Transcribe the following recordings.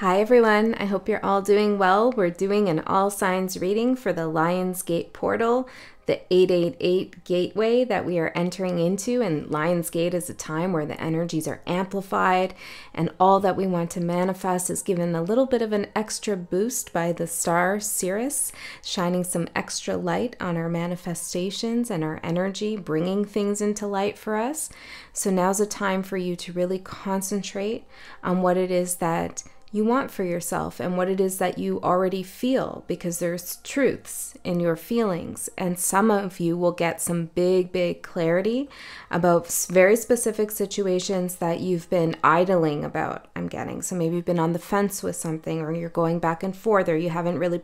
Hi everyone, I hope you're all doing well. We're doing an all signs reading for the Lionsgate portal, the 888 gateway that we are entering into. And Lionsgate is a time where the energies are amplified and all that we want to manifest is given a little bit of an extra boost by the star Sirius, shining some extra light on our manifestations and our energy, bringing things into light for us. So now's a time for you to really concentrate on what it is that you want for yourself and what it is that you already feel, because there's truths in your feelings, and some of you will get some big clarity about very specific situations that you've been idling about. I'm getting, so maybe you've been on the fence with something, or you're going back and forth, or you haven't really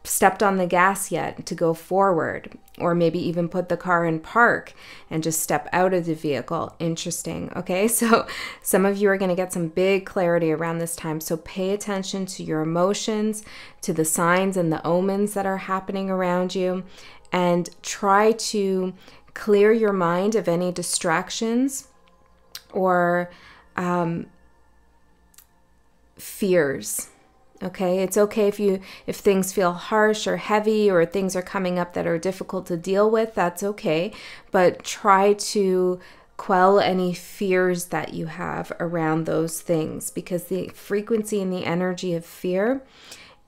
stepped on the gas yet to go forward, or maybe even put the car in park and just step out of the vehicle. Interesting. Okay, so some of you are going to get some big clarity around this time. So pay attention to your emotions, to the signs and the omens that are happening around you, and try to clear your mind of any distractions or fears. Okay, it's okay if things feel harsh or heavy, or things are coming up that are difficult to deal with. That's okay, but try to quell any fears that you have around those things, because the frequency and the energy of fear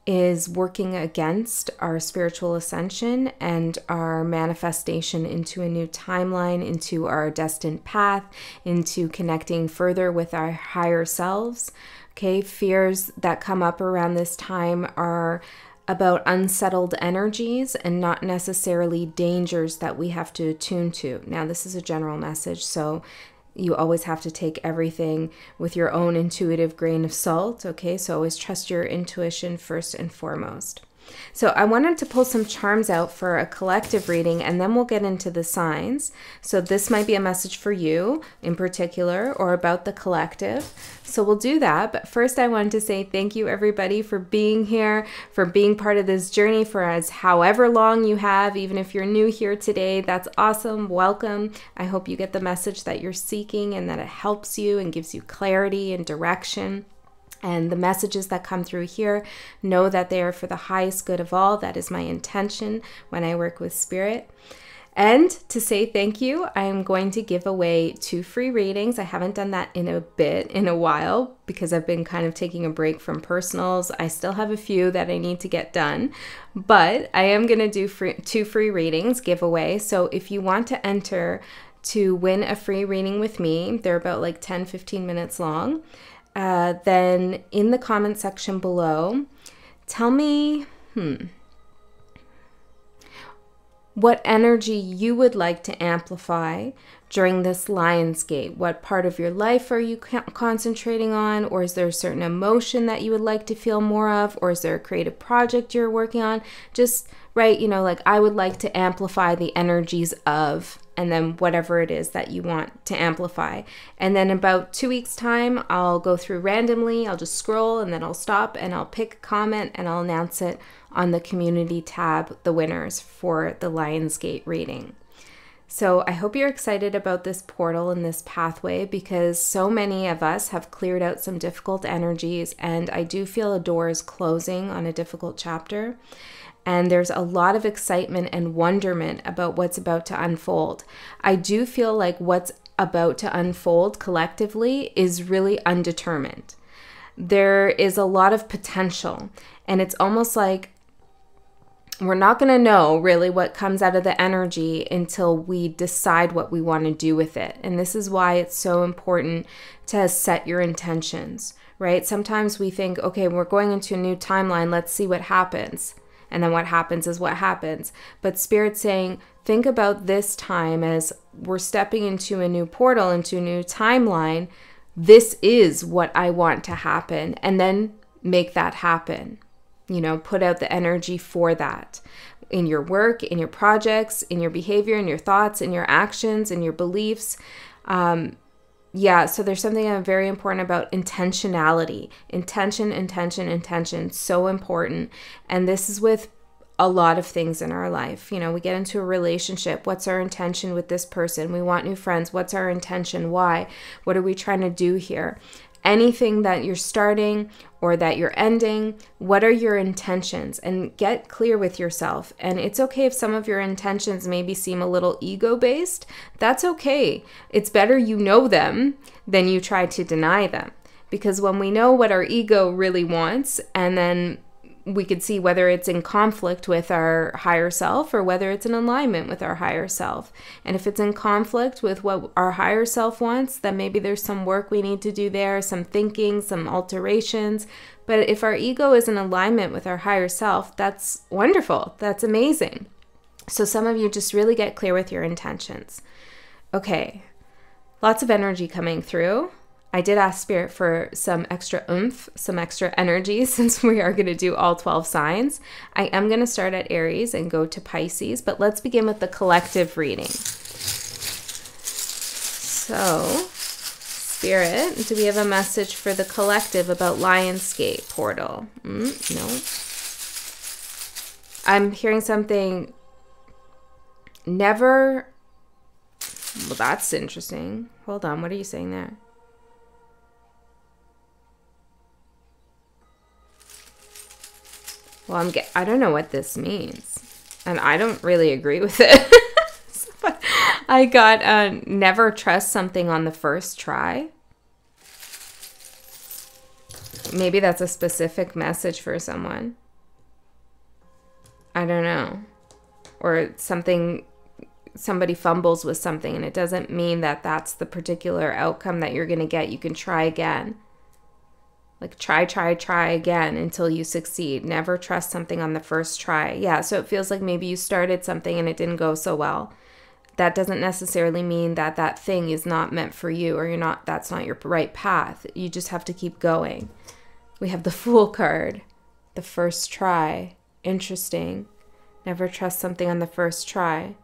is working against our spiritual ascension and our manifestation into a new timeline, into our destined path, into connecting further with our higher selves. Okay, fears that come up around this time are about unsettled energies and not necessarily dangers that we have to attune to. Now, this is a general message, so you always have to take everything with your own intuitive grain of salt. Okay, so always trust your intuition first and foremost. So I wanted to pull some charms out for a collective reading, and then we'll get into the signs. So this might be a message for you in particular, or about the collective. So we'll do that. But first I wanted to say thank you everybody for being here, for being part of this journey for as however long you have. Even if you're new here today, that's awesome. Welcome. I hope you get the message that you're seeking and that it helps you and gives you clarity and direction. And the messages that come through here, know that they are for the highest good of all. That is my intention when I work with spirit. And to say thank you, I am going to give away 2 free readings. I haven't done that in a while, because I've been kind of taking a break from personals. I still have a few that I need to get done, but I am going to do 2 free readings giveaway. So if you want to enter to win a free reading with me, they're about like 10-15 minutes long. Then in the comment section below, tell me what energy you would like to amplify during this Lionsgate. What part of your life are you concentrating on? Or is there a certain emotion that you would like to feel more of? Or is there a creative project you're working on? Just write, like I would like to amplify the energies of, and then whatever it is that you want to amplify. And then about 2 weeks time, I'll go through randomly. I'll just scroll and then I'll stop and I'll pick a comment and I'll announce it on the community tab, the winners for the Lionsgate reading. So I hope you're excited about this portal and this pathway, because so many of us have cleared out some difficult energies, and I do feel a door is closing on a difficult chapter. And there's a lot of excitement and wonderment about what's about to unfold. I do feel like what's about to unfold collectively is really undetermined. There is a lot of potential, and it's almost like we're not going to know really what comes out of the energy until we decide what we want to do with it. And this is why it's so important to set your intentions, right? Sometimes we think, okay, we're going into a new timeline, let's see what happens. And then what happens is what happens. But Spirit's saying, think about this time as we're stepping into a new portal, into a new timeline. This is what I want to happen. And then make that happen. Put out the energy for that in your work, in your projects, in your behavior, in your thoughts, in your actions, in your beliefs. So there's something very important about intentionality. Intention, so important. And this is with a lot of things in our life. We get into a relationship. What's our intention with this person? We want new friends. What's our intention? Why? What are we trying to do here? anything that you're starting or that you're ending, what are your intentions? And get clear with yourself. And it's okay if some of your intentions maybe seem a little ego-based. That's okay. It's better you know them than you try to deny them. Because when we know what our ego really wants, and then we could see whether it's in conflict with our higher self or whether it's in alignment with our higher self. And if it's in conflict with what our higher self wants, then maybe there's some work we need to do there, some thinking, some alterations. But if our ego is in alignment with our higher self, that's wonderful. That's amazing. So some of you just really get clear with your intentions. Okay, lots of energy coming through. I did ask Spirit for some extra oomph, some extra energy, since we are going to do all 12 signs. I am going to start at Aries and go to Pisces, but let's begin with the collective reading. So, Spirit, do we have a message for the collective about Lionsgate portal? No. I'm hearing something, never, well, that's interesting. Hold on, what are you saying there? Well, I don't know what this means, and I don't really agree with it. But I got never trust something on the first try. Maybe that's a specific message for someone. I don't know. Or somebody fumbles with something, and it doesn't mean that that's the particular outcome that you're going to get. You can try again. Like try again until you succeed. Never trust something on the first try. Yeah, so it feels like maybe you started something and it didn't go so well. That doesn't necessarily mean that that thing is not meant for you, or that's not your right path. You just have to keep going. We have the Fool card. The first try. Interesting. Never trust something on the first try.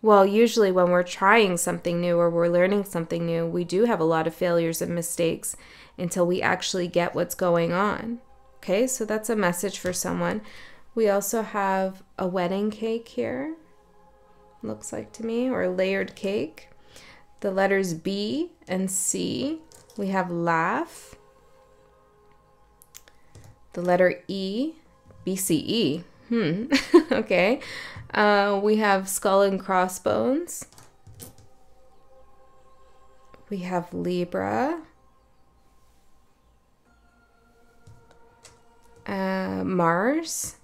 Well, usually when we're trying something new or we're learning something new, we do have a lot of failures and mistakes until we actually get what's going on. Okay, so that's a message for someone. We also have a wedding cake here, looks like to me, or a layered cake. The letters B and C. We have laugh. The letter E, BCE. Okay. We have skull and crossbones. We have Libra. Mars.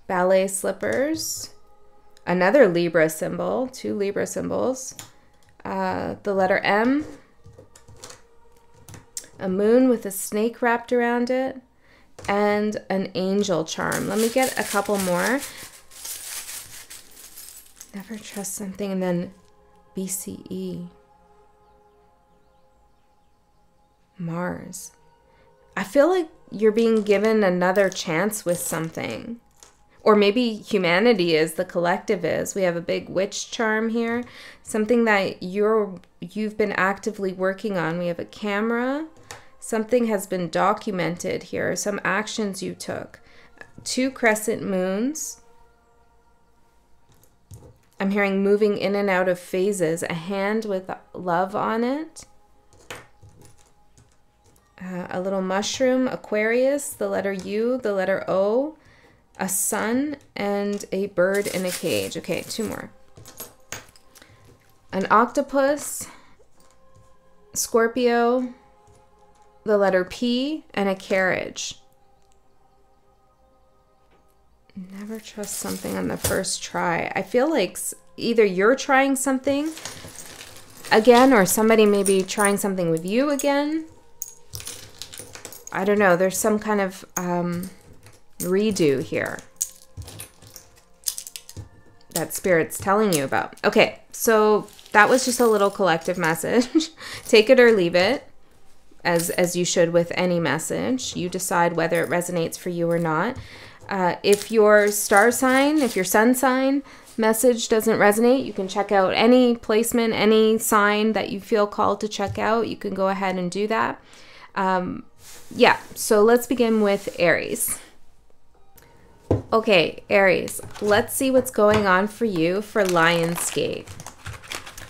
Ballet slippers. Another Libra symbol. 2 Libra symbols. The letter M. A moon with a snake wrapped around it. And an angel charm. Let me get a couple more. Never trust something, and then BCE. Mars. I feel like you're being given another chance with something. Or maybe humanity is, the collective is. We have a big witch charm here. Something that you've been actively working on. We have a camera. Something has been documented here. Some actions you took. 2 crescent moons. I'm hearing moving in and out of phases. A hand with love on it. A little mushroom. Aquarius. The letter U. The letter O. A sun. And a bird in a cage. Okay, 2 more. An octopus. Scorpio. The letter P, and a carriage. Never trust something on the first try. I feel like either you're trying something again, or somebody may be trying something with you again. I don't know. There's some kind of redo here that Spirit's telling you about. Okay, so that was just a little collective message. Take it or leave it. As you should with any message. You decide whether it resonates for you or not. If your star sign, if your sun sign message doesn't resonate, you can check out any placement, any sign that you feel called to check out. You can go ahead and do that. Yeah, so let's begin with Aries. Okay, Aries, let's see what's going on for you for Lionsgate.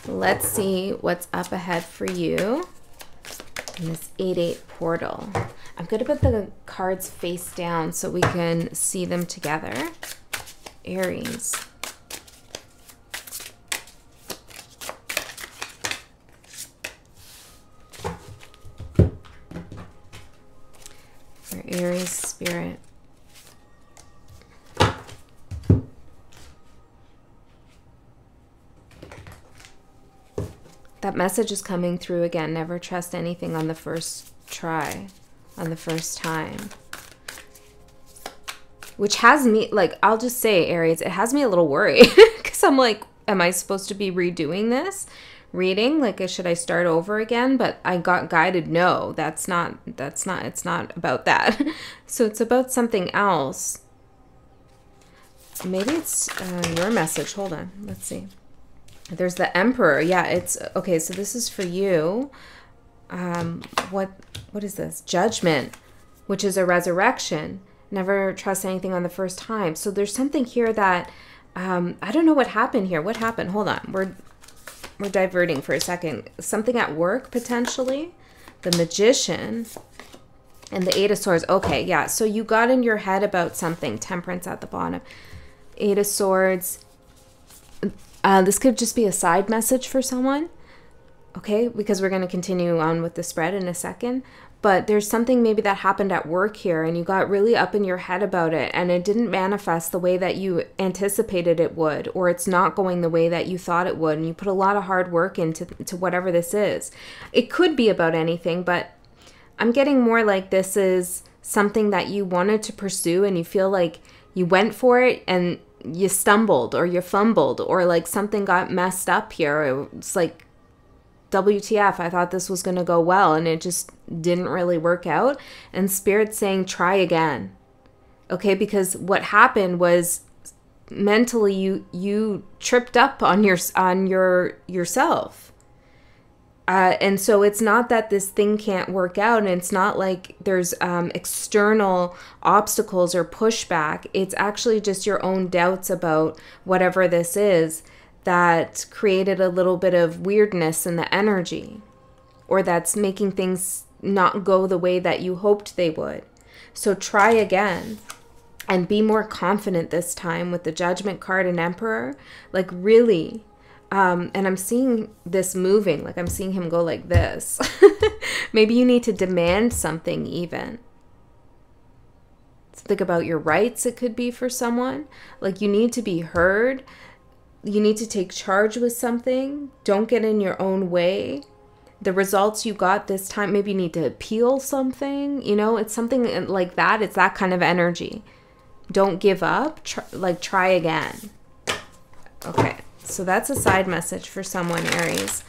Let's see what's up ahead for you in this 8-8 portal. I'm going to put the cards face down so we can see them together. Aries. For Aries spirit. That message is coming through again. Never trust anything on the first try, on the first time. Which has me, like, I'll just say, Aries, it has me a little worried. Because I'm like, am I supposed to be redoing this reading? Like, should I start over again? But I got guided, no, it's not about that. So it's about something else. Maybe it's your message. Hold on, let's see. There's the Emperor. Yeah, it's okay. So this is for you. What is this? Judgment, which is a resurrection. Never trust anything on the first time. So there's something here that I don't know what happened here. What happened? Hold on. We're diverting for a second. Something at work potentially. The Magician and the Eight of Swords. Okay, yeah. So you got in your head about something. Temperance at the bottom. Eight of Swords. This could just be a side message for someone, okay? Because we're going to continue on with the spread in a second. But there's something maybe that happened at work here and you got really up in your head about it and it didn't manifest the way that you anticipated it would, or it's not going the way that you thought it would, and you put a lot of hard work into whatever this is. It could be about anything, but I'm getting more like this is something that you wanted to pursue and you feel like you went for it and you stumbled or you fumbled or like something got messed up here. It's like, WTF, I thought this was going to go well and it just didn't really work out. And Spirit's saying try again. Okay, because what happened was mentally you tripped up on yourself. And so it's not that this thing can't work out, and it's not like there's external obstacles or pushback. It's actually just your own doubts about whatever this is that created a little bit of weirdness in the energy, or that's making things not go the way that you hoped they would. So try again and be more confident this time with the Judgment card and Emperor. Like really. And I'm seeing this moving, like I'm seeing him go like this. Maybe you need to demand something even. Think about your rights, it could be for someone. Like you need to be heard. You need to take charge with something. Don't get in your own way. The results you got this time, maybe you need to appeal something. You know, it's something like that. It's that kind of energy. Don't give up. Try again. Okay. So that's a side message for someone, Aries.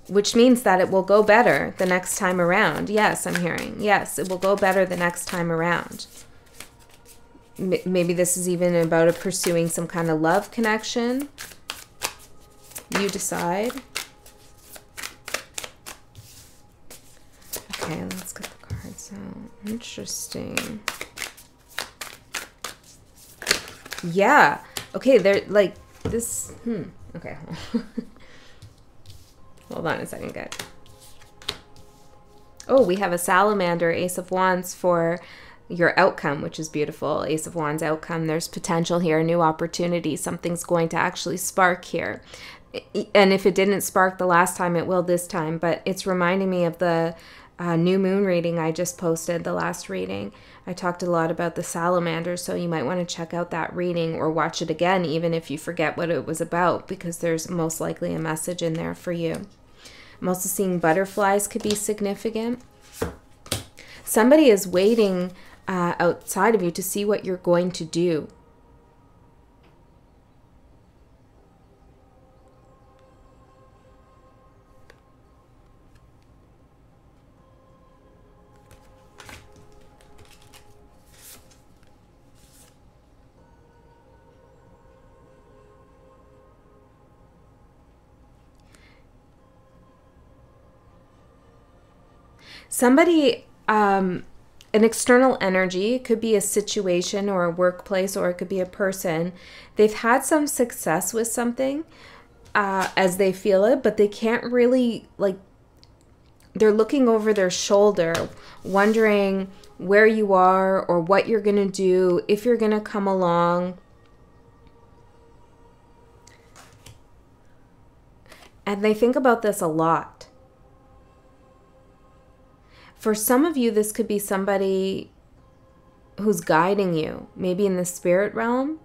Which means that it will go better the next time around. Yes, I'm hearing. Yes, it will go better the next time around. Maybe this is even about pursuing some kind of love connection. You decide. Okay, let's get the cards out. Interesting. Yeah. Okay, they're like this. Okay. Hold on a second, guys. Oh, we have a salamander, Ace of Wands for your outcome, which is beautiful. Ace of Wands outcome. There's potential here, new opportunity. Something's going to actually spark here. And if it didn't spark the last time, it will this time. But it's reminding me of the new moon reading I just posted, the last reading. I talked a lot about the salamander, so you might want to check out that reading or watch it again, even if you forget what it was about, because there's most likely a message in there for you. I'm also seeing butterflies could be significant. Somebody is waiting outside of you to see what you're going to do. Somebody an external energy. It could be a situation or a workplace, or it could be a person. They've had some success with something as they feel it, but they can't really, like, they're looking over their shoulder, wondering where you are or what you're going to do, if you're going to come along. And they think about this a lot. For some of you, this could be somebody who's guiding you, maybe in the spirit realm.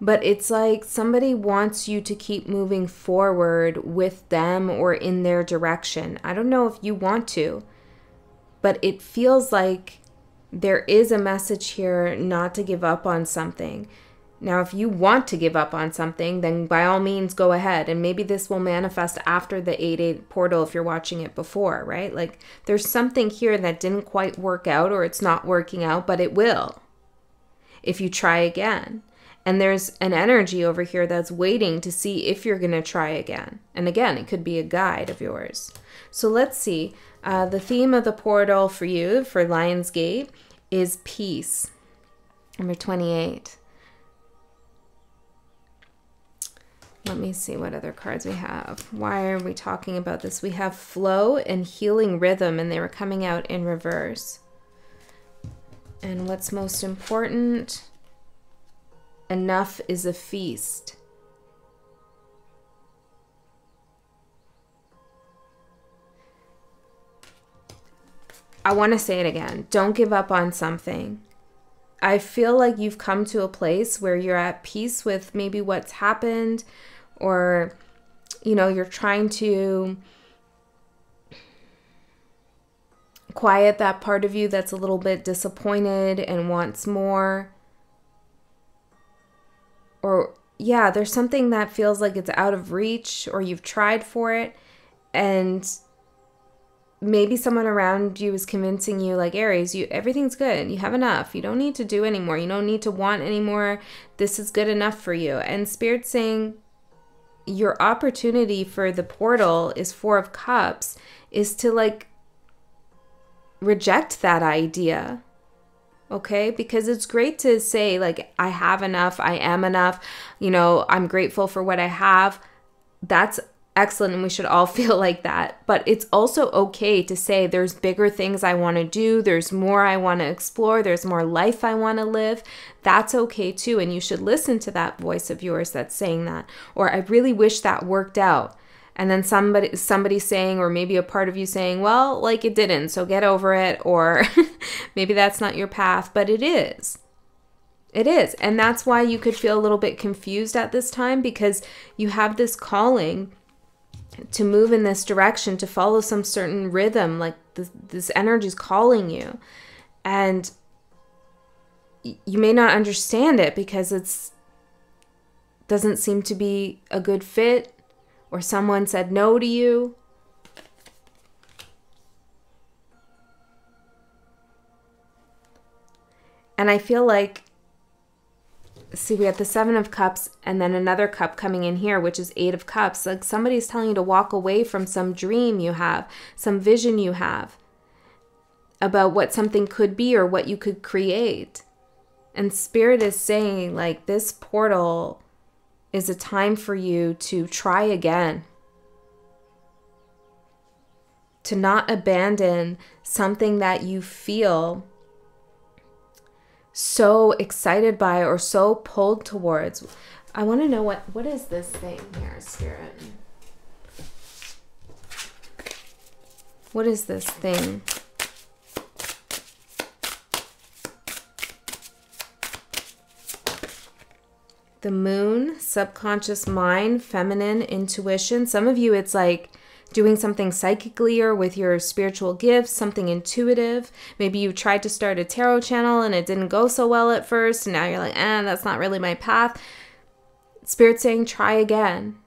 But it's like somebody wants you to keep moving forward with them or in their direction. I don't know if you want to, but it feels like there is a message here not to give up on something. Now, if you want to give up on something, then by all means go ahead. And maybe this will manifest after the 8/8 portal if you're watching it before, right? Like, there's something here that didn't quite work out, or it's not working out, but it will if you try again. And there's an energy over here that's waiting to see if you're going to try again. And again, it could be a guide of yours. So let's see. The theme of the portal for you, for Lionsgate, is peace. Number 28. Let me see what other cards we have. Why are we talking about this? We have flow and healing rhythm, and they were coming out in reverse. And what's most important? Enough is a feast. I want to say it again. Don't give up on something. I feel like you've come to a place where you're at peace with maybe what's happened, or, you know, you're trying to quiet that part of you that's a little bit disappointed and wants more. Or, yeah, there's something that feels like it's out of reach, or you've tried for it, and maybe someone around you is convincing you, like, Aries, everything's good. You have enough. You don't need to do anymore. You don't need to want anymore. This is good enough for you. And Spirit's saying your opportunity for the portal is 4 of Cups, is to, like, reject that idea. Okay? Because it's great to say, like, I have enough. I am enough. You know, I'm grateful for what I have. That's excellent, and we should all feel like that. But it's also okay to say there's bigger things I want to do, there's more I want to explore, there's more life I want to live. That's okay too, and you should listen to that voice of yours that's saying that. Or, I really wish that worked out. And then somebody saying, or maybe a part of you saying, well, like, it didn't, so get over it. Or maybe that's not your path, but it is. It is. And that's why you could feel a little bit confused at this time, because you have this calling to move in this direction, to follow some certain rhythm, like this energy is calling you. And you may not understand it because it's doesn't seem to be a good fit, or someone said no to you. And I feel like, see, we have the 7 of Cups and then another cup coming in here, which is 8 of Cups. Like, somebody's telling you to walk away from some dream you have, some vision you have about what something could be or what you could create. And Spirit is saying, like, this portal is a time for you to try again. To not abandon something that you feel so excited by or so pulled towards. I want to know what is this thing here, Spirit? What is this thing? The moon, subconscious mind, feminine, intuition. Some of you, it's like doing something psychically or with your spiritual gifts, something intuitive. Maybe you tried to start a tarot channel and it didn't go so well at first, and now you're like, that's not really my path. Spirit's saying, try again.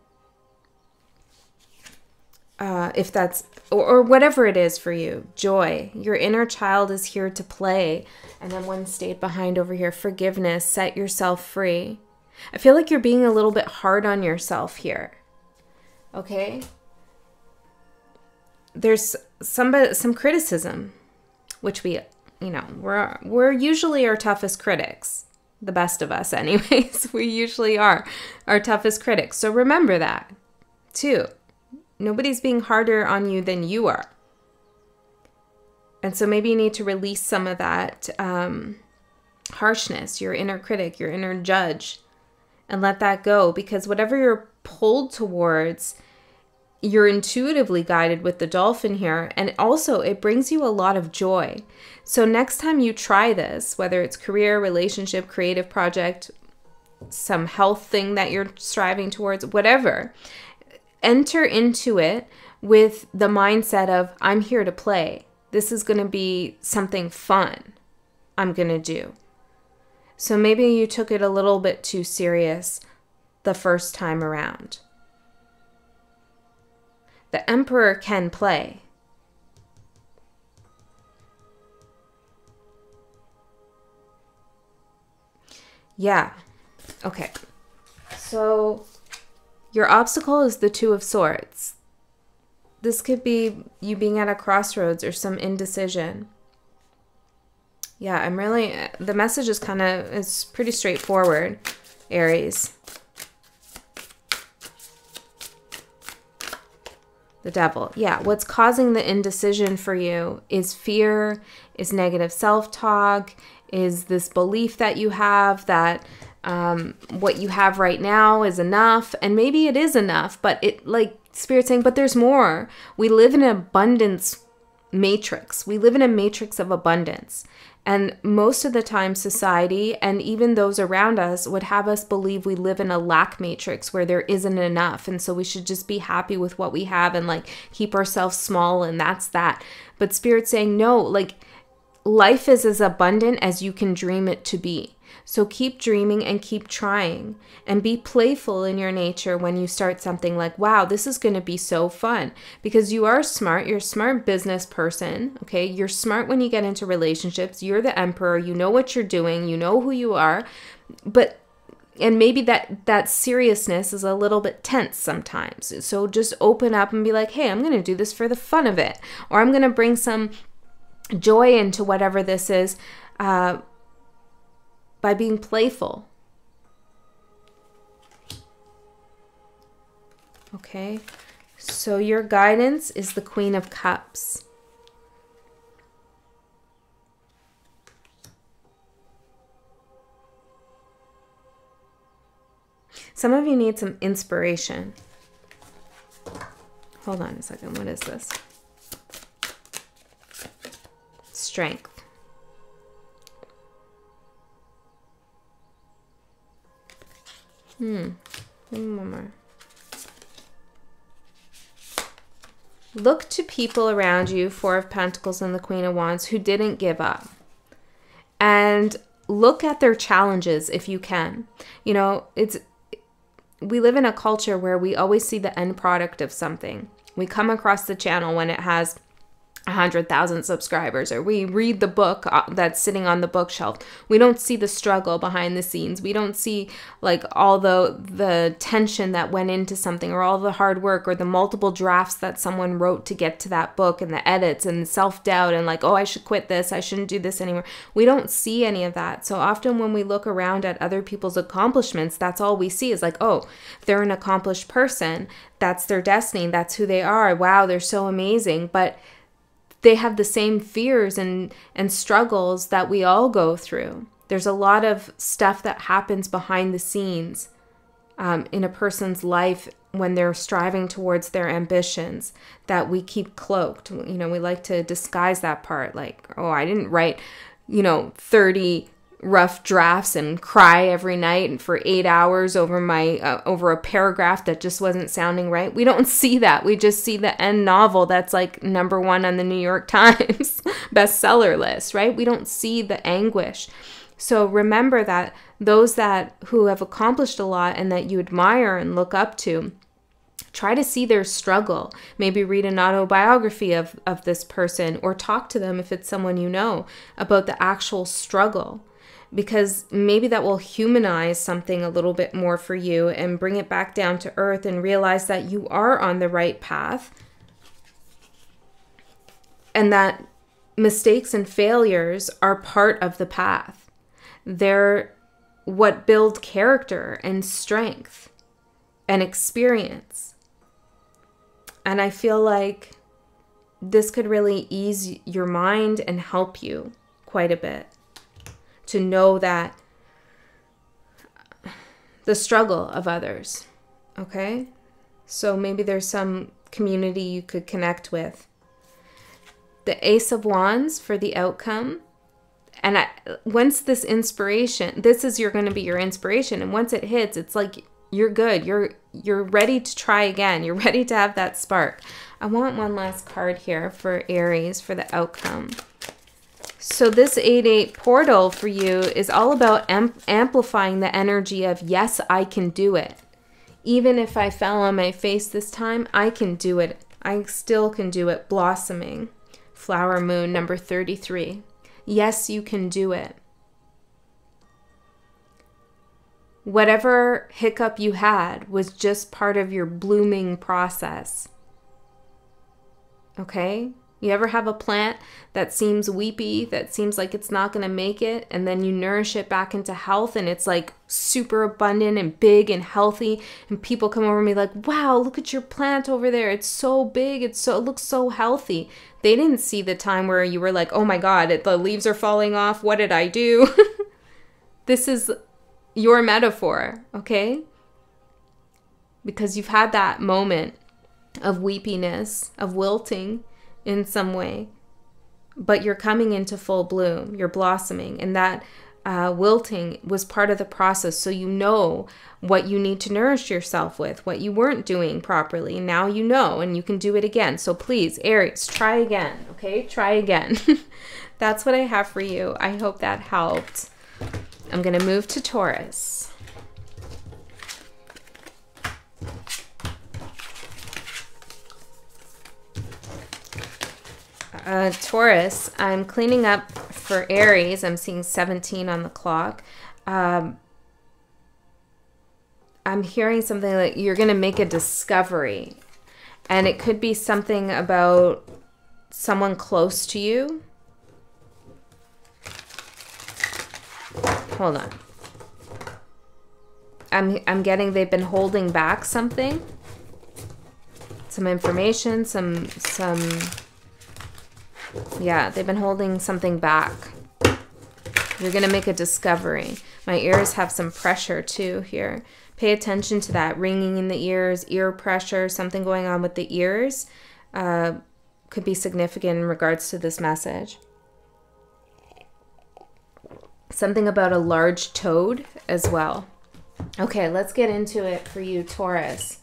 If that's, or whatever it is for you. Joy. Your inner child is here to play. And then one stayed behind over here. Forgiveness. Set yourself free. I feel like you're being a little bit hard on yourself here. Okay? There's some criticism which we, you know, we're usually our toughest critics. The best of us anyways. We usually are our toughest critics. So remember that too. Nobody's being harder on you than you are. And so maybe you need to release some of that harshness, your inner critic, your inner judge, and let that go, because whatever you're pulled towards, you're intuitively guided with the dolphin here. And also it brings you a lot of joy. So next time you try this, whether it's career, relationship, creative project, some health thing that you're striving towards, whatever, enter into it with the mindset of, I'm here to play. This is going to be something fun I'm going to do. So maybe you took it a little bit too serious the first time around. The Emperor can play. Yeah. Okay. So your obstacle is the Two of Swords. This could be you being at a crossroads or some indecision. Yeah, the message is it's pretty straightforward, Aries. The Devil. Yeah, what's causing the indecision for you is fear, is negative self-talk, is this belief that you have that what you have right now is enough. And maybe it is enough, but Spirit's saying, but there's more. We live in an abundance matrix. We live in a matrix of abundance. And most of the time, society and even those around us would have us believe we live in a lack matrix where there isn't enough. And so we should just be happy with what we have and keep ourselves small, and that's that. But Spirit's saying, no, life is as abundant as you can dream it to be. So keep dreaming and keep trying, and be playful in your nature when you start something like, wow, this is going to be so fun, because you are smart. You're a smart business person. Okay. You're smart when you get into relationships. You're the Emperor. You know what you're doing. You know who you are, and maybe that seriousness is a little bit tense sometimes. So just open up and be like, hey, I'm going to do this for the fun of it, or I'm going to bring some joy into whatever this is, by being playful. Okay, so your guidance is the Queen of Cups. Some of you need some inspiration. Hold on a second. What is this? Strength. One more. Look to people around you, Four of Pentacles and the Queen of Wands, who didn't give up. And look at their challenges if you can. You know, we live in a culture where we always see the end product of something. We come across the channel when it has 100,000 subscribers, or we read the book that's sitting on the bookshelf. We don't see the struggle behind the scenes. We don't see all the tension that went into something, or all the hard work, or the multiple drafts that someone wrote to get to that book, and the edits and self-doubt and oh, I should quit this, I shouldn't do this anymore. We don't see any of that. So often when we look around at other people's accomplishments, that's all we see is oh, they're an accomplished person. That's their destiny. That's who they are. Wow, they're so amazing. But they have the same fears and struggles that we all go through. There's a lot of stuff that happens behind the scenes in a person's life when they're striving towards their ambitions that we keep cloaked. You know, we like to disguise that part. Oh, I didn't write, 30 rough drafts and cry every night for 8 hours over a paragraph that just wasn't sounding right. We don't see that. We just see the end novel that's #1 on the New York Times bestseller list, right? We don't see the anguish. So remember that those who have accomplished a lot and that you admire and look up to, try to see their struggle. Maybe read an autobiography of this person, or talk to them if it's someone you know about the actual struggle. Because maybe that will humanize something a little bit more for you and bring it back down to earth, and realize that you are on the right path, and that mistakes and failures are part of the path. They're what build character and strength and experience. And I feel like this could really ease your mind and help you quite a bit to know that the struggle of others, okay? So maybe there's some community you could connect with. The Ace of Wands for the outcome. And once this inspiration, this is going to be your inspiration. And once it hits, it's like you're good. You're ready to try again. You're ready to have that spark. I want one last card here for Aries for the outcome. So this 8-8 portal for you is all about amplifying the energy of, yes, I can do it. Even if I fell on my face this time, I can do it. I still can do it. Blossoming. Flower moon number 33. Yes, you can do it. Whatever hiccup you had was just part of your blooming process. Okay? You ever have a plant that seems weepy, that seems like it's not going to make it, and then you nourish it back into health and it's like super abundant and big and healthy, and people come over and be like, wow, look at your plant over there. It's so big. It looks so healthy. They didn't see the time where you were like, oh my God, the leaves are falling off. What did I do? This is your metaphor, okay? Because you've had that moment of weepiness, of wilting in some way, but you're coming into full bloom, you're blossoming, and that wilting was part of the process. So you know what you need to nourish yourself with, what you weren't doing properly. Now you know, and you can do it again. So please, Aries, try again, okay? Try again. That's what I have for you. I hope that helped. I'm going to move to Taurus. Taurus, I'm cleaning up for Aries. I'm seeing 17 on the clock. I'm hearing something like you're going to make a discovery. And it could be something about someone close to you. Hold on. I'm getting they've been holding back something. Some information, yeah, they've been holding something back. You're going to make a discovery. My ears have some pressure too here. Pay attention to that. Ringing in the ears, ear pressure, something going on with the ears could be significant in regards to this message. Something about a large toad as well. Okay, let's get into it for you, Taurus.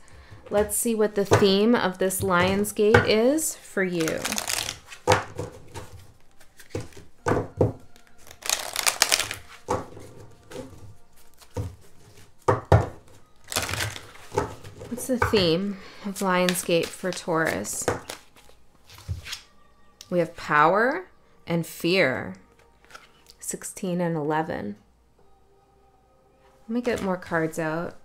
Let's see what the theme of this Lionsgate is for you. What's the theme of Lionsgate for Taurus? We have power and fear. 16 and 11. Let me get more cards out.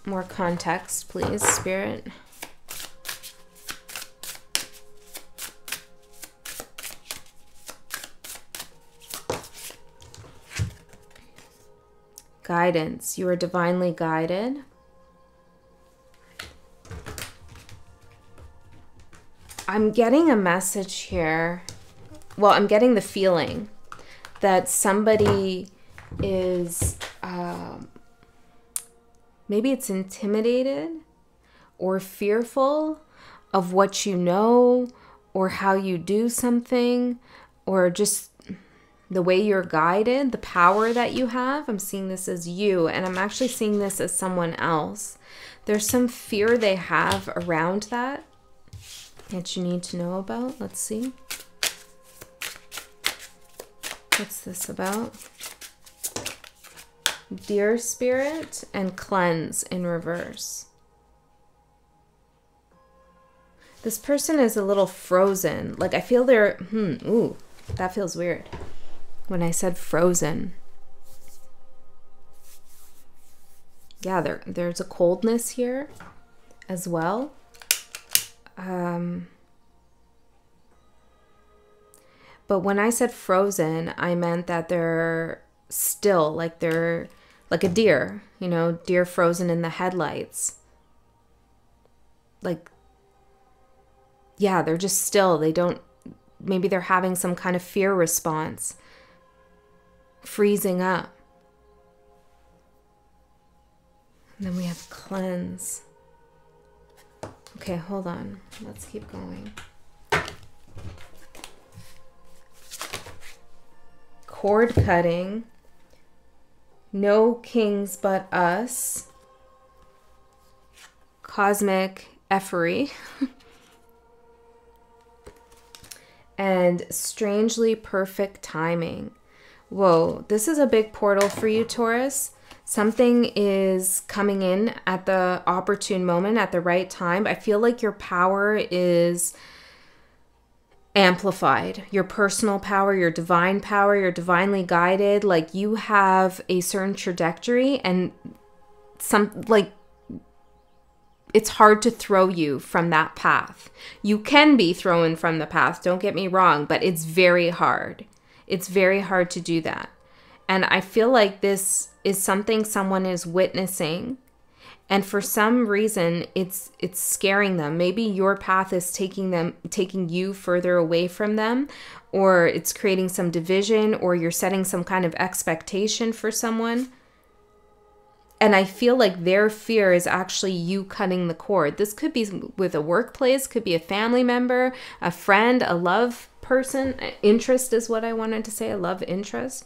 More context, please, Spirit. Guidance. You are divinely guided. I'm getting a message here. Well, I'm getting the feeling that somebody is, maybe it's intimidated or fearful of what you know or how you do something or just the way you're guided, the power that you have. I'm seeing this as you, and I'm actually seeing this as someone else. There's some fear they have around that you need to know about. Let's see. What's this about? Dear Spirit and cleanse in reverse. This person is a little frozen. Like I feel they're, ooh, that feels weird. When I said frozen. Yeah, there's a coldness here as well. But when I said frozen, I meant that they're still, like they're like a deer, you know, deer frozen in the headlights. Like, yeah, they're just still. They don't, maybe they're having some kind of fear response, freezing up. And then we have cleanse. Okay, hold on. Let's keep going. Cord cutting. No kings but us. Cosmic effery. And strangely perfect timing. Whoa, this is a big portal for you, Taurus. Something is coming in at the opportune moment, at the right time. I feel like your power is amplified. Your personal power, your divine power, you're divinely guided. Like you have a certain trajectory and it's hard to throw you from that path. You can be thrown from the path, don't get me wrong, but it's very hard. It's very hard to do that. And I feel like this is something someone is witnessing. And for some reason, it's scaring them. Maybe your path is taking you further away from them, or it's creating some division, or you're setting some kind of expectation for someone. And I feel like their fear is actually you cutting the cord. This could be with a workplace, could be a family member, a friend, a love person. Interest is what I wanted to say, a love interest.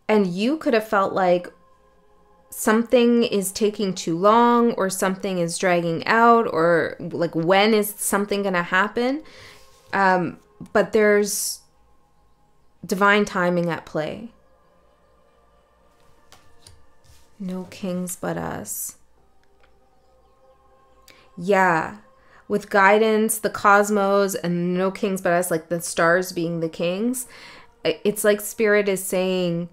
And you could have felt like something is taking too long, or something is dragging out, or like when is something going to happen? But there's divine timing at play. No kings but us. Yeah. With guidance, the cosmos, and no kings but us, like the stars being the kings. It's like Spirit is saying,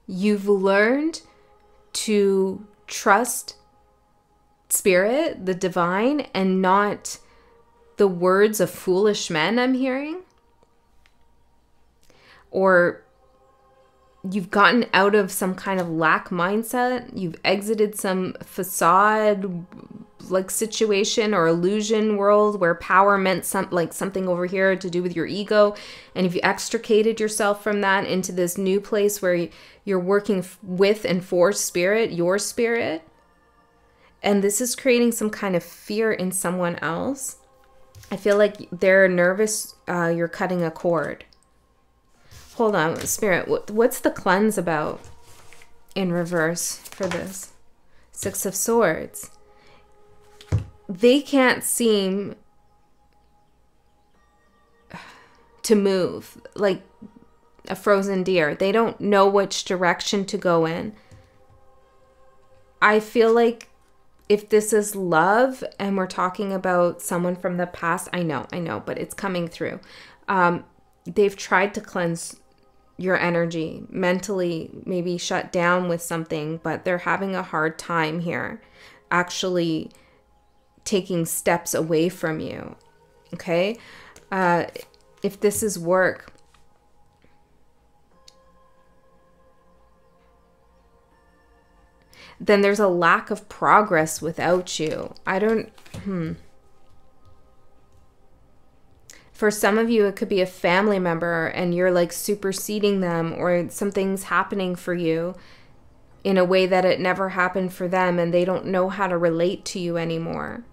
you've learned to trust Spirit, the divine, and not the words of foolish men, I'm hearing. Or you've gotten out of some kind of lack mindset. You've exited some facade like situation or illusion world where power meant something over here to do with your ego. And if you extricated yourself from that into this new place where you're working with and for Spirit, your Spirit. And this is creating some kind of fear in someone else. I feel like they're nervous you're cutting a cord. Hold on, Spirit. What's the cleanse about in reverse for this? Six of Swords. They can't seem to move like a frozen deer. They don't know which direction to go in. I feel like if this is love and we're talking about someone from the past, I know, but it's coming through. They've tried to cleanse your energy, mentally maybe shut down with something, but they're having a hard time here actually taking steps away from you. Okay? If this is work, then there's a lack of progress without you. For some of you, it could be a family member and you're like superseding them, or something's happening for you in a way that it never happened for them and they don't know how to relate to you anymore.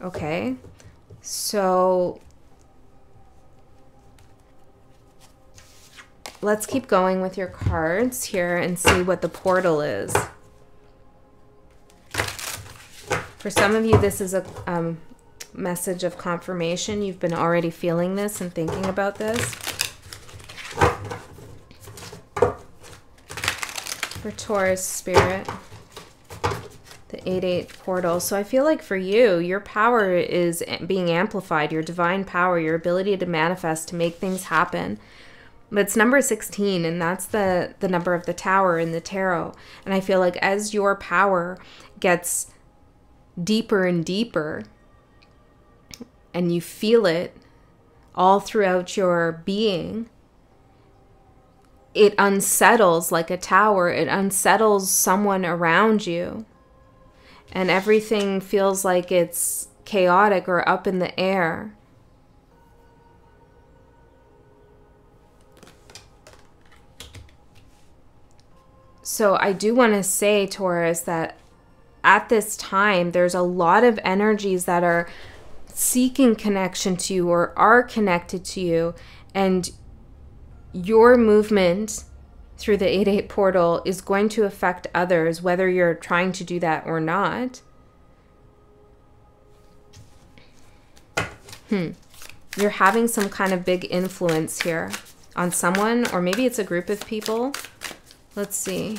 Okay, so let's keep going with your cards here and see what the portal is. For some of you, this is a message of confirmation. You've been already feeling this and thinking about this. For Taurus, Spirit, the 8-8 portal. So I feel like for you, your power is being amplified, your divine power, your ability to manifest, to make things happen. But it's number 16, and that's the number of the Tower in the tarot. And I feel like as your power gets deeper and deeper, and you feel it all throughout your being, it unsettles like a tower. It unsettles someone around you. And everything feels like it's chaotic or up in the air. So I do want to say, Taurus, that at this time, there's a lot of energies that are seeking connection to you or are connected to you. And your movement through the 8-8 portal is going to affect others, whether you're trying to do that or not. You're having some kind of big influence here on someone, or maybe it's a group of people. Let's see.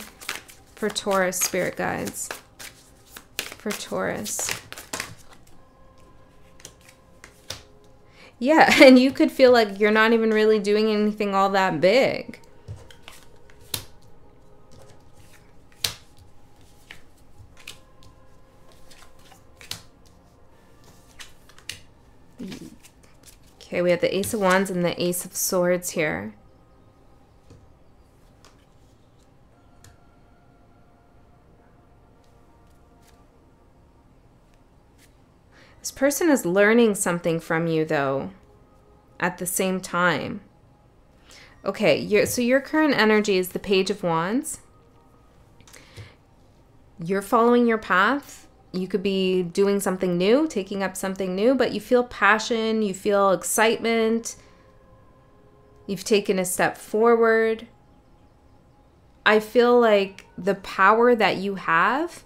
For Taurus, spirit guides. For Taurus. Yeah, and you could feel like you're not even really doing anything all that big. Okay, we have the Ace of Wands and the Ace of Swords here. This person is learning something from you, though, at the same time. Okay, so your current energy is the Page of Wands. You're following your path. You could be doing something new, taking up something new, but you feel passion, you feel excitement. You've taken a step forward. I feel like the power that you have,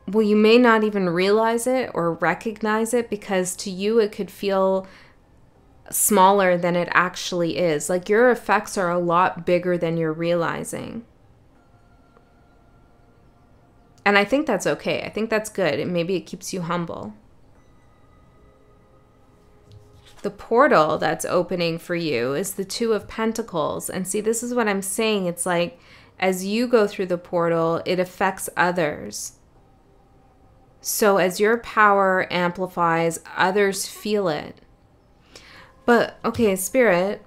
well, you may not even realize it or recognize it, because to you it could feel smaller than it actually is. Like your effects are a lot bigger than you're realizing. And I think that's okay. I think that's good. And maybe it keeps you humble. The portal that's opening for you is the Two of Pentacles. And see, this is what I'm saying. It's like as you go through the portal, it affects others. So as your power amplifies, others feel it. But, okay, Spirit,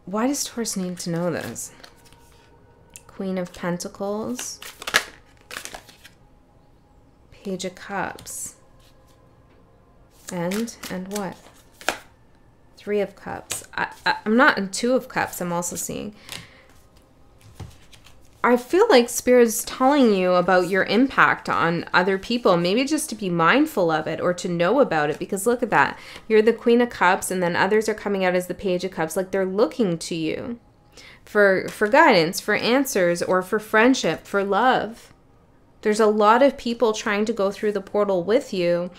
why does Taurus need to know this? Queen of Pentacles, Page of Cups, and what? Three of Cups. I'm not in Two of Cups, I'm also seeing. I feel like Spirit is telling you about your impact on other people, maybe just to be mindful of it or to know about it, because look at that. You're the Queen of Cups, and then others are coming out as the Page of Cups, like they're looking to you for guidance, for answers, or for friendship, for love. There's a lot of people trying to go through the portal with you,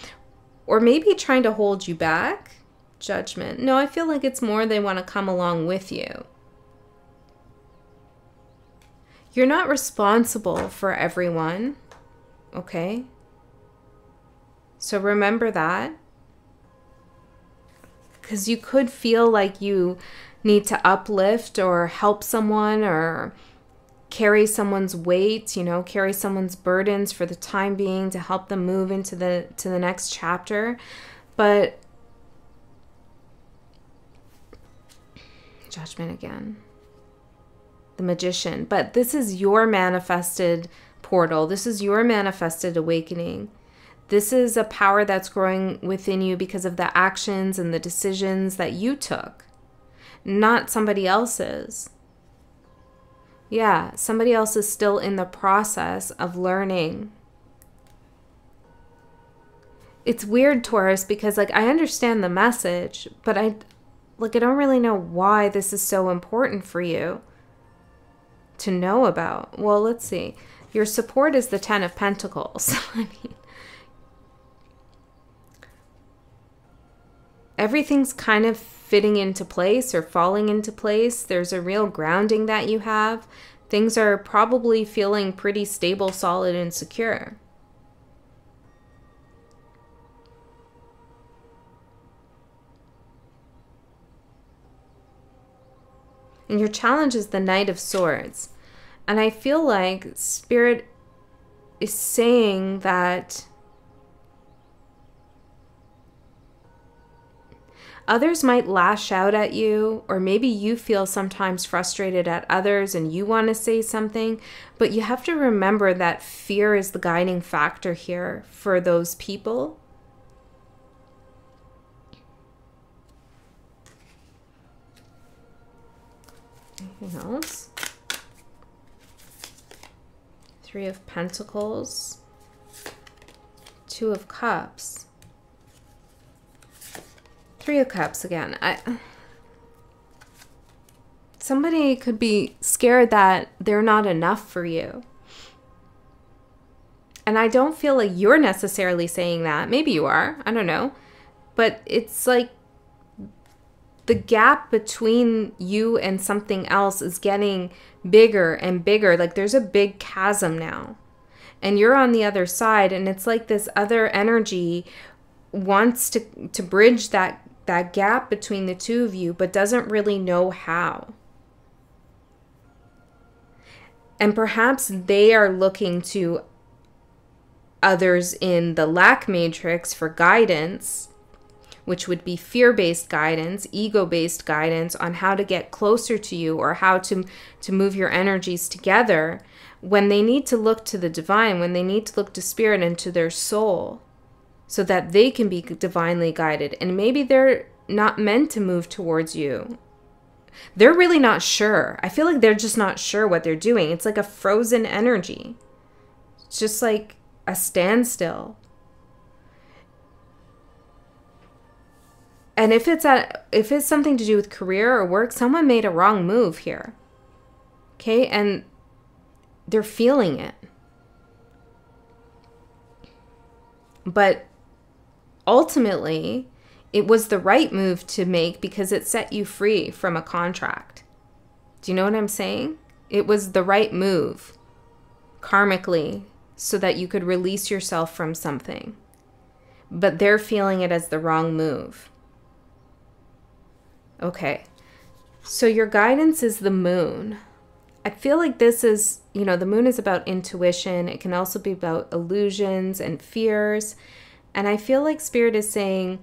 or maybe trying to hold you back. Judgment. No, I feel like it's more they want to come along with you. You're not responsible for everyone, okay? So remember that. Because you could feel like you need to uplift or help someone or carry someone's weight, you know, carry someone's burdens for the time being to help them move into the next chapter. But Judgment again. The Magician. But this is your manifested portal. This is your manifested awakening. This is a power that's growing within you because of the actions and the decisions that you took, not somebody else's. Yeah, somebody else is still in the process of learning. It's weird, Taurus, because like I understand the message, but I don't really know why this is so important for you to know about. Well, let's see. Your support is the Ten of Pentacles. I mean, everything's kind of fitting into place or falling into place. There's a real grounding that you have. Things are probably feeling pretty stable, solid, and secure. And your challenge is the Knight of Swords. And I feel like Spirit is saying that others might lash out at you, or maybe you feel sometimes frustrated at others and you want to say something, but you have to remember that fear is the guiding factor here for those people. Anything else? Three of Pentacles, Two of Cups. Three of Cups again. Somebody could be scared that they're not enough for you. And I don't feel like you're necessarily saying that. Maybe you are. I don't know. But it's like the gap between you and something else is getting bigger and bigger. Like there's a big chasm now. And you're on the other side. And it's like this other energy wants to bridge that gap between the two of you, but doesn't really know how. And perhaps they are looking to others in the lack matrix for guidance, which would be fear-based guidance, ego-based guidance on how to get closer to you or how to move your energies together, when they need to look to the divine, when they need to look to Spirit and to their soul, so that they can be divinely guided. And maybe they're not meant to move towards you. They're really not sure. I feel like they're just not sure what they're doing. It's like a frozen energy. It's just like a standstill. And if it's something to do with career or work, someone made a wrong move here. Okay? And they're feeling it. But ultimately, it was the right move to make because it set you free from a contract. Do you know what I'm saying? It was the right move, karmically, so that you could release yourself from something. But they're feeling it as the wrong move. Okay. So your guidance is the moon. I feel like this is, the moon is about intuition. It can also be about illusions and fears. And I feel like Spirit is saying,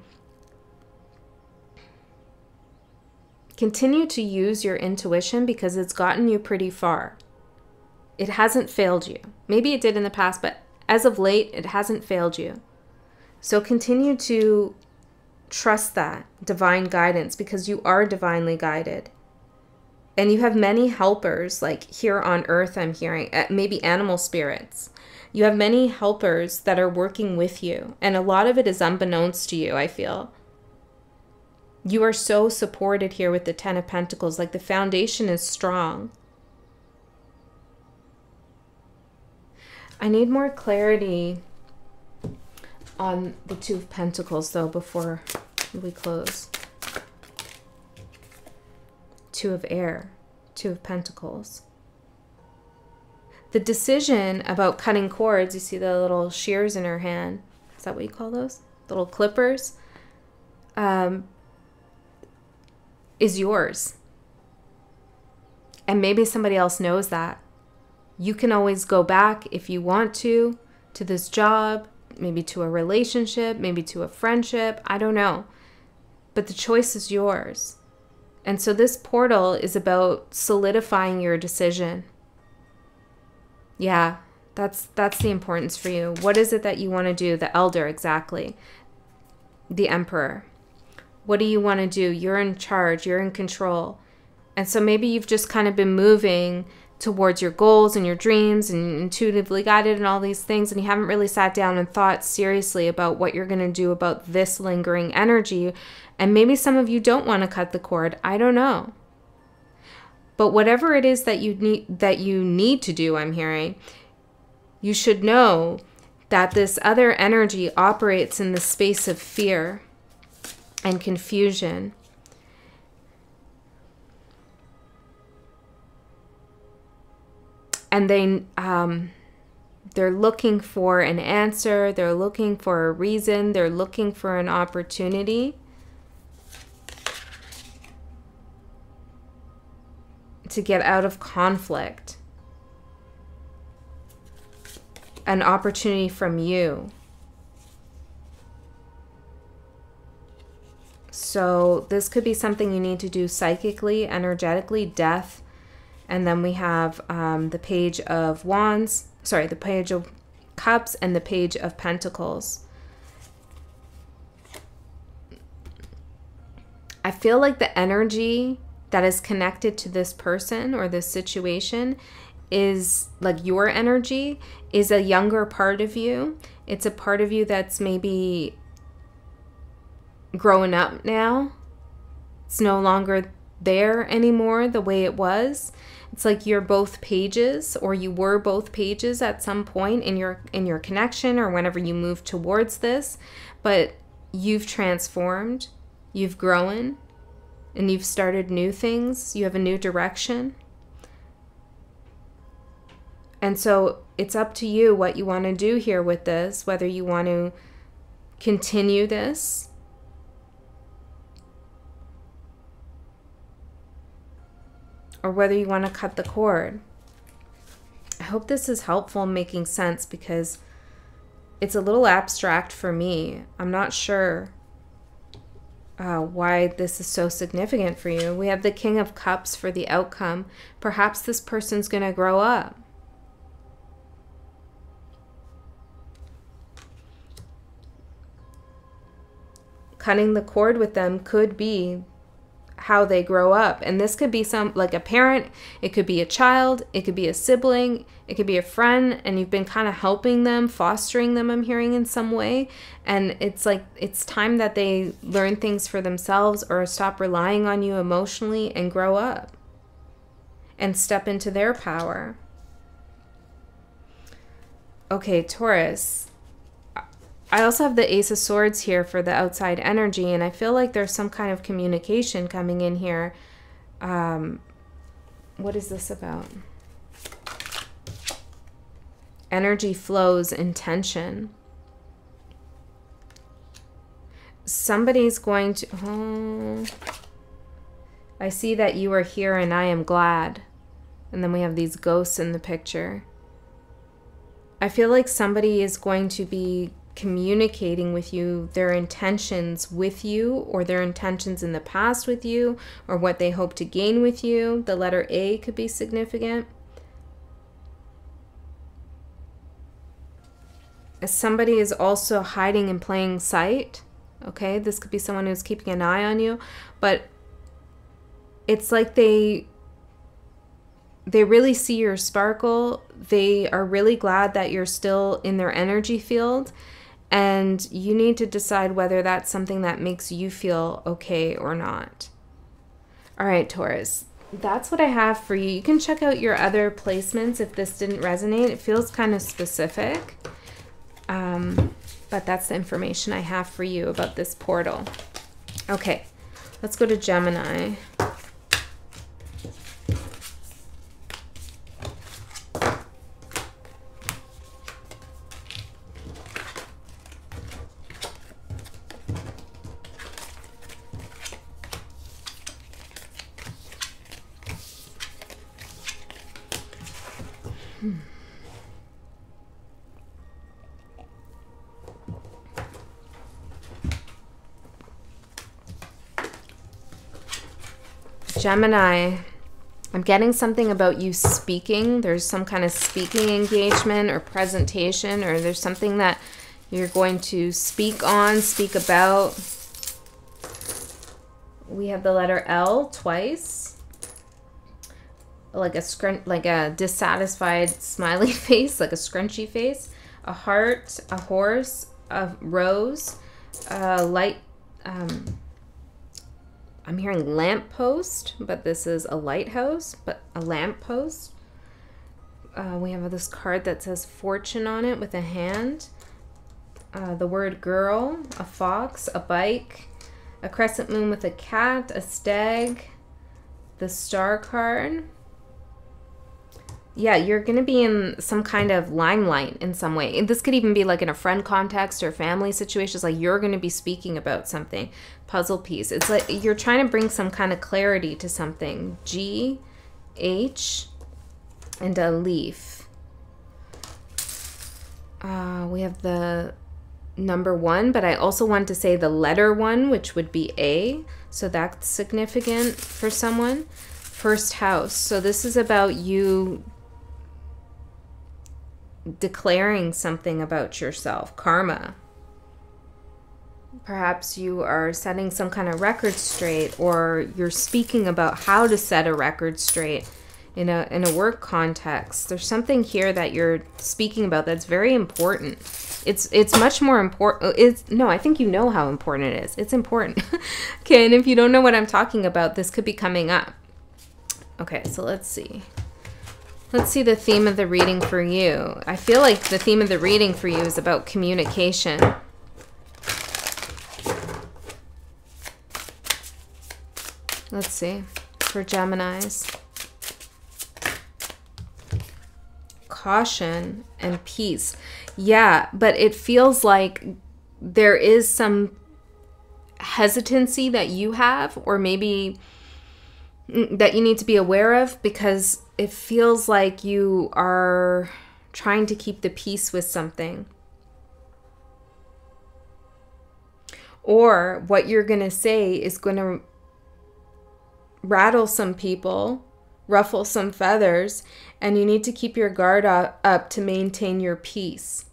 continue to use your intuition because it's gotten you pretty far. It hasn't failed you. Maybe it did in the past, but as of late, it hasn't failed you. So continue to trust that divine guidance because you are divinely guided. And you have many helpers, like here on earth, I'm hearing, maybe animal spirits. You have many helpers that are working with you. And a lot of it is unbeknownst to you, I feel. You are so supported here with the Ten of Pentacles. Like the foundation is strong. I need more clarity on the Two of Pentacles, though, before we close. Two of Air, Two of Pentacles. The decision about cutting cords, you see the little shears in her hand. Is that what you call those? Little clippers? Is yours. And maybe somebody else knows that. You can always go back if you want to this job, maybe to a relationship, maybe to a friendship. I don't know. But the choice is yours. And so this portal is about solidifying your decision. Yeah, that's the importance for you. What is it that you want to do? The Elder, exactly. The Emperor. What do you want to do? You're in charge. You're in control. And so maybe you've just kind of been moving towards your goals and your dreams and intuitively guided and all these things, and you haven't really sat down and thought seriously about what you're going to do about this lingering energy. And maybe some of you don't want to cut the cord. I don't know. But whatever it is that you need to do, I'm hearing, you should know that this other energy operates in the space of fear and confusion. And they're looking for an answer, they're looking for a reason, they're looking for an opportunity. to get out of conflict. An opportunity from you. So this could be something you need to do psychically, energetically, death. And then we have the Page of Wands, sorry, the Page of Cups and the Page of Pentacles. I feel like the energy that is connected to this person or this situation is like your energy, is a younger part of you. It's a part of you that's maybe growing up now. It's no longer there anymore the way it was. It's like you're both pages, or you were both pages at some point in your connection, or whenever you move towards this, but you've transformed, you've grown, and you've started new things. You have a new direction. And so it's up to you what you want to do here with this, whether you want to continue this or whether you want to cut the cord. I hope this is helpful in making sense, because it's a little abstract for me. I'm not sure why this is so significant for you. We have the King of Cups for the outcome. Perhaps this person's going to grow up. Cutting the cord with them could be how they grow up. And this could be like a parent, it could be a child, it could be a sibling, it could be a friend, and you've been kind of helping them, fostering them, I'm hearing, in some way. And it's like it's time that they learn things for themselves, or stop relying on you emotionally and grow up and step into their power. Okay, Taurus. I also have the Ace of Swords here for the outside energy, and I feel like there's some kind of communication coming in here. What is this about? Energy flows, intention. Somebody's going to... Oh, I see that you are here and I am glad. And then we have these ghosts in the picture. I feel like somebody is going to be communicating with you their intentions with you, or their intentions in the past with you, or what they hope to gain with you. The letter A could be significant. Somebody is also hiding in plain sight. Okay, this could be someone who's keeping an eye on you, but it's like they really see your sparkle. They are really glad that you're still in their energy field. And you need to decide whether that's something that makes you feel okay or not. All right, Taurus, that's what I have for you. You can check out your other placements if this didn't resonate. It feels kind of specific. But that's the information I have for you about this portal. Okay, let's go to Gemini. Gemini, I'm getting something about you speaking. There's some kind of speaking engagement or presentation, or there's something that you're going to speak on, speak about. We have the letter L twice. Like a dissatisfied smiley face, like a scrunchy face. A heart, a horse, a rose, a light... I'm hearing lamppost, but this is a lighthouse, but a lamppost. We have this card that says fortune on it with a hand. The word girl, a fox, a bike, a crescent moon with a cat, a stag, the star card. Yeah, you're going to be in some kind of limelight in some way. This could even be like in a friend context or family situations. Like you're going to be speaking about something. Puzzle piece. It's like you're trying to bring some kind of clarity to something. G, H, and a leaf. We have the number 1, but I also want to say the letter 1, which would be A. So that's significant for someone. First house. So this is about you declaring something about yourself. Karma. Perhaps you are setting some kind of record straight, or you're speaking about how to set a record straight in a work context. There's something here that you're speaking about that's very important. It's much more important. I think you know how important it is. It's important. Okay, and if you don't know what I'm talking about, this could be coming up. Okay, so let's see. Let's see the theme of the reading for you. I feel like the theme of the reading for you is about communication. Let's see. For Geminis. Caution and peace. Yeah, but it feels like there is some hesitancy that you have, or maybe that you need to be aware of, because it feels like you are trying to keep the peace with something. Or what you're going to say is going to rattle some people, ruffle some feathers, and you need to keep your guard up to maintain your peace.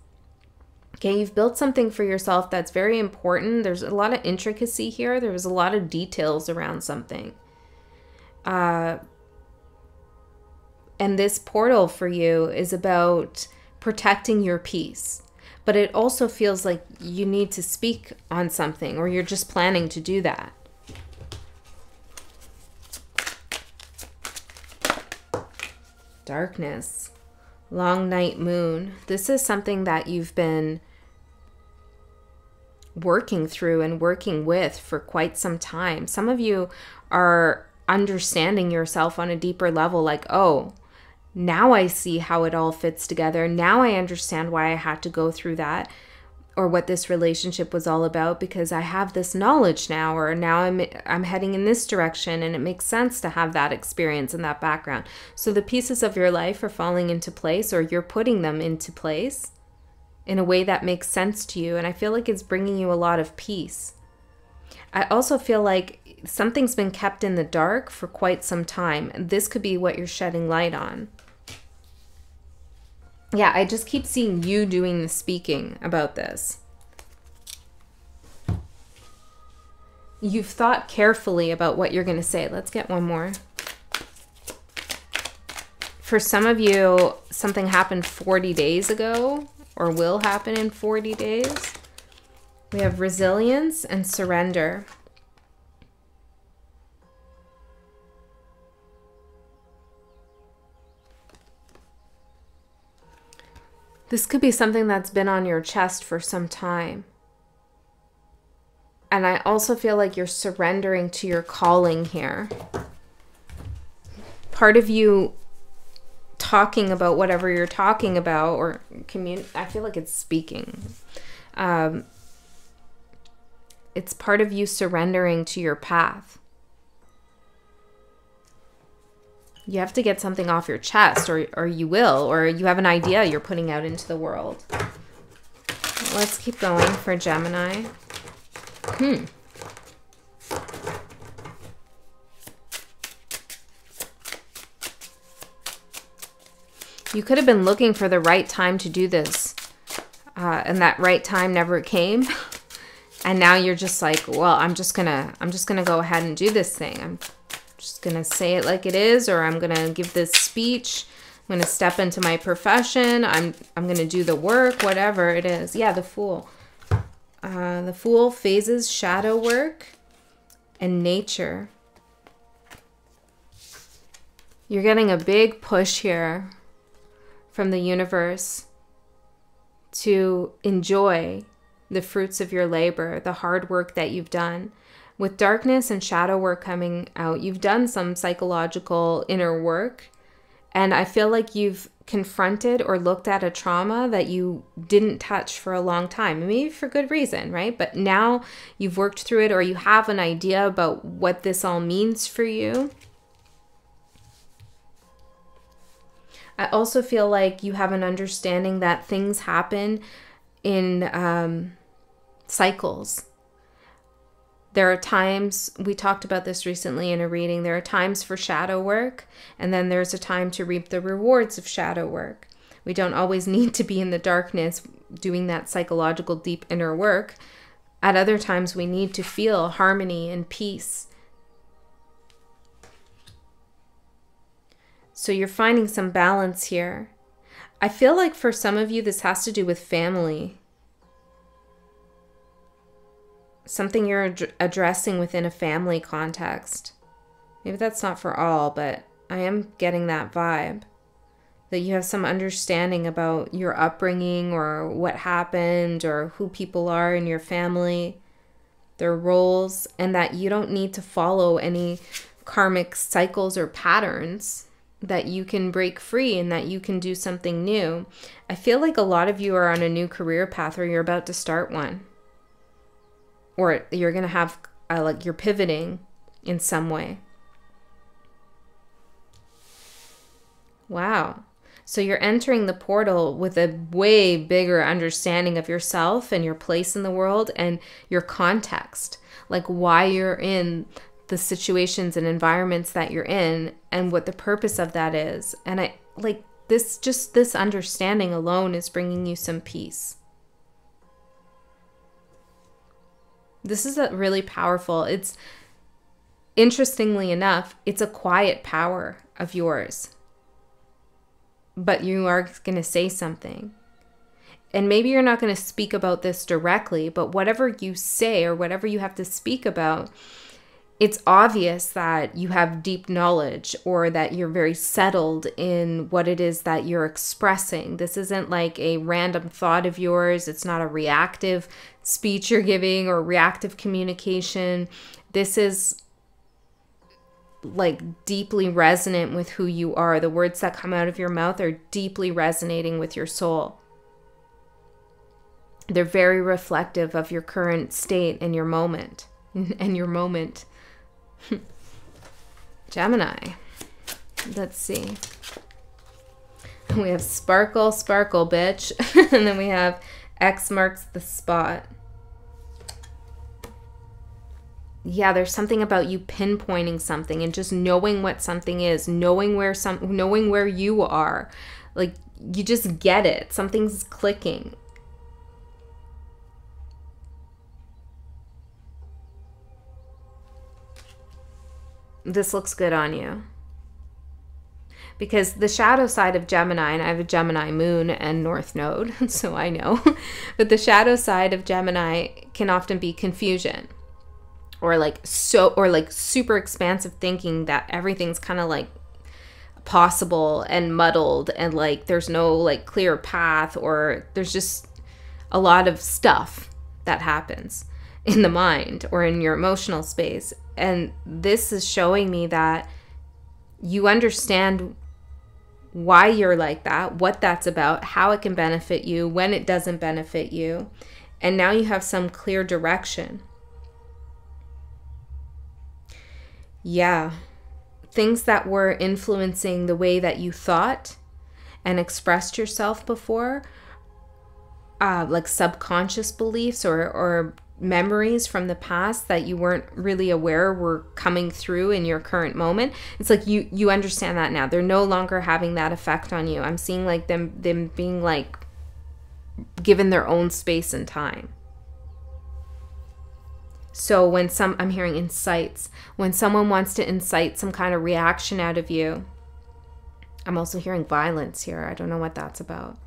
Okay, you've built something for yourself that's very important. There's a lot of intricacy here. There's a lot of details around something. And this portal for you is about protecting your peace. But it also feels like you need to speak on something, or you're just planning to do that. Darkness. Long night moon. This is something that you've been working through and working with for quite some time. Some of you are understanding yourself on a deeper level, like, oh, now I see how it all fits together. Now I understand why I had to go through that, or what this relationship was all about, because I have this knowledge now, or now I'm heading in this direction, and it makes sense to have that experience and that background. So the pieces of your life are falling into place, or you're putting them into place in a way that makes sense to you, and I feel like it's bringing you a lot of peace. I also feel like something's been kept in the dark for quite some time. This could be what you're shedding light on. Yeah, I just keep seeing you doing the speaking about this. You've thought carefully about what you're going to say. Let's get one more. For some of you, something happened 40 days ago, or will happen in 40 days. We have resilience and surrender. This could be something that's been on your chest for some time. And I also feel like you're surrendering to your calling here. Part of you talking about whatever you're talking about, or I feel like it's speaking. It's part of you surrendering to your path. You have to get something off your chest, or you will, or you have an idea you're putting out into the world. Let's keep going for Gemini. You could have been looking for the right time to do this, and that right time never came. And now you're just like, well, I'm just gonna go ahead and do this thing. I'm just gonna say it like it is, or I'm gonna give this speech. I'm gonna step into my profession. I'm gonna do the work, whatever it is. Yeah, the Fool. The Fool phases shadow work and nature. You're getting a big push here from the universe to enjoy the fruits of your labor, the hard work that you've done. With darkness and shadow work coming out, you've done some psychological inner work, and I feel like you've confronted or looked at a trauma that you didn't touch for a long time, maybe for good reason, right? But now you've worked through it, or you have an idea about what this all means for you. I also feel like you have an understanding that things happen in cycles. There are times, we talked about this recently in a reading, there are times for shadow work, and then there's a time to reap the rewards of shadow work. We don't always need to be in the darkness doing that psychological deep inner work. At other times, we need to feel harmony and peace. So you're finding some balance here. I feel like for some of you, this has to do with family. Something you're addressing within a family context. Maybe that's not for all, but I am getting that vibe. That you have some understanding about your upbringing or what happened or who people are in your family, their roles, and that you don't need to follow any karmic cycles or patterns, that you can break free and that you can do something new. I feel like a lot of you are on a new career path or you're about to start one. Or you're going to have, like, you're pivoting in some way. Wow. So you're entering the portal with a way bigger understanding of yourself and your place in the world and your context, like why you're in the situations and environments that you're in and what the purpose of that is. And I like this, just this understanding alone is bringing you some peace. This is really powerful. It's, interestingly enough, it's a quiet power of yours. But you are going to say something. And maybe you're not going to speak about this directly, but whatever you say or whatever you have to speak about, it's obvious that you have deep knowledge or that you're very settled in what it is that you're expressing. This isn't like a random thought of yours. It's not a reactive speech you're giving or reactive communication. This is like deeply resonant with who you are. The words that come out of your mouth are deeply resonating with your soul. They're very reflective of your current state and your moment. And your moment. Gemini. Let's see. We have sparkle, sparkle, bitch. And then we have X marks the spot. Yeah, there's something about you pinpointing something and just knowing what something is, knowing where you are. Like, you just get it. Something's clicking. This looks good on you. Because the shadow side of Gemini, and I have a Gemini moon and north node, so I know. But the shadow side of Gemini can often be confusion. Or super expansive thinking that everything's kind of like possible and muddled and like there's no like clear path, or there's just a lot of stuff that happens in the mind or in your emotional space. And this is showing me that you understand why you're like that, what that's about, how it can benefit you, when it doesn't benefit you. And now you have some clear direction. Yeah. Things that were influencing the way that you thought and expressed yourself before, like subconscious beliefs or memories from the past that you weren't really aware were coming through in your current moment. It's like you understand that now. They're no longer having that effect on you. I'm seeing like them being like given their own space and time. So when I'm hearing insights, when someone wants to incite some kind of reaction out of you, I'm also hearing violence here. I don't know what that's about.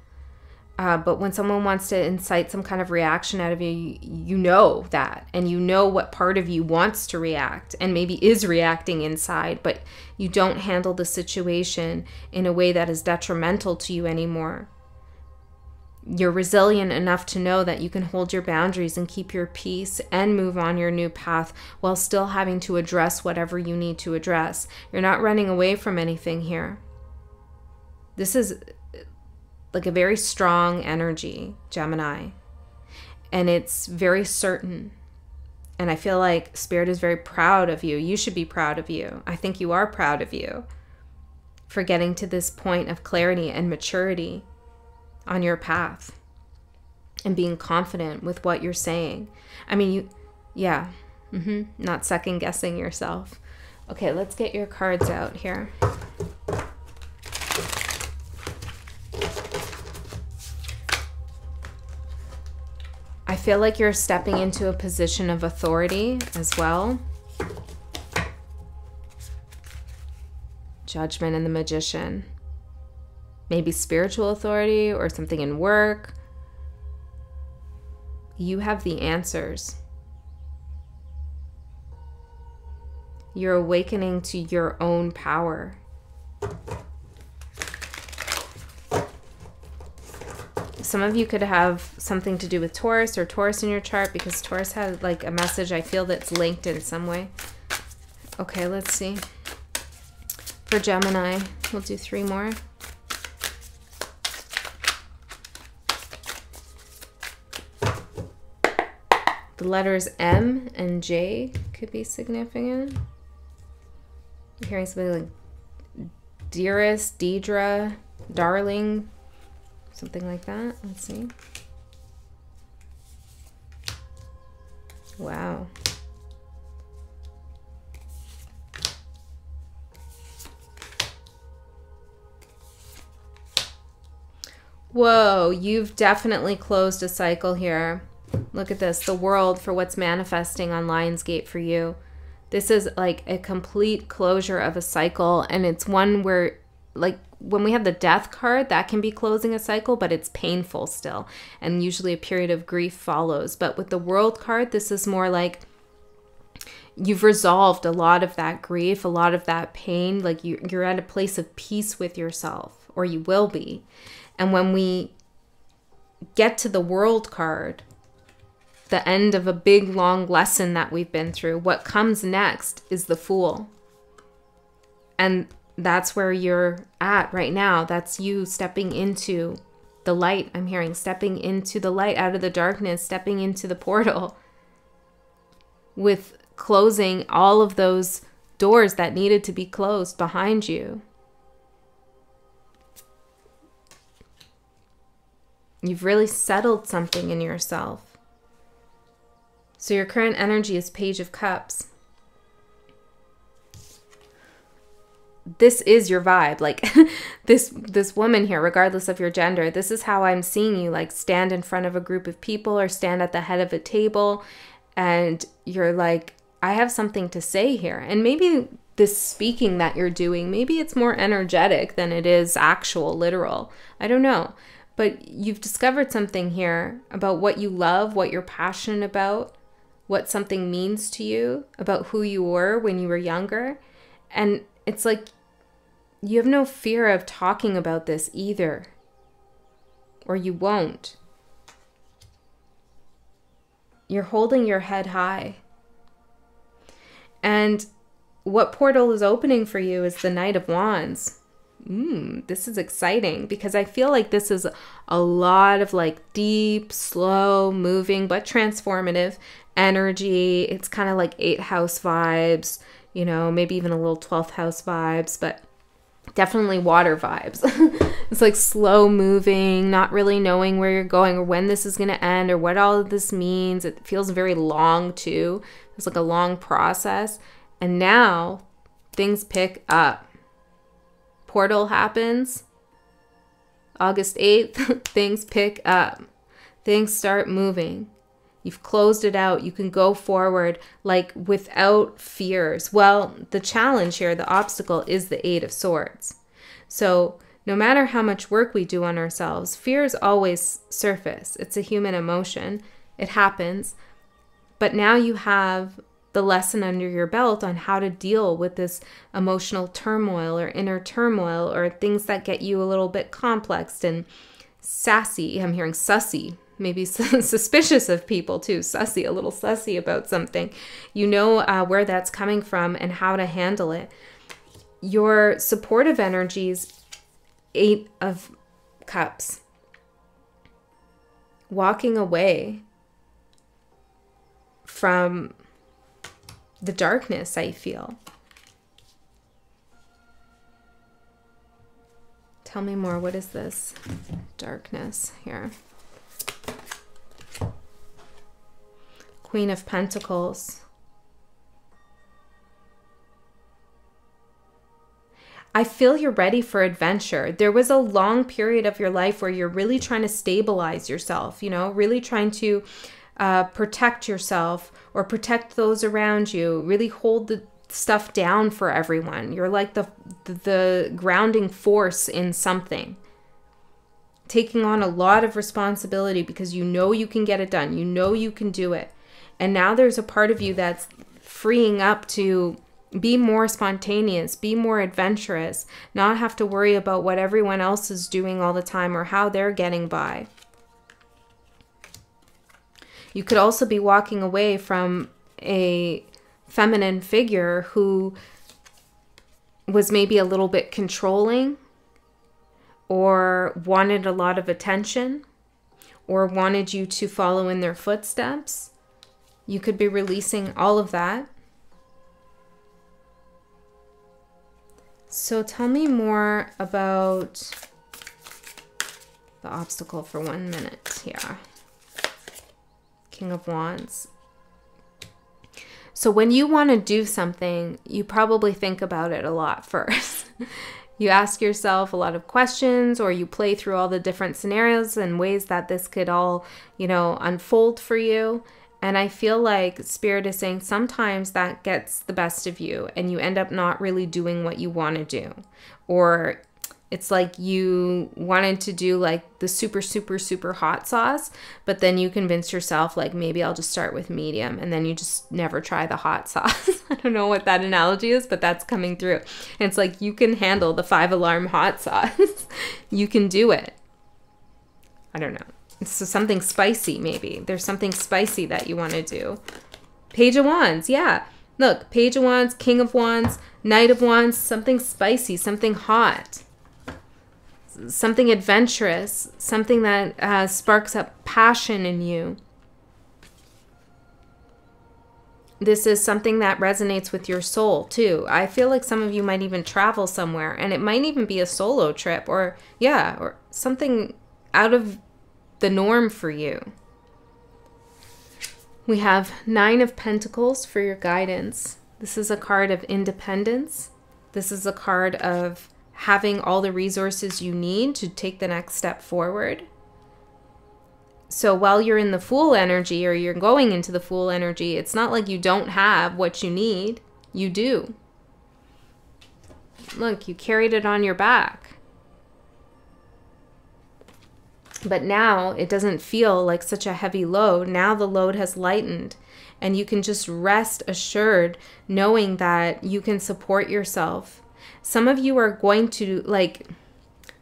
But when someone wants to incite some kind of reaction out of you, you know that. And you know what part of you wants to react and maybe is reacting inside, but you don't handle the situation in a way that is detrimental to you anymore. You're resilient enough to know that you can hold your boundaries and keep your peace and move on your new path while still having to address whatever you need to address. You're not running away from anything here. This is like a very strong energy, Gemini. And it's very certain. And I feel like Spirit is very proud of you. You should be proud of you. I think you are proud of you for getting to this point of clarity and maturity on your path and being confident with what you're saying. I mean, not second guessing yourself. Okay, let's get your cards out here. I feel like you're stepping into a position of authority as well. Judgment and the Magician. Maybe spiritual authority or something in work. You have the answers. You're awakening to your own power. Some of you could have something to do with Taurus or Taurus in your chart, because Taurus has like a message I feel that's linked in some way. Okay, let's see. For Gemini, we'll do 3 more. The letters M and J could be significant. I'm hearing something like dearest, Deidre, darling, something like that. Let's see. Wow. Whoa, you've definitely closed a cycle here. Look at this, the world for what's manifesting on Lionsgate for you. This is like a complete closure of a cycle, and it's one where, like, when we have the Death card, that can be closing a cycle, but it's painful still, and usually a period of grief follows. But with the World card, this is more like you've resolved a lot of that grief, a lot of that pain. Like you're at a place of peace with yourself, or you will be. And when we get to the World card, the end of a big, long lesson that we've been through, what comes next is the Fool. And that's where you're at right now. That's you stepping into the light. I'm hearing stepping into the light, out of the darkness, stepping into the portal, with closing all of those doors that needed to be closed behind you. You've really settled something in yourself. So your current energy is Page of Cups. This is your vibe. Like this woman here, regardless of your gender, this is how I'm seeing you. Like stand in front of a group of people or stand at the head of a table, and you're like, I have something to say here. And maybe this speaking that you're doing, maybe it's more energetic than it is actual, literal. I don't know. But you've discovered something here about what you love, what you're passionate about, what something means to you, about who you were when you were younger. And it's like you have no fear of talking about this either, or you won't. You're holding your head high. And what portal is opening for you is the Knight of Wands. This is exciting, because I feel like this is a lot of like deep, slow moving, but transformative energy. It's kind of like 8th house vibes, you know, maybe even a little 12th house vibes, but definitely water vibes. It's like slow moving, not really knowing where you're going or when this is going to end or what all of this means. It feels very long too. It's like a long process. And now things pick up. Portal happens, August 8th, things pick up. Things start moving. You've closed it out. You can go forward like without fears. Well, the challenge here, the obstacle, is the 8 of Swords. So no matter how much work we do on ourselves, fears always surface. It's a human emotion. It happens. But now you have the lesson under your belt on how to deal with this emotional turmoil or inner turmoil or things that get you a little bit complex and sassy. I'm hearing sussy, maybe suspicious of people too. Sussy, a little sussy about something. You know where that's coming from and how to handle it. Your supportive energies, 8 of Cups. Walking away from the darkness, I feel. Tell me more. What is this darkness here? Queen of Pentacles. I feel you're ready for adventure. There was a long period of your life where you're really trying to stabilize yourself, you know, really trying to protect yourself or protect those around you, really hold the stuff down for everyone. You're like the grounding force in something, taking on a lot of responsibility because you know you can get it done. You know you can do it. And now there's a part of you that's freeing up to be more spontaneous, be more adventurous, not have to worry about what everyone else is doing all the time or how they're getting by. You could also be walking away from a feminine figure who was maybe a little bit controlling or wanted a lot of attention or wanted you to follow in their footsteps. You could be releasing all of that. So tell me more about the obstacle for 1 minute here. King of Wands. So when you want to do something, you probably think about it a lot first. You ask yourself a lot of questions, or you play through all the different scenarios and ways that this could all, you know, unfold for you. And I feel like Spirit is saying sometimes that gets the best of you and you end up not really doing what you want to do. Or it's like you wanted to do like the super, super, super hot sauce, but then you convince yourself like, maybe I'll just start with medium, and then you just never try the hot sauce. I don't know what that analogy is, but that's coming through. And it's like, you can handle the 5-alarm hot sauce. You can do it. I don't know. So something spicy, maybe. There's something spicy that you want to do. Page of Wands, yeah. Look, Page of Wands, King of Wands, Knight of Wands, something spicy, something hot. Something adventurous, something that sparks up passion in you. This is something that resonates with your soul, too. I feel like some of you might even travel somewhere, and it might even be a solo trip, or, yeah, or something out of the norm for you. We have 9 of Pentacles for your guidance. This is a card of independence. This is a card of having all the resources you need to take the next step forward. So while you're in the Fool energy, or you're going into the Fool energy, it's not like you don't have what you need. You do. Look, you carried it on your back. But now it doesn't feel like such a heavy load. Now the load has lightened, and you can just rest assured knowing that you can support yourself. Some of you are going to like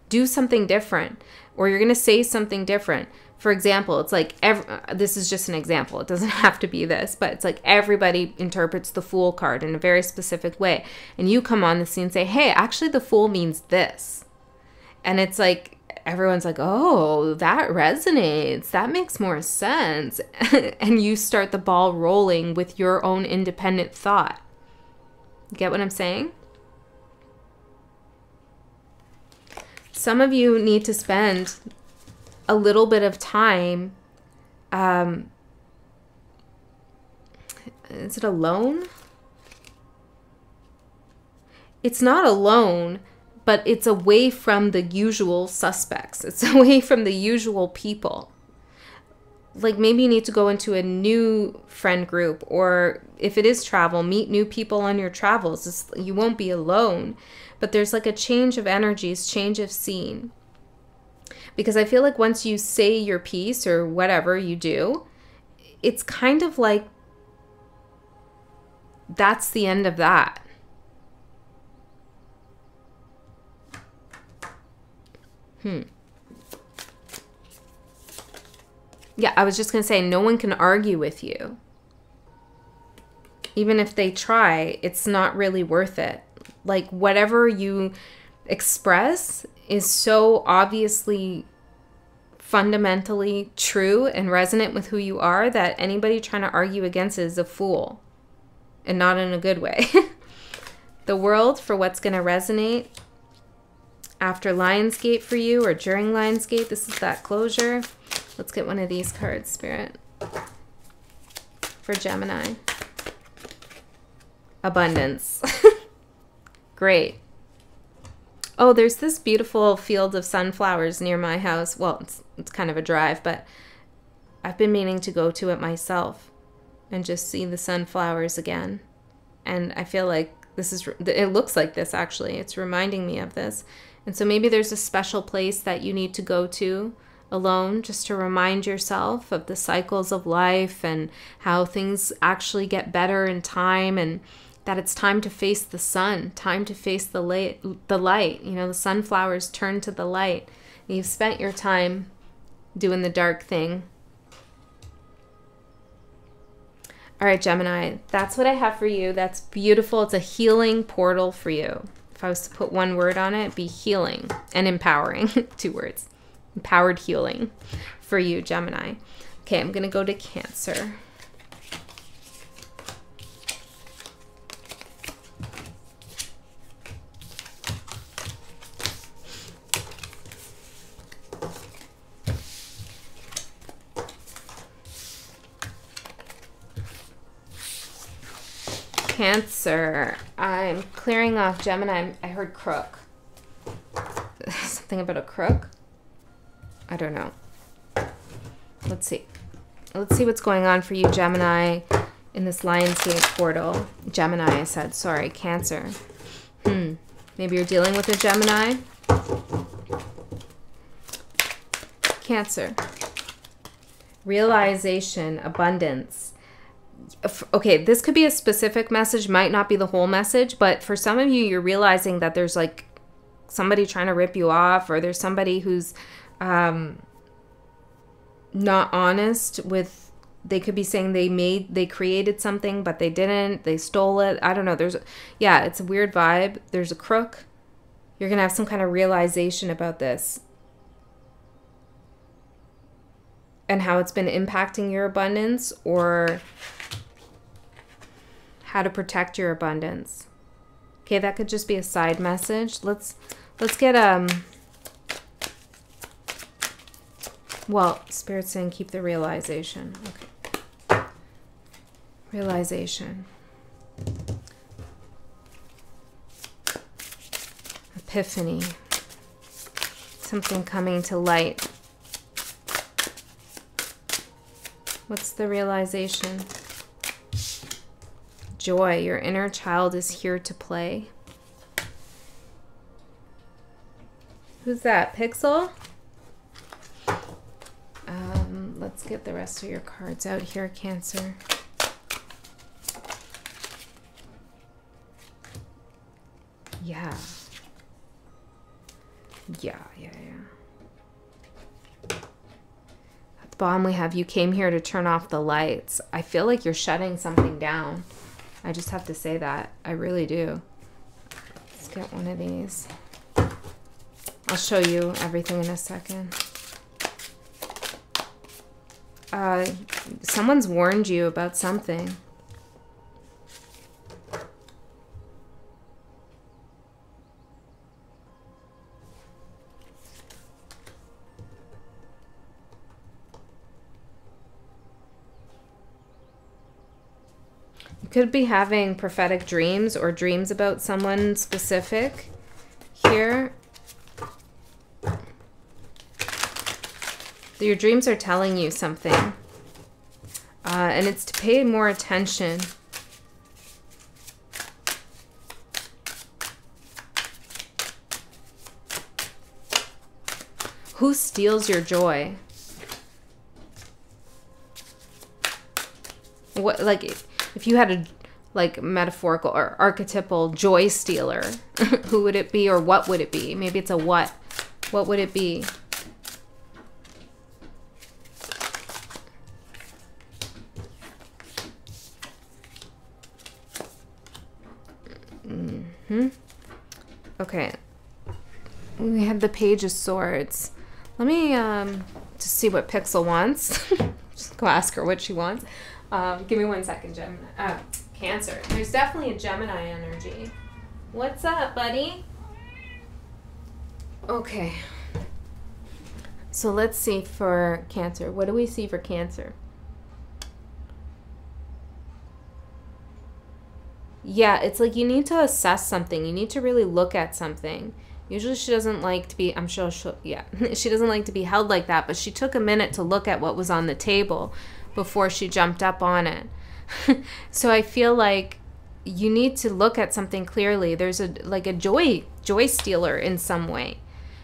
do something different, or you're going to say something different. For example, it's like, this is just an example. It doesn't have to be this, but it's like everybody interprets the Fool card in a very specific way. And you come on the scene and say, hey, actually the Fool means this. And it's like, everyone's like, oh, that resonates. That makes more sense. And you start the ball rolling with your own independent thought. Get what I'm saying? Some of you need to spend a little bit of time. Is it alone? It's not alone, but it's away from the usual suspects. It's away from the usual people. Like maybe you need to go into a new friend group, or if it is travel, meet new people on your travels. You won't be alone, but there's like a change of energies, change of scene. Because I feel like once you say your piece or whatever you do, it's kind of like that's the end of that. Yeah, I was just going to say, no one can argue with you. Even if they try, it's not really worth it. Like, whatever you express is so obviously fundamentally true and resonant with who you are that anybody trying to argue against it is a fool. And not in a good way. The world, for what's going to resonate, after Lionsgate for you or during Lionsgate. This is that closure. Let's get one of these cards, Spirit, for Gemini. Abundance. Great. Oh, there's this beautiful field of sunflowers near my house. Well, it's kind of a drive, but I've been meaning to go to it myself and just see the sunflowers again. And I feel like it looks like this, actually. It's reminding me of this. And so maybe there's a special place that you need to go to alone, just to remind yourself of the cycles of life and how things actually get better in time, and that it's time to face the sun, time to face the light. You know, the sunflowers turn to the light. You've spent your time doing the dark thing. All right, Gemini, that's what I have for you. That's beautiful. It's a healing portal for you. If I was to put one word on it, it'd be healing and empowering. 2 words. Empowered healing for you, Gemini. Okay, I'm going to go to Cancer. Cancer. I'm clearing off Gemini. I heard crook. Something about a crook? I don't know. Let's see. Let's see what's going on for you, Gemini, in this Lionsgate portal. Gemini, I said. Sorry, Cancer. Maybe you're dealing with a Gemini. Cancer. Realization, abundance. Okay, this could be a specific message, might not be the whole message, but for some of you, you're realizing that there's like somebody trying to rip you off, or there's somebody who's not honest with, they could be saying they created something, but they didn't, they stole it. I don't know. Yeah, it's a weird vibe. There's a crook. You're going to have some kind of realization about this and how it's been impacting your abundance, or how to protect your abundance. Okay, that could just be a side message. Let's get well, Spirit's saying keep the realization. Okay. Realization. Epiphany. Something coming to light. What's the realization? Joy. Your inner child is here to play. Who's that? Pixel? Let's get the rest of your cards out here, Cancer. Yeah. Yeah. At the bottom we have, you came here to turn off the lights. I feel like you're shutting something down. I just have to say that. I really do. Let's get one of these. I'll show you everything in a second. Someone's warned you about something. You could be having prophetic dreams or dreams about someone specific here. Your dreams are telling you something. And it's to pay more attention. Who steals your joy? What, like, if you had a like metaphorical or archetypal joy stealer, who would it be, or what would it be? Maybe it's a what. What would it be? Okay, we have the Page of Swords. Let me just see what Pixel wants. Just go ask her what she wants. Give me 1 second, Gemini. Cancer. There's definitely a Gemini energy. What's up, buddy? Okay. So let's see for Cancer. What do we see for Cancer? Yeah, it's like you need to assess something. You need to really look at something. Usually she doesn't like to be, I'm sure she'll, yeah, she doesn't like to be held like that, but she took a minute to look at what was on the table before she jumped up on it. So I feel like you need to look at something clearly. There's a joy stealer in some way.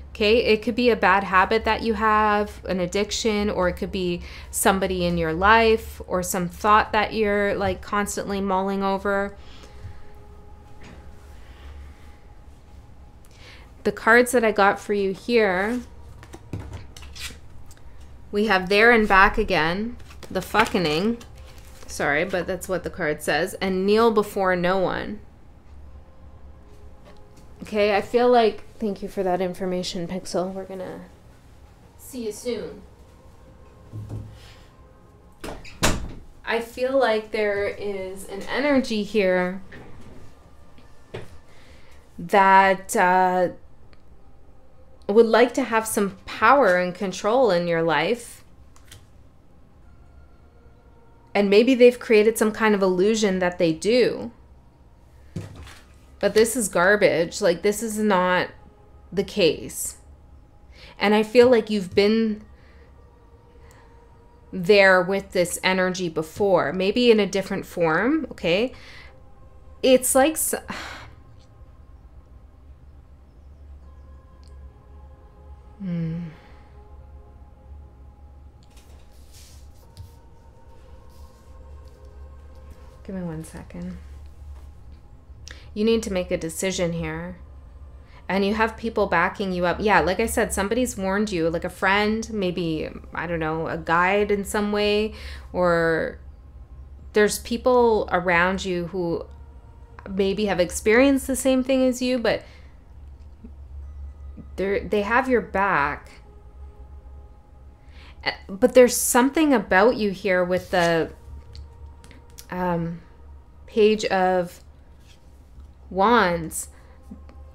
Okay, it could be a bad habit that you have, an addiction, or it could be somebody in your life or some thought that you're like constantly mulling over. The cards that I got for you here, we have there and back again, the fucking, sorry, but that's what the card says, and kneel before no one. Okay, I feel like, thank you for that information, Pixel. We're gonna see you soon. I feel like there is an energy here that would like to have some power and control in your life. And maybe they've created some kind of illusion that they do. But this is garbage. Like, this is not the case. And I feel like you've been there with this energy before. Maybe in a different form, okay? It's like... Give me 1 second. You need to make a decision here. And you have people backing you up. Yeah, like I said, somebody's warned you, like a friend, maybe, I don't know, a guide in some way, or there's people around you who maybe have experienced the same thing as you, but they have your back. But there's something about you here with the Page of Wands.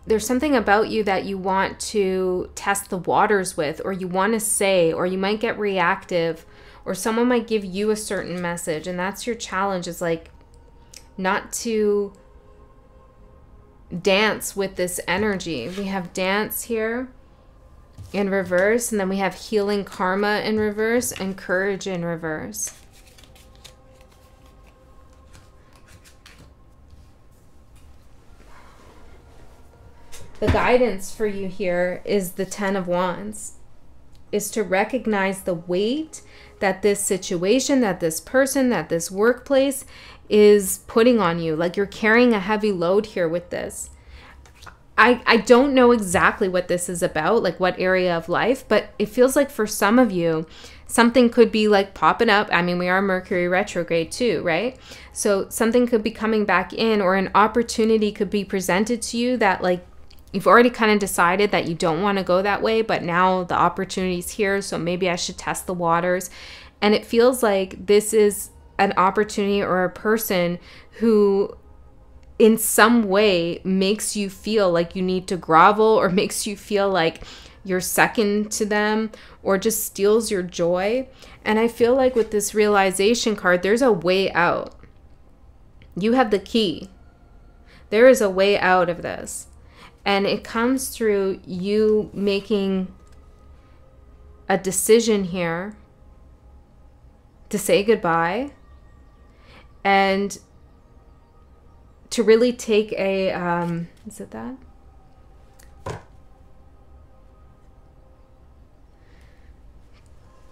There's something about you that you want to test the waters with, or you want to say, or you might get reactive, or someone might give you a certain message, and that's your challenge, is like not to dance with this energy. We have dance here in reverse, and then we have healing karma in reverse and courage in reverse. The guidance for you here is the 10 of Wands, is to recognize the weight that this situation, that this person, that this workplace is putting on you. Like, you're carrying a heavy load here with this. I don't know exactly what this is about, like what area of life, but it feels like for some of you, something could be like popping up. I mean, we are Mercury retrograde too, right? So something could be coming back in, or an opportunity could be presented to you that like you've already kind of decided that you don't want to go that way, but now the opportunity's here, so maybe I should test the waters. And it feels like this is an opportunity or a person who in some way makes you feel like you need to grovel, or makes you feel like you're second to them, or just steals your joy. And I feel like with this realization card, there's a way out. You have the key. There is a way out of this. And it comes through you making a decision here to say goodbye, and to really take a, is it that?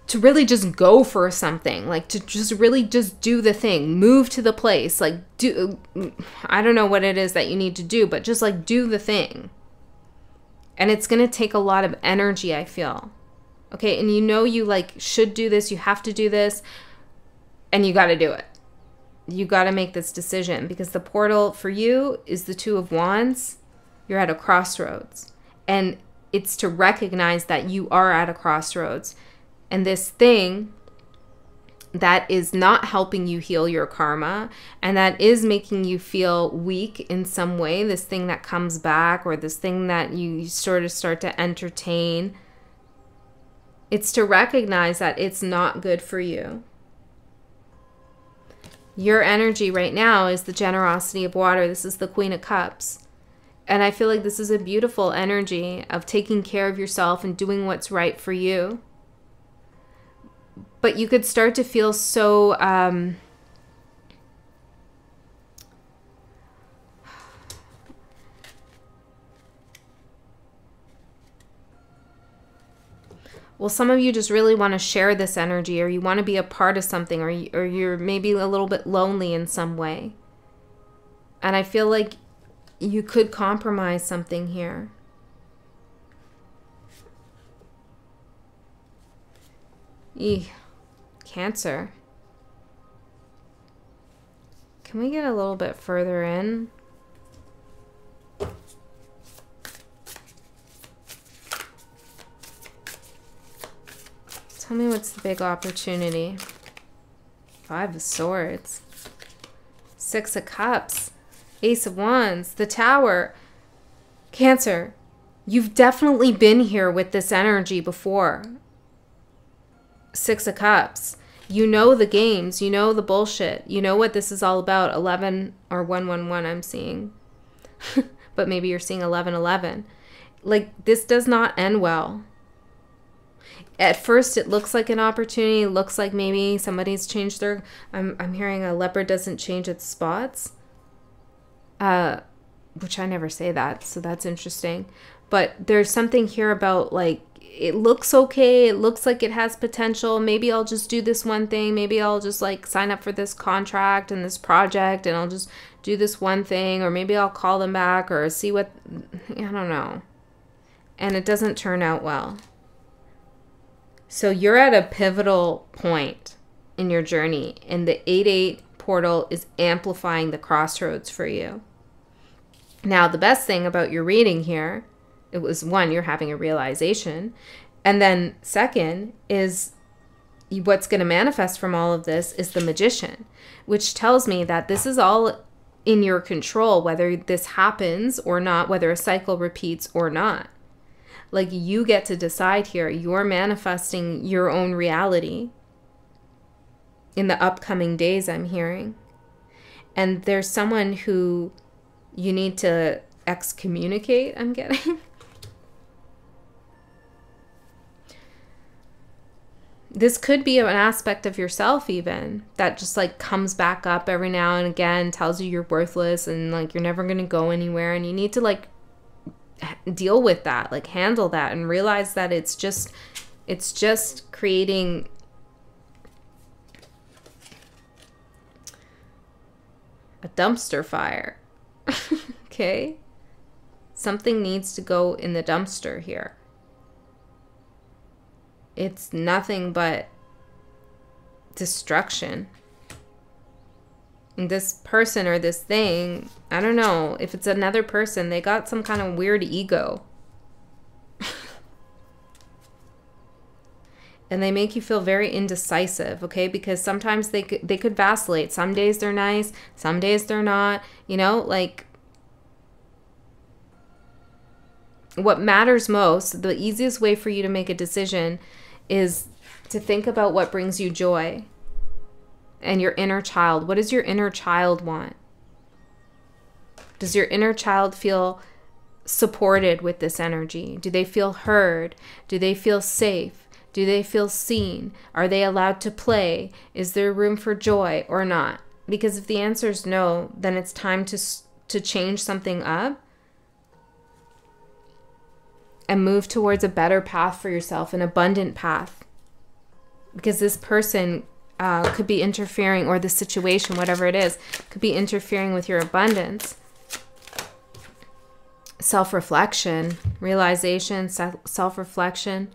To really just go for something, like to just really just do the thing, move to the place, like do, I don't know what it is that you need to do, but just like do the thing. And it's going to take a lot of energy, I feel. Okay, and you know you like should do this, you have to do this, and you got to do it. You got to make this decision, because the portal for you is the 2 of Wands. You're at a crossroads, and it's to recognize that you are at a crossroads. And this thing that is not helping you heal your karma, and that is making you feel weak in some way, this thing that comes back, or this thing that you sort of start to entertain, it's to recognize that it's not good for you. Your energy right now is the generosity of water. This is the Queen of Cups. And I feel like this is a beautiful energy of taking care of yourself and doing what's right for you. But you could start to feel so well, some of you just really want to share this energy, or you want to be a part of something, or you're maybe a little bit lonely in some way. And I feel like you could compromise something here. Cancer. Can we get a little bit further in? Tell me what's the big opportunity. 5 of Swords. 6 of Cups. Ace of Wands. The Tower. Cancer. You've definitely been here with this energy before. 6 of Cups. You know the games. You know the bullshit. You know what this is all about. 11 or 111 I'm seeing. But maybe you're seeing 1111. Like, this does not end well. At first, it looks like an opportunity. It looks like maybe somebody's changed their... I'm hearing a leopard doesn't change its spots. Which I never say that, so that's interesting. But there's something here about, like, it looks okay. It looks like it has potential. Maybe I'll just do this one thing. Maybe I'll just, like, sign up for this contract and this project, and I'll just do this one thing. Or maybe I'll call them back or see what... I don't know. And it doesn't turn out well. So you're at a pivotal point in your journey, and the 8-8 portal is amplifying the crossroads for you. Now, the best thing about your reading here, it was, one, you're having a realization, and then second is what's going to manifest from all of this is the Magician, which tells me that this is all in your control, whether this happens or not, whether a cycle repeats or not. Like, you get to decide here. You're manifesting your own reality in the upcoming days, I'm hearing. And there's someone who you need to excommunicate, I'm getting. This could be an aspect of yourself even that just, like, comes back up every now and again, tells you you're worthless and, like, you're never going to go anywhere. And you need to, like, deal with that, like, handle that, and realize that it's just creating a dumpster fire. Okay? Something needs to go in the dumpster here. It's nothing but destruction. And this person or this thing, I don't know, if it's another person, they got some kind of weird ego. And they make you feel very indecisive, okay? Because sometimes they could vacillate. Some days they're nice, some days they're not. You know, like, what matters most, the easiest way for you to make a decision is to think about what brings you joy and your inner child. What does your inner child want? Does your inner child feel supported with this energy? Do they feel heard? Do they feel safe? Do they feel seen? Are they allowed to play? Is there room for joy or not? Because if the answer is no, then it's time to change something up and move towards a better path for yourself, an abundant path. Because this person could be interfering, or the situation, whatever it is, could be interfering with your abundance. Self-reflection, realization, self-reflection.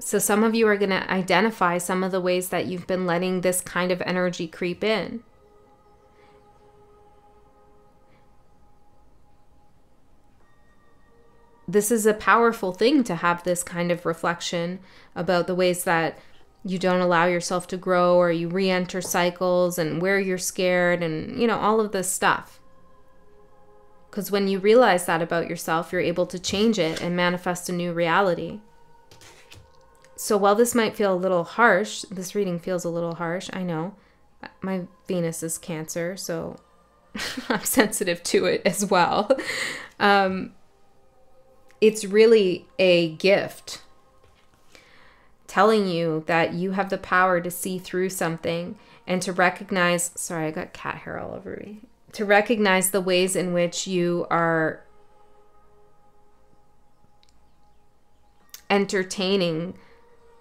So some of you are going to identify some of the ways that you've been letting this kind of energy creep in. This is a powerful thing to have this kind of reflection about the ways that you don't allow yourself to grow, or you re-enter cycles and where you're scared and, you know, all of this stuff. Because when you realize that about yourself, you're able to change it and manifest a new reality. So while this might feel a little harsh, this reading feels a little harsh, I know. My Venus is Cancer, so I'm sensitive to it as well. It's really a gift telling you that you have the power to see through something and to recognize, sorry, I got cat hair all over me, to recognize the ways in which you are entertaining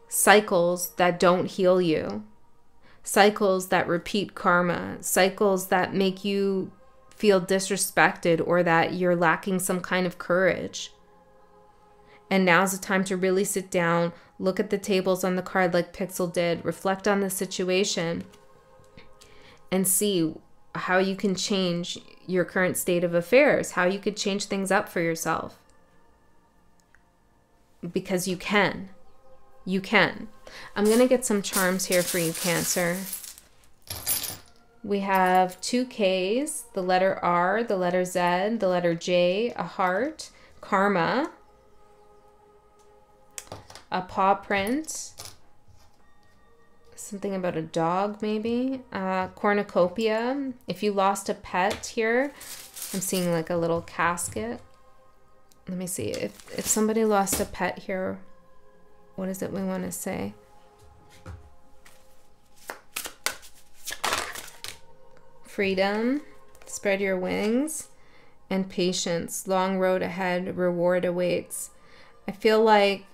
cycles that don't heal you, cycles that repeat karma, cycles that make you feel disrespected or that you're lacking some kind of courage. And now's the time to really sit down, look at the tables on the card like Pixel did, reflect on the situation, and see how you can change your current state of affairs, how you could change things up for yourself. Because you can. You can. I'm going to get some charms here for you, Cancer. We have 2 Ks, the letter R, the letter Z, the letter J, a heart, karma, a paw print, something about a dog maybe, cornucopia. If you lost a pet here, I'm seeing like a little casket. Let me see, if somebody lost a pet here, what is it we want to say? Freedom, spread your wings, and patience. Long road ahead, reward awaits. I feel like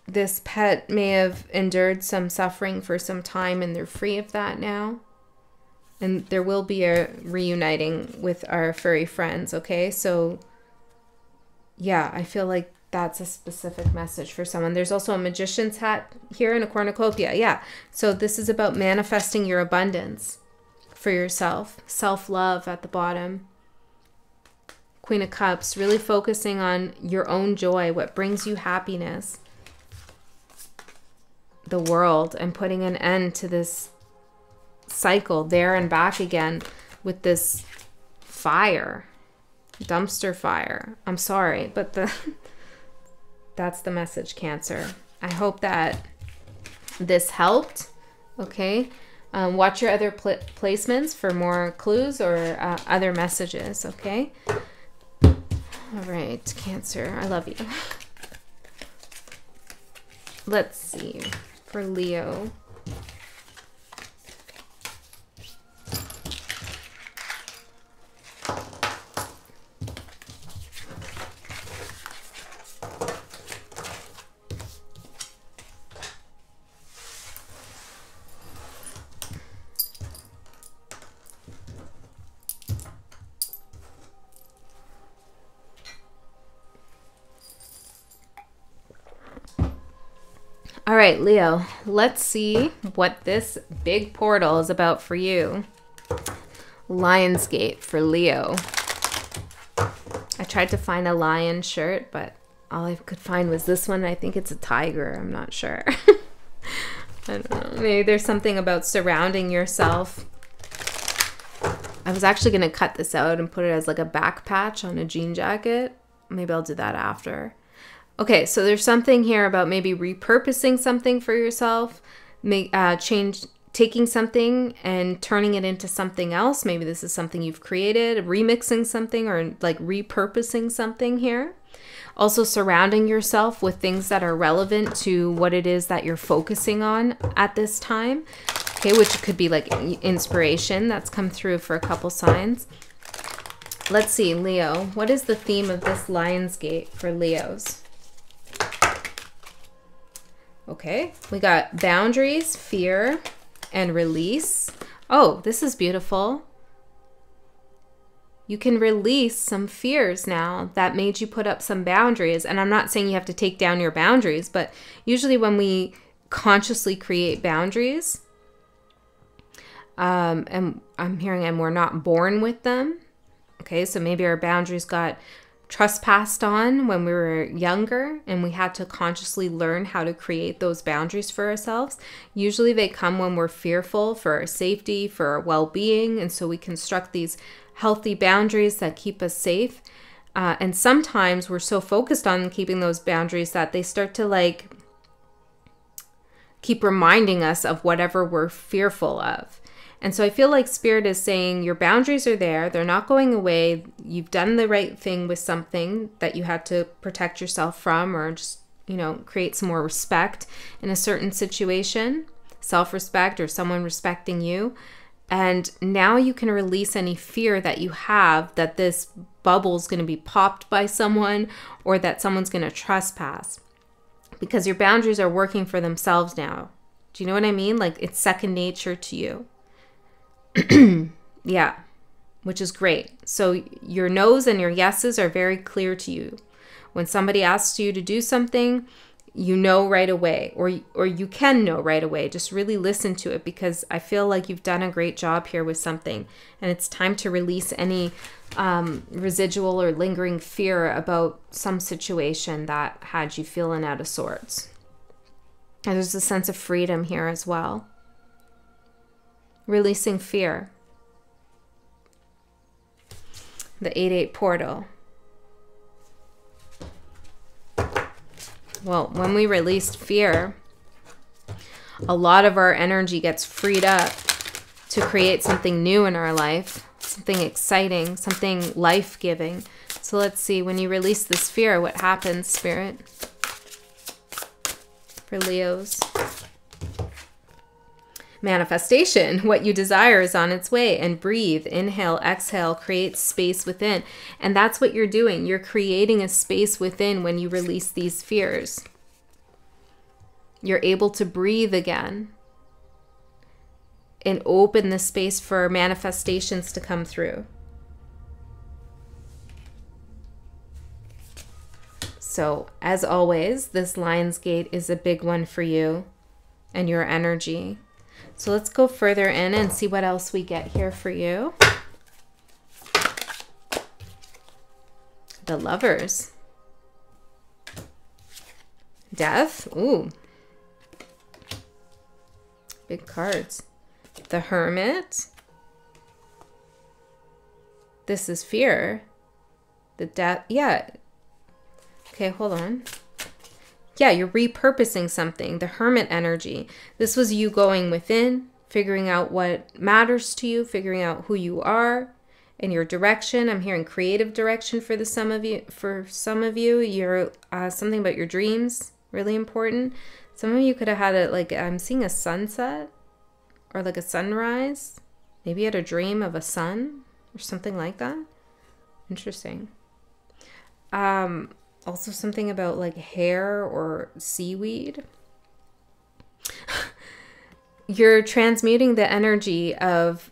this pet may have endured some suffering for some time and they're free of that now. And there will be a reuniting with our furry friends, okay? So yeah, I feel like that's a specific message for someone. There's also a magician's hat here and a cornucopia. Yeah, so this is about manifesting your abundance for yourself. Self-love at the bottom. Queen of Cups, really focusing on your own joy, what brings you happiness. The world, and putting an end to this cycle there and back again with this fire, dumpster fire. I'm sorry, but that's the message, Cancer. I hope that this helped. Okay, watch your other placements for more clues or other messages. Okay, all right, Cancer, I love you. Let's see. For Leo. All right, Leo, let's see what this big portal is about for you. Lionsgate for Leo. I tried to find a lion shirt, but all I could find was this one. I think it's a tiger. I'm not sure. I don't know. Maybe there's something about surrounding yourself. I was actually going to cut this out and put it as like a back patch on a jean jacket. Maybe I'll do that after. Okay, so there's something here about maybe repurposing something for yourself, taking something and turning it into something else. Maybe this is something you've created, remixing something or like repurposing something here. Also surrounding yourself with things that are relevant to what it is that you're focusing on at this time. Okay, which could be like inspiration that's come through for a couple signs. Let's see, Leo, what is the theme of this Lionsgate for Leos? Okay, we got boundaries, fear, and release. Oh, this is beautiful. You can release some fears now that made you put up some boundaries. And I'm not saying you have to take down your boundaries, but usually when we consciously create boundaries, and I'm hearing and we're not born with them. Okay, so maybe our boundaries got trespassed on when we were younger, and we had to consciously learn how to create those boundaries for ourselves. Usually they come when we're fearful for our safety, for our well-being, and so we construct these healthy boundaries that keep us safe. And sometimes we're so focused on keeping those boundaries that they start to like keep reminding us of whatever we're fearful of. And so I feel like Spirit is saying your boundaries are there. They're not going away. You've done the right thing with something that you had to protect yourself from, or just, you know, create some more respect in a certain situation, self-respect, or someone respecting you. And now you can release any fear that you have that this bubble is going to be popped by someone, or that someone's going to trespass, because your boundaries are working for themselves now. Do you know what I mean? Like, it's second nature to you. Yeah, which is great. So your no's and your yeses are very clear to you. When somebody asks you to do something, you know right away, or you can know right away. Just really listen to it, because I feel like you've done a great job here with something, and it's time to release any residual or lingering fear about some situation that had you feeling out of sorts. And there's a sense of freedom here as well. Releasing fear. The 8-8 portal. Well, when we released fear, a lot of our energy gets freed up to create something new in our life, something exciting, something life-giving. So let's see, when you release this fear, what happens, Spirit? For Leos. Manifestation. What you desire is on its way. And breathe, inhale, exhale, create space within. And that's what you're doing. You're creating a space within when you release these fears. You're able to breathe again and open the space for manifestations to come through. So, as always, this Lionsgate is a big one for you and your energy. So let's go further in and see what else we get here for you. The Lovers. Death. Ooh. Big cards. The Hermit. This is fear. The Death. Yeah. Okay, hold on. Yeah, you're repurposing something. The Hermit energy. This was you going within, figuring out what matters to you, figuring out who you are and your direction. I'm hearing creative direction for some of you. For some of you, you're something about your dreams, really important. Some of you could have had it like, I'm seeing a sunset or like a sunrise. Maybe you had a dream of a sun or something like that. Interesting. Also something about like hair or seaweed. You're transmuting the energy of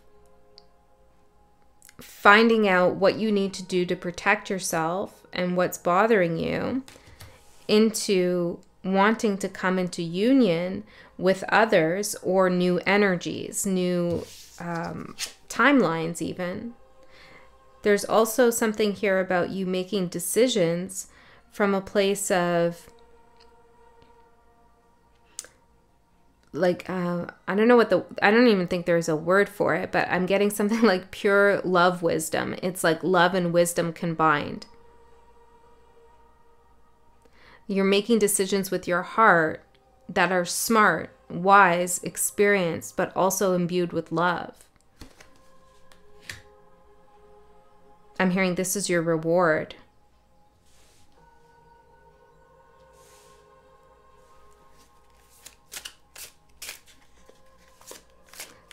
finding out what you need to do to protect yourself and what's bothering you into wanting to come into union with others or new energies, new timelines even. There's also something here about you making decisions from a place of like, I don't even think there's a word for it, but I'm getting something like pure love wisdom. It's like love and wisdom combined. You're making decisions with your heart that are smart, wise, experienced, but also imbued with love. I'm hearing this is your reward.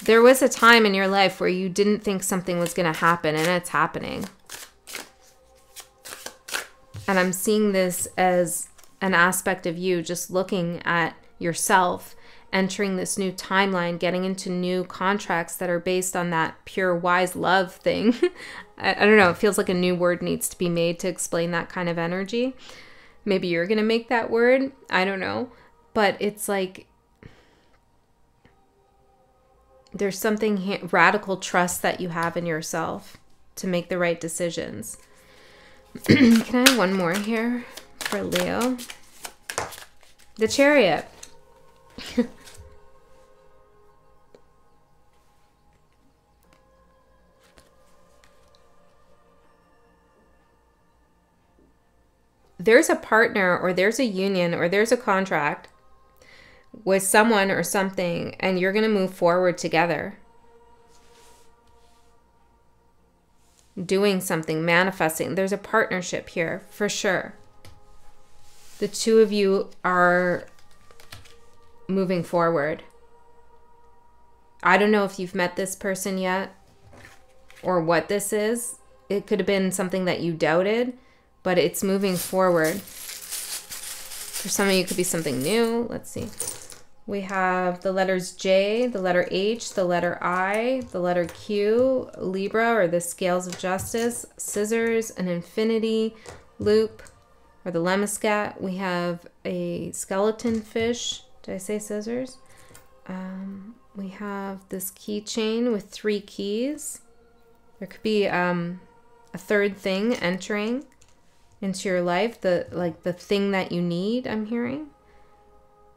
There was a time in your life where you didn't think something was going to happen, and it's happening. And I'm seeing this as an aspect of you just looking at yourself, entering this new timeline, getting into new contracts that are based on that pure, wise love thing. I don't know. It feels like a new word needs to be made to explain that kind of energy. Maybe you're going to make that word. I don't know. But it's like there's something radical trust that you have in yourself to make the right decisions. Can I have one more here for Leo? The Chariot. There's a partner, or there's a union, or there's a contract with someone or something, and you're going to move forward together. Doing something, manifesting. There's a partnership here, for sure. The two of you are moving forward. I don't know if you've met this person yet, or what this is. It could have been something that you doubted, but it's moving forward. For some of you, it could be something new. Let's see. We have the letters J, the letter H, the letter I, the letter Q, Libra, or the scales of justice, scissors, an infinity, loop, or the lemniscat. We have a skeleton fish. Did I say scissors? We have this keychain with 3 keys. There could be a third thing entering into your life, the thing that you need, I'm hearing.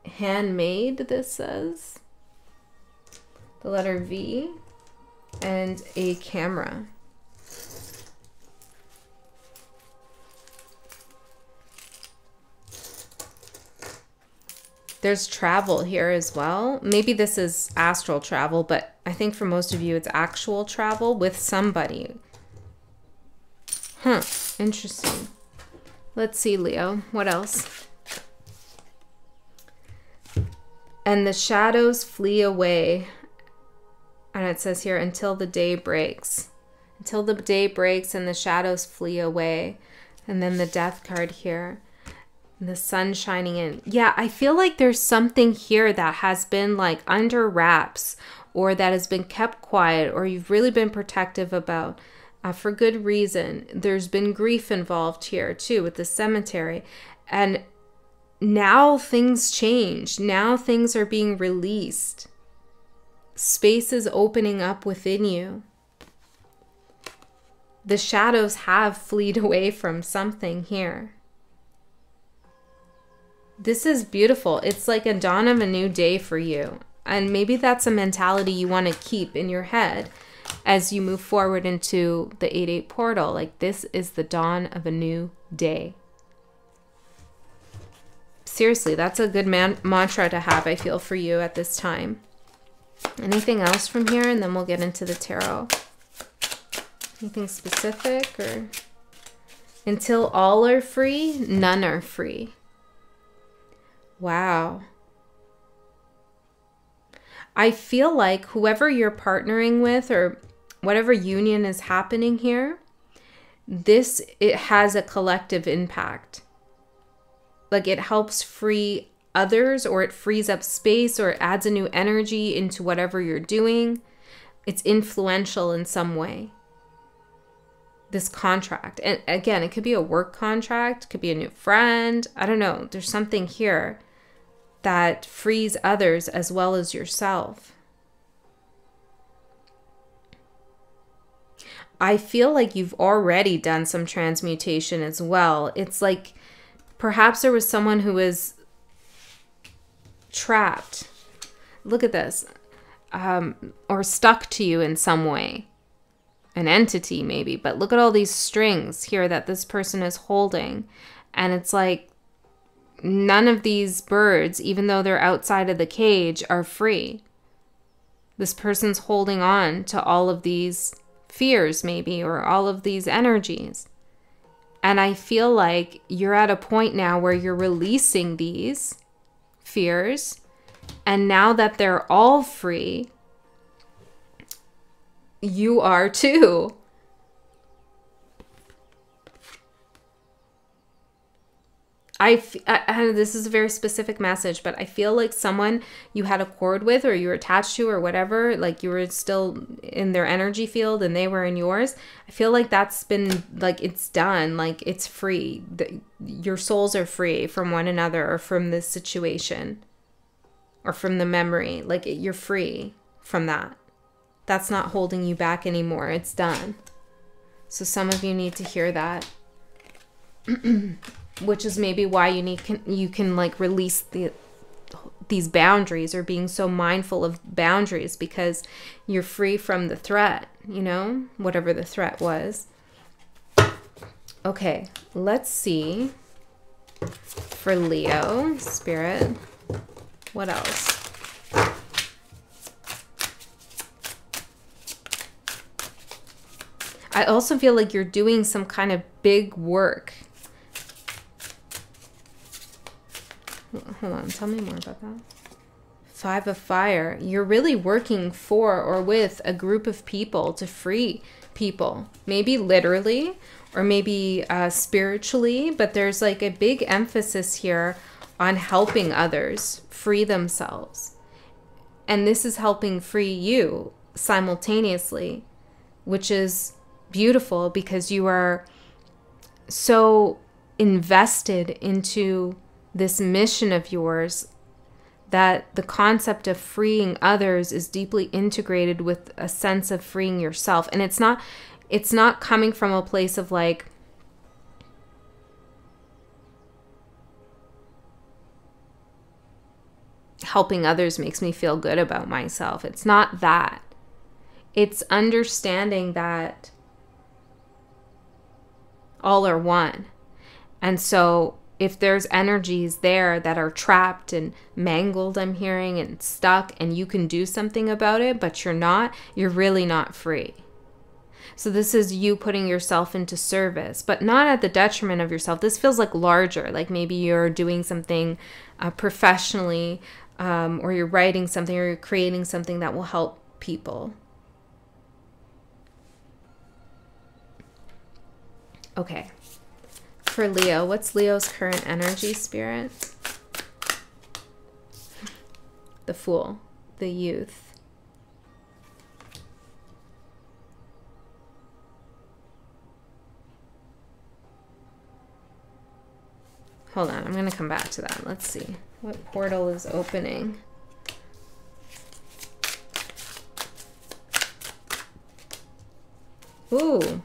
Handmade, this says. The letter V, and a camera. There's travel here as well. Maybe this is astral travel, but I think for most of you it's actual travel with somebody. Huh, interesting. Let's see, Leo, what else? And the shadows flee away. And it says here, until the day breaks. Until the day breaks and the shadows flee away. And then the death card here. And the sun shining in. Yeah, I feel like there's something here that has been like under wraps, or that has been kept quiet, or you've really been protective about. For good reason. There's been grief involved here too with the cemetery. And now things change. Now things are being released. Space is opening up within you. The shadows have fleed away from something here. This is beautiful. It's like a dawn of a new day for you. And maybe that's a mentality you want to keep in your head as you move forward into the 8-8 portal. Like, this is the dawn of a new day. Seriously, that's a good mantra to have, I feel, for you at this time. Anything else from here? And then we'll get into the tarot. Anything specific? Or until all are free, none are free. Wow. I feel like whoever you're partnering with, or whatever union is happening here, it has a collective impact. Like, it helps free others, or it frees up space, or it adds a new energy into whatever you're doing. It's influential in some way. This contract. And again, it could be a work contract, it could be a new friend. I don't know. There's something here that frees others as well as yourself. I feel like you've already done some transmutation as well. It's like perhaps there was someone who was trapped. Look at this. Or stuck to you in some way. An entity maybe. But look at all these strings here that this person is holding. And it's like none of these birds, even though they're outside of the cage, are free. This person's holding on to all of these fears maybe, or all of these energies. And I feel like you're at a point now where you're releasing these fears. And now that they're all free, you are too. This is a very specific message, but I feel like someone you had a cord with, or you were attached to, or whatever, like you were still in their energy field and they were in yours. I feel like that's been, like, it's done, like it's free. Your souls are free from one another, or from this situation, or from the memory. Like, you're free from that. That's not holding you back anymore. It's done. So some of you need to hear that. which is maybe why you can like release these boundaries, or being so mindful of boundaries, because you're free from the threat, you know, whatever the threat was. Okay, let's see for Leo, Spirit, what else? I also feel like you're doing some kind of big work. Hold on, tell me more about that. 5 of Fire. You're really working for or with a group of people to free people. Maybe literally, or maybe spiritually, but there's like a big emphasis here on helping others free themselves. And this is helping free you simultaneously, which is beautiful, because you are so invested into this mission of yours that the concept of freeing others is deeply integrated with a sense of freeing yourself. And it's not coming from a place of like, helping others makes me feel good about myself. It's not that. It's understanding that all are one. And so if there's energies there that are trapped and mangled, I'm hearing, and stuck, and you can do something about it, but you're really not free. So this is you putting yourself into service, but not at the detriment of yourself. This feels like larger, like maybe you're doing something professionally, or you're writing something, or you're creating something that will help people. Okay. For Leo, what's Leo's current energy, Spirit? The Fool, the youth. Hold on, I'm going to come back to that. Let's see. What portal is opening? Ooh.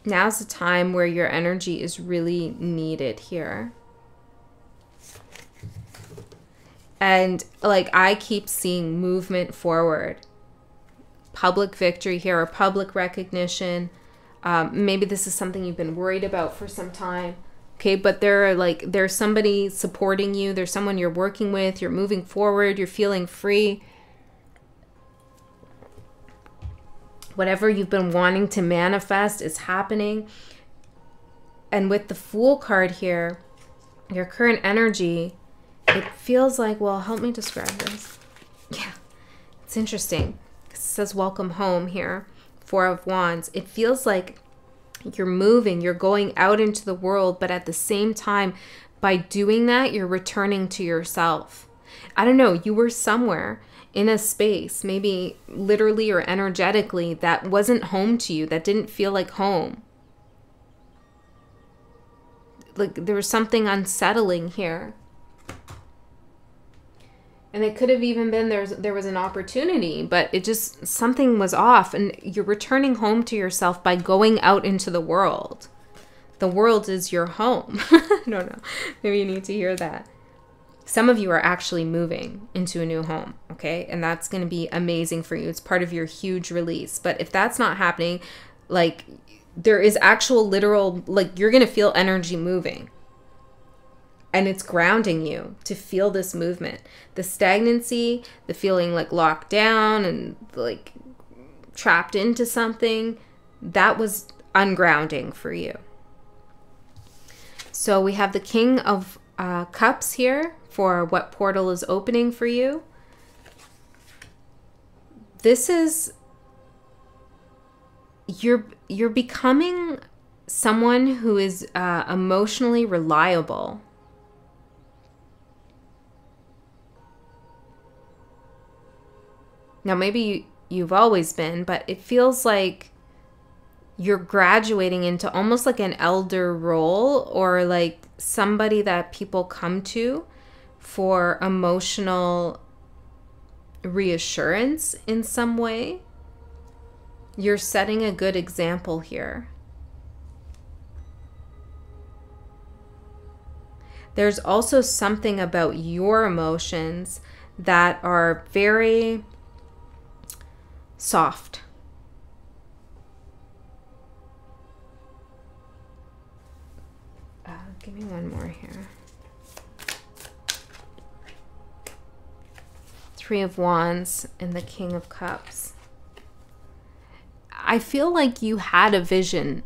Now's the time where your energy is really needed here. And like, I keep seeing movement forward. Public victory here, or public recognition. Maybe this is something you've been worried about for some time. Okay, but there's somebody supporting you. There's someone you're working with. You're moving forward. You're feeling free. Whatever you've been wanting to manifest is happening. And with the Fool card here, your current energy, it feels like, well, help me describe this. Yeah, it's interesting. It says welcome home here. 4 of Wands. It feels like you're moving, you're going out into the world, but at the same time, by doing that, you're returning to yourself. I don't know, you were somewhere in a space, maybe literally or energetically, that wasn't home to you, that didn't feel like home. Like there was something unsettling here. And it could have even been there was an opportunity, but it just, something was off, and you're returning home to yourself by going out into the world. The world is your home. I don't know. Maybe you need to hear that. Some of you are actually moving into a new home, okay? And that's going to be amazing for you. It's part of your huge release. But if that's not happening, like there is actual literal, like you're going to feel energy moving. And it's grounding you to feel this movement. The stagnancy, the feeling like locked down and like trapped into something, that was ungrounding for you. So we have the King of Cups here for what portal is opening for you. This is, you're becoming someone who is emotionally reliable. Now, maybe you've always been, but it feels like you're graduating into almost like an elder role, or like somebody that people come to for emotional reassurance in some way. You're setting a good example here. There's also something about your emotions that are very soft. Give me one more here. Three of Wands and the King of Cups. I feel like you had a vision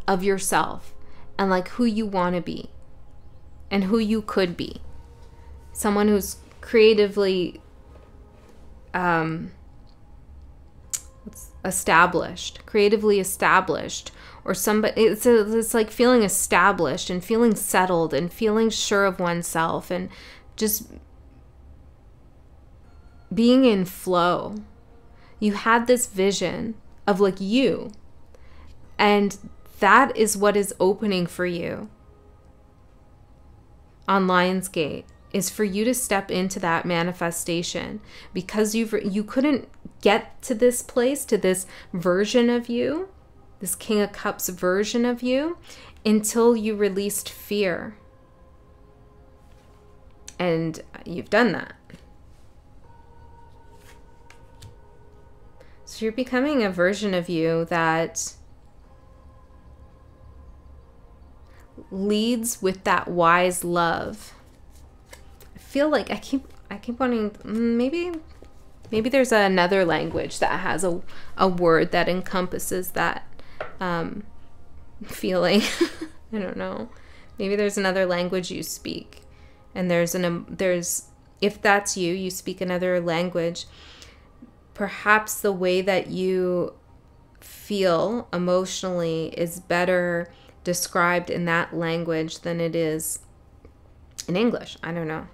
of yourself and like who you want to be and who you could be. Someone who's creatively creatively established, or somebody, it's like feeling established and feeling settled and feeling sure of oneself and just being in flow. You had this vision of like you, and that is what is opening for you on Lionsgate, is for you to step into that manifestation, because you couldn't get to this place, to this version of you, this King of Cups version of you, until you released fear. And you've done that. So you're becoming a version of you that leads with that wise love. I feel like I keep wanting, maybe there's another language that has a word that encompasses that feeling. I don't know. Maybe there's another language you speak, and there's if that's you speak another language. Perhaps the way that you feel emotionally is better described in that language than it is in English. I don't know.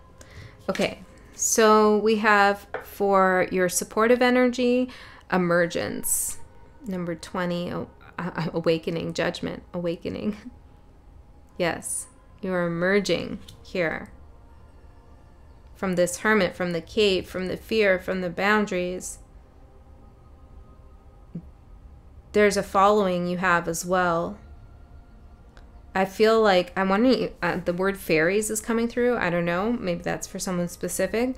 Okay, so we have for your supportive energy, emergence. Number 20, awakening, judgment, awakening. Yes, you're emerging here from this hermit, from the cave, from the fear, from the boundaries. There's a following you have as well. I feel like I'm wondering, the word fairies is coming through. I don't know. Maybe that's for someone specific.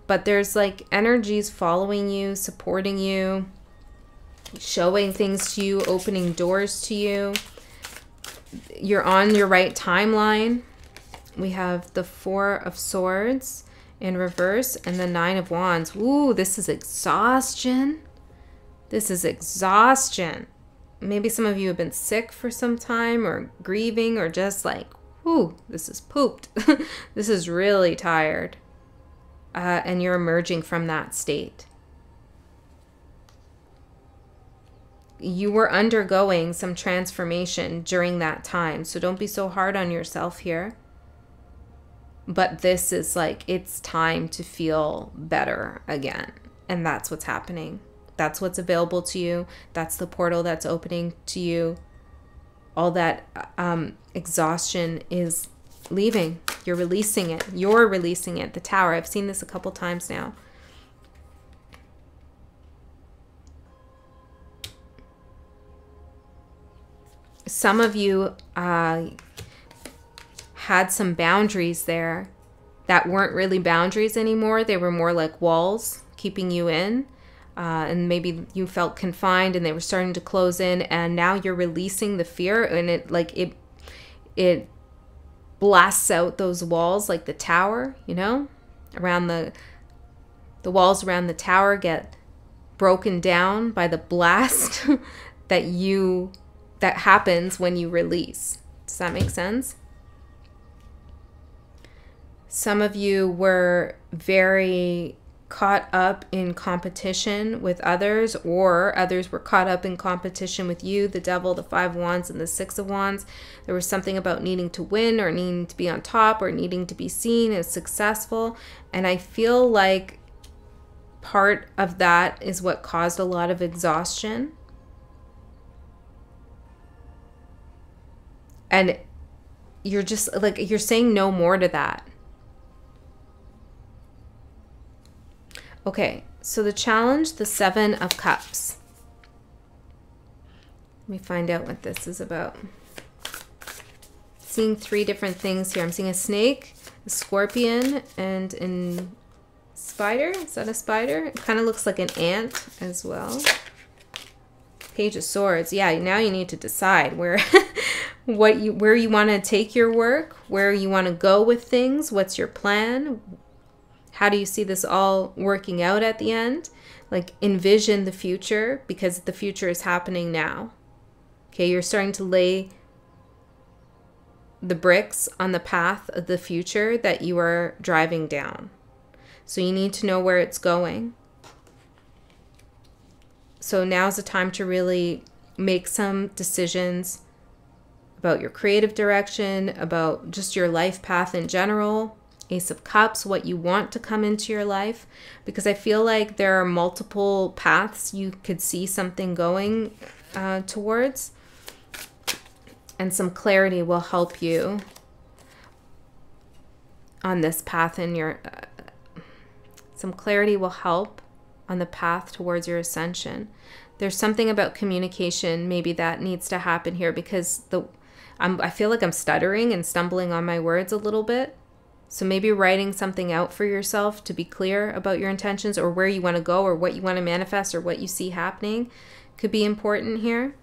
But there's like energies following you, supporting you, showing things to you, opening doors to you. You're on your right timeline. We have the Four of Swords in reverse and the Nine of Wands. Ooh, this is exhaustion. This is exhaustion. Maybe some of you have been sick for some time, or grieving, or just like, ooh, this is pooped. This is really tired. And you're emerging from that state. You were undergoing some transformation during that time, so don't be so hard on yourself here. But this is like, it's time to feel better again. And that's what's happening. That's what's available to you. That's the portal that's opening to you. All that exhaustion is leaving. You're releasing it. You're releasing it. The Tower. I've seen this a couple times now. Some of you had some boundaries there that weren't really boundaries anymore. They were more like walls keeping you in. And maybe you felt confined and they were starting to close in, and now you're releasing the fear, and it blasts out those walls like the tower, you know, around the walls around the tower get broken down by the blast that happens when you release. Does that make sense? Some of you were very caught up in competition with others, or others were caught up in competition with you. The Devil, the Five of Wands, and the Six of Wands. There was something about needing to win, or needing to be on top, or needing to be seen as successful. And I feel like part of that is what caused a lot of exhaustion. And you're just like, you're saying no more to that. Okay, so the challenge, the 7 of Cups. Let me find out what this is about. Seeing 3 different things here. I'm seeing a snake, a scorpion, and a spider. Is that a spider? It kind of looks like an ant as well. Page of Swords. Yeah, now you need to decide where where you want to take your work, where you want to go with things, what's your plan? How do you see this all working out at the end? Like, envision the future, because the future is happening now. Okay, you're starting to lay the bricks on the path of the future that you are driving down. So you need to know where it's going. So now's the time to really make some decisions about your creative direction, about just your life path in general. Ace of Cups, what you want to come into your life, because I feel like there are multiple paths you could see something going towards, and some clarity will help you on this path in your some clarity will help on the path towards your ascension. There's something about communication maybe that needs to happen here, because I feel like I'm stuttering and stumbling on my words a little bit. So maybe writing something out for yourself to be clear about your intentions, or where you want to go, or what you want to manifest, or what you see happening could be important here.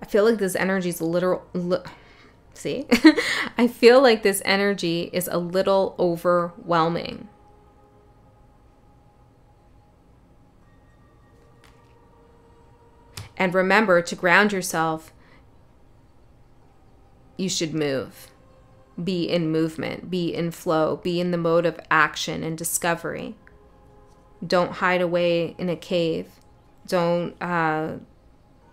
I feel like this energy is a little... See? I feel like this energy is a little overwhelming. And remember, to ground yourself, you should move. Be in movement, be in flow, be in the mode of action and discovery. Don't hide away in a cave. Don't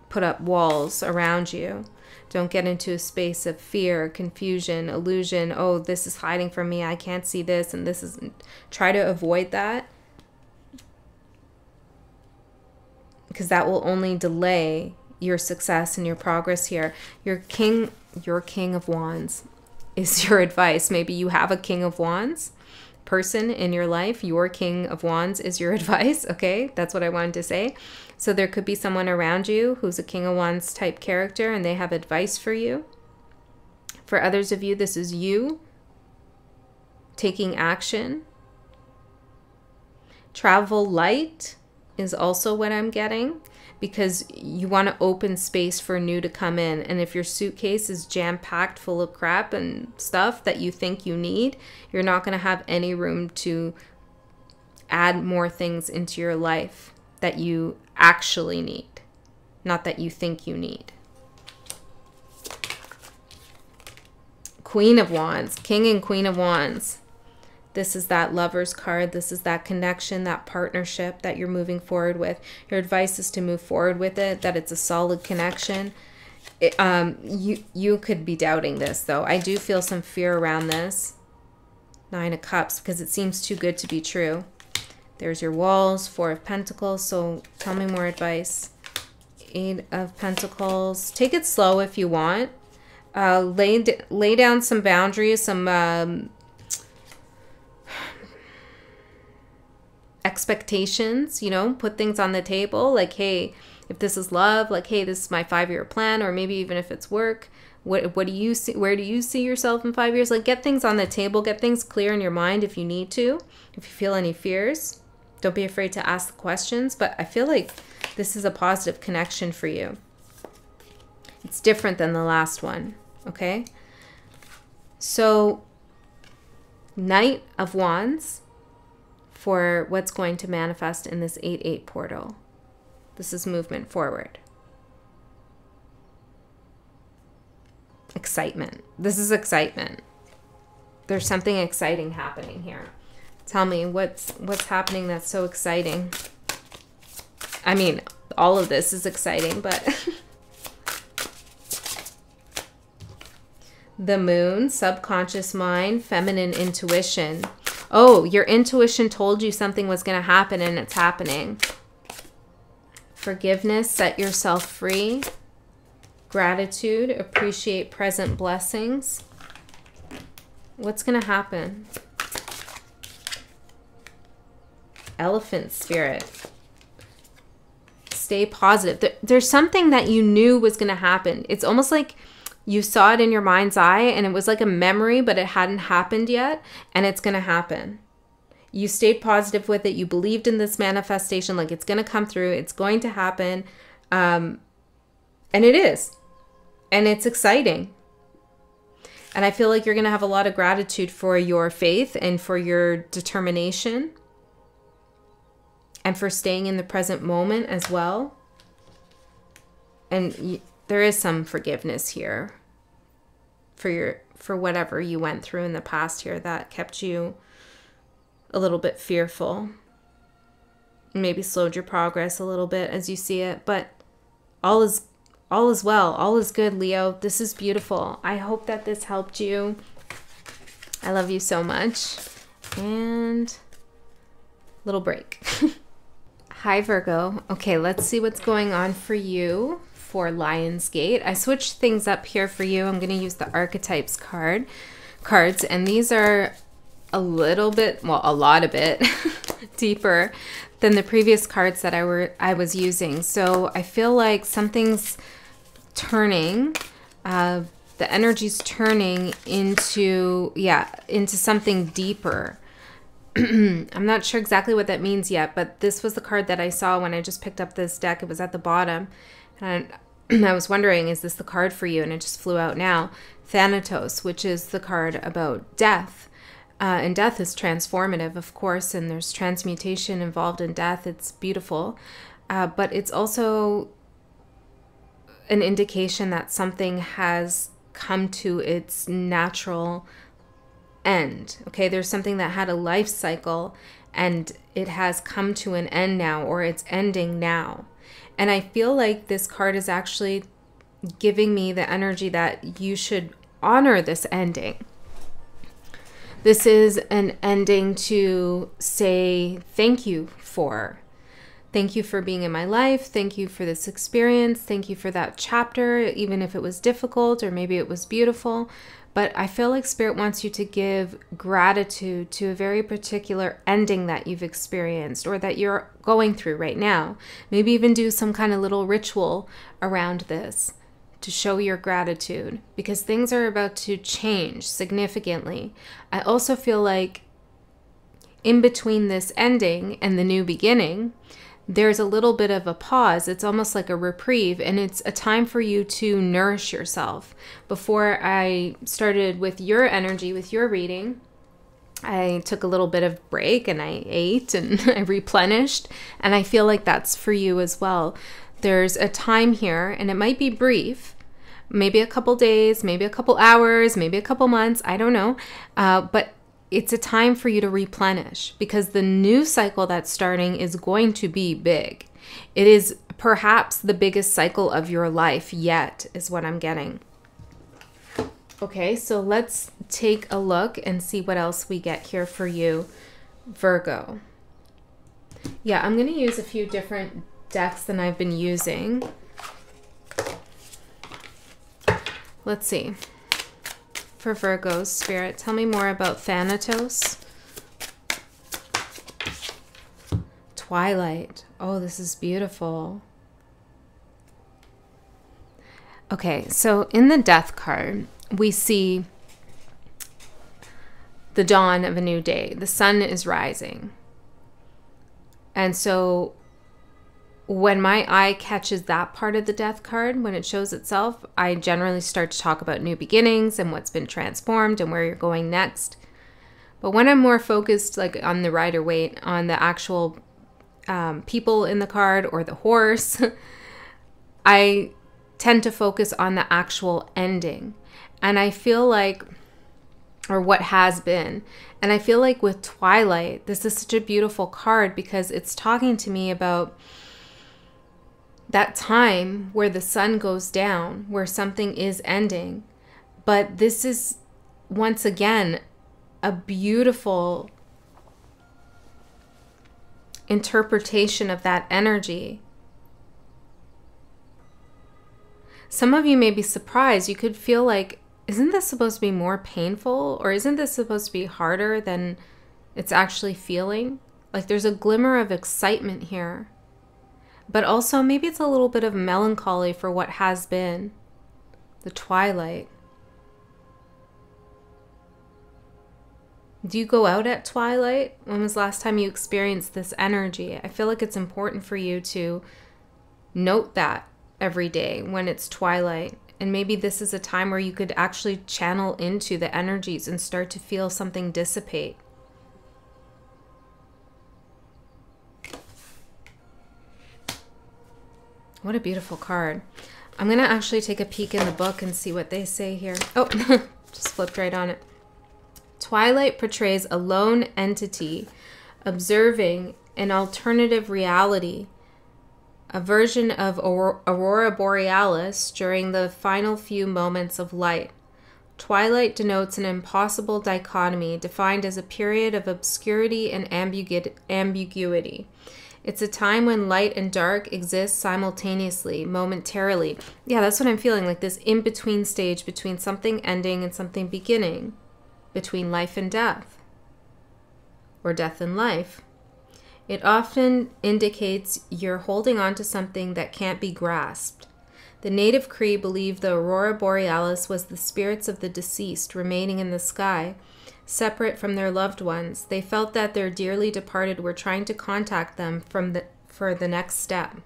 put up walls around you. Don't get into a space of fear, confusion, illusion. Oh, this is hiding from me. I can't see this, and this is... Try to avoid that, because that will only delay your success and your progress here. Your King of Wands is your advice. Maybe you have a King of Wands person in your life. Your King of Wands is your advice. Okay, that's what I wanted to say. So there could be someone around you who's a King of Wands type character, and they have advice for you. For others of you, this is you taking action. Travel light is also what I'm getting, because you want to open space for new to come in. And if your suitcase is jam-packed full of crap and stuff that you think you need, you're not going to have any room to add more things into your life that you actually need, not that you think you need. Queen of Wands, King and Queen of Wands. This is that Lover's card. This is that connection, that partnership that you're moving forward with. Your advice is to move forward with it, that it's a solid connection. You could be doubting this, though. I do feel some fear around this. 9 of Cups, because it seems too good to be true. There's your walls, 4 of Pentacles. So tell me more advice. 8 of Pentacles. Take it slow if you want. Lay down some boundaries, some... expectations, you know, put things on the table, like, hey, if this is love, like, hey, this is my 5-year plan, or maybe even if it's work, what do you see, where do you see yourself in 5 years? Like, get things on the table, get things clear in your mind if you need to. If you feel any fears, don't be afraid to ask the questions. But I feel like this is a positive connection for you. It's different than the last one, okay? So, Knight of Wands for what's going to manifest in this 8-8 portal. This is movement forward. Excitement. This is excitement. There's something exciting happening here. Tell me, what's happening that's so exciting? I mean, all of this is exciting, but... The Moon, subconscious mind, feminine intuition. Oh, your intuition told you something was going to happen, and it's happening. Forgiveness, set yourself free. Gratitude, appreciate present blessings. What's going to happen? Elephant spirit. Stay positive. There's something that you knew was going to happen. It's almost like you saw it in your mind's eye and it was like a memory, but it hadn't happened yet, and it's going to happen. You stayed positive with it. You believed in this manifestation, like it's going to come through. It's going to happen. And it is. And it's exciting. And I feel like you're going to have a lot of gratitude for your faith and for your determination and for staying in the present moment as well. And there is some forgiveness here for whatever you went through in the past here that kept you a little bit fearful. Maybe slowed your progress a little bit as you see it, but all is well. All is good, Leo. This is beautiful. I hope that this helped you. I love you so much. And little break. Hi, Virgo. Okay, let's see what's going on for you for Lionsgate. I switched things up here for you. I'm going to use the archetypes cards, and these are a little bit, well, a lot of it deeper than the previous cards that I was using. So I feel like something's turning, the energy's turning into something deeper. I'm not sure exactly what that means yet, but this was the card that I saw when I just picked up this deck. It was at the bottom, and I was wondering, is this the card for you? And it just flew out now. Thanatos, which is the card about death. And death is transformative, of course, and there's transmutation involved in death. It's beautiful. But it's also an indication that something has come to its natural end. Okay, there's something that had a life cycle and it has come to an end now, or it's ending now. And I feel like this card is actually giving me the energy that you should honor this ending. This is an ending to say thank you for. Thank you for being in my life. Thank you for this experience. Thank you for that chapter, even if it was difficult or maybe it was beautiful. But I feel like Spirit wants you to give gratitude to a very particular ending that you've experienced or that you're going through right now. Maybe even do some kind of little ritual around this to show your gratitude, because things are about to change significantly. I also feel like in between this ending and the new beginning, there's a little bit of a pause. It's almost like a reprieve, and it's a time for you to nourish yourself. Before I started with your energy, with your reading, I took a little bit of break and I ate and I replenished, and I feel like that's for you as well. There's a time here, and it might be brief, maybe a couple days, maybe a couple hours, maybe a couple months, I don't know, but it's a time for you to replenish, because the new cycle that's starting is going to be big. It is perhaps the biggest cycle of your life yet, is what I'm getting. Okay, so let's take a look and see what else we get here for you, Virgo. Yeah, I'm going to use a few different decks than I've been using. Let's see. For Virgo's Spirit, tell me more about Thanatos. Twilight. Oh, this is beautiful. Okay, so in the Death card, we see the dawn of a new day. The sun is rising. And so when my eye catches that part of the Death card, when it shows itself, I generally start to talk about new beginnings and what's been transformed and where you're going next. But when I'm more focused, like on the Rider-Waite, on the actual people in the card or the horse, I tend to focus on the actual ending. And I feel like, or what has been, and I feel like with Twilight, this is such a beautiful card because it's talking to me about that time where the sun goes down, where something is ending. But this is, once again, a beautiful interpretation of that energy. Some of you may be surprised. You could feel like, isn't this supposed to be more painful? Or isn't this supposed to be harder than it's actually feeling? Like there's a glimmer of excitement here. But also maybe it's a little bit of melancholy for what has been. The twilight. Do you go out at twilight? When was the last time you experienced this energy? I feel like it's important for you to note that every day when it's twilight. And maybe this is a time where you could actually channel into the energies and start to feel something dissipate. What a beautiful card. I'm going to actually take a peek in the book and see what they say here. Oh, just flipped right on it. Twilight portrays a lone entity observing an alternative reality, a version of Aurora Borealis during the final few moments of light. Twilight denotes an impossible dichotomy defined as a period of obscurity and ambiguity. It's a time when light and dark exist simultaneously, momentarily. Yeah, that's what I'm feeling, like this in-between stage between something ending and something beginning, between life and death, or death and life. It often indicates you're holding on to something that can't be grasped. The native Cree believed the Aurora Borealis was the spirits of the deceased remaining in the sky, separate from their loved ones. They felt that their dearly departed were trying to contact them for the next step.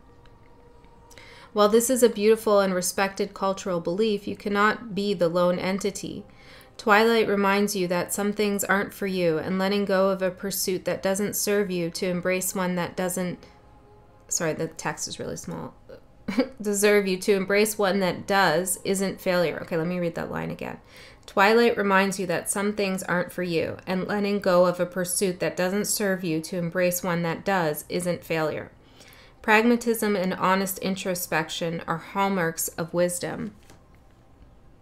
While this is a beautiful and respected cultural belief, you cannot be the lone entity. Twilight reminds you that some things aren't for you, and letting go of a pursuit that doesn't serve you to embrace one that doesn't, sorry, the text is really small, deserve you to embrace one that does isn't failure. Okay, let me read that line again. Twilight reminds you that some things aren't for you, and letting go of a pursuit that doesn't serve you to embrace one that does isn't failure. Pragmatism and honest introspection are hallmarks of wisdom.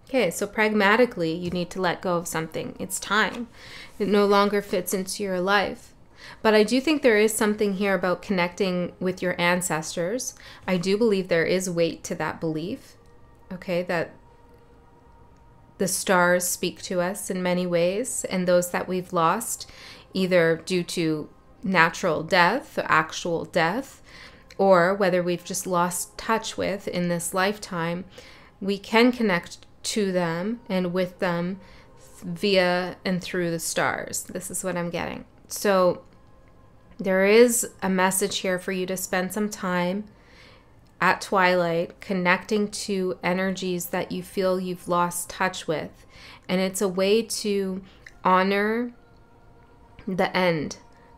Okay, so pragmatically, you need to let go of something. It's time. It no longer fits into your life. But I do think there is something here about connecting with your ancestors. I do believe there is weight to that belief, okay, that the stars speak to us in many ways, and those that we've lost, either due to natural death, actual death, or whether we've just lost touch with in this lifetime, we can connect to them and with them via and through the stars. This is what I'm getting. So there is a message here for you to spend some time at twilight connecting to energies that you feel you've lost touch with. And it's a way to honor the end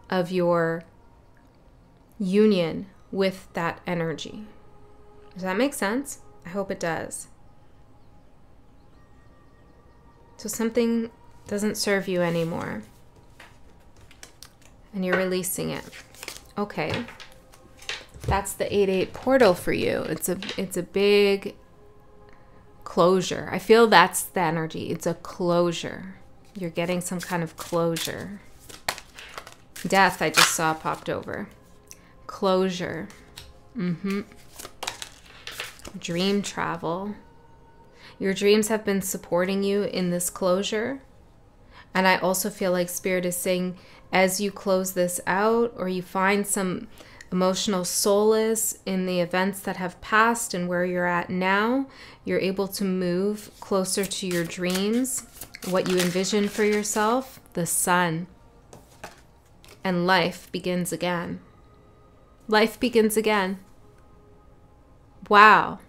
of your union with that energy. Does that make sense? I hope it does. So something doesn't serve you anymore, and you're releasing it. Okay. That's the 8-8 portal for you. It's a big closure. I feel that's the energy. It's a closure. You're getting some kind of closure. Death, I just saw popped over. Closure. Dream travel. Your dreams have been supporting you in this closure. And I also feel like Spirit is saying, as you close this out, or you find some emotional solace in the events that have passed and where you're at now, you're able to move closer to your dreams, what you envision for yourself, the sun. And life begins again. Life begins again. Wow.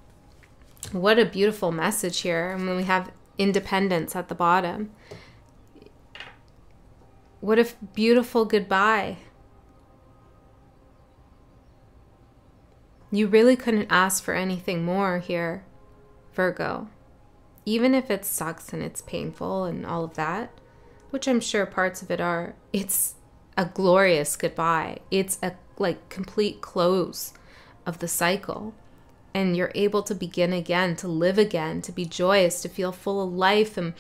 What a beautiful message here. And when we have independence at the bottom. What a beautiful goodbye. You really couldn't ask for anything more here, Virgo. Even if it sucks and it's painful and all of that, which I'm sure parts of it are, it's a glorious goodbye. It's a complete close of the cycle. And you're able to begin again, to live again, to be joyous, to feel full of life and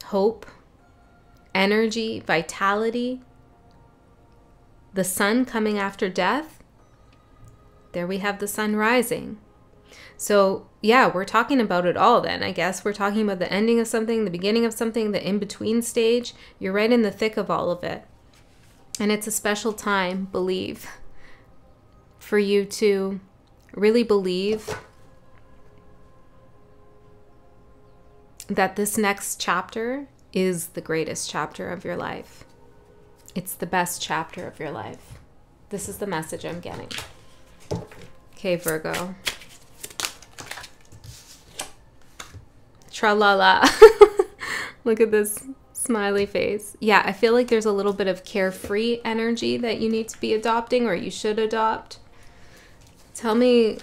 hope, energy, vitality. The sun coming after death. There we have the sun rising. So yeah, we're talking about it all then, I guess. We're talking about the ending of something, the beginning of something, the in-between stage. You're right in the thick of all of it. And it's a special time, believe, for you to really believe that this next chapter is the greatest chapter of your life. It's the best chapter of your life. This is the message I'm getting. Okay, Virgo. Tra-la-la. Look at this smiley face. Yeah, I feel like there's a little bit of carefree energy that you need to be adopting, or you should adopt. Tell me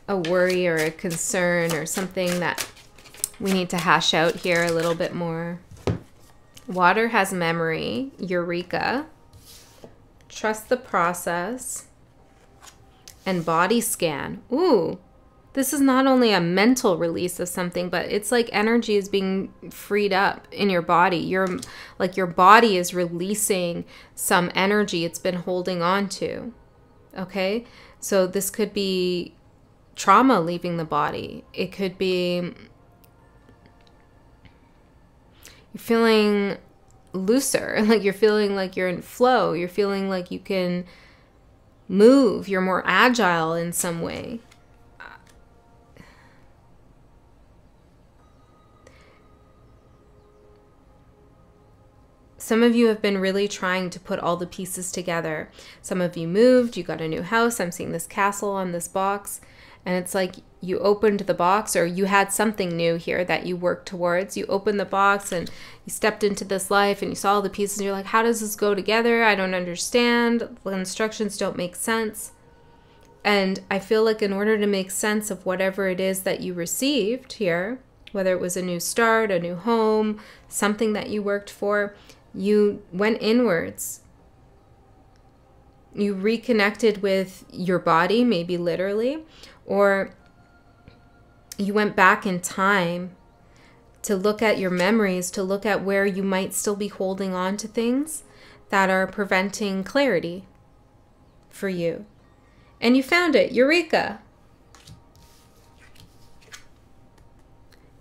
a worry or a concern or something that we need to hash out here a little bit more. Water has memory. Eureka. Trust the process. And body scan. Ooh. This is not only a mental release of something, but it's like energy is being freed up in your body. Your body is releasing some energy it's been holding on to. Okay? So this could be trauma leaving the body. It could be you're feeling looser, like you're feeling like you're in flow. You're feeling like you can move. You're more agile in some way. Some of you have been really trying to put all the pieces together. Some of you moved, you got a new house. I'm seeing this castle on this box. And it's like you opened the box, or you had something new here that you worked towards. You opened the box and you stepped into this life and you saw all the pieces and you're like, how does this go together? I don't understand. The instructions don't make sense. And I feel like in order to make sense of whatever it is that you received here, whether it was a new start, a new home, something that you worked for, you went inwards. You reconnected with your body, maybe literally, or you went back in time to look at your memories, to look at where you might still be holding on to things that are preventing clarity for you. And you found it. Eureka!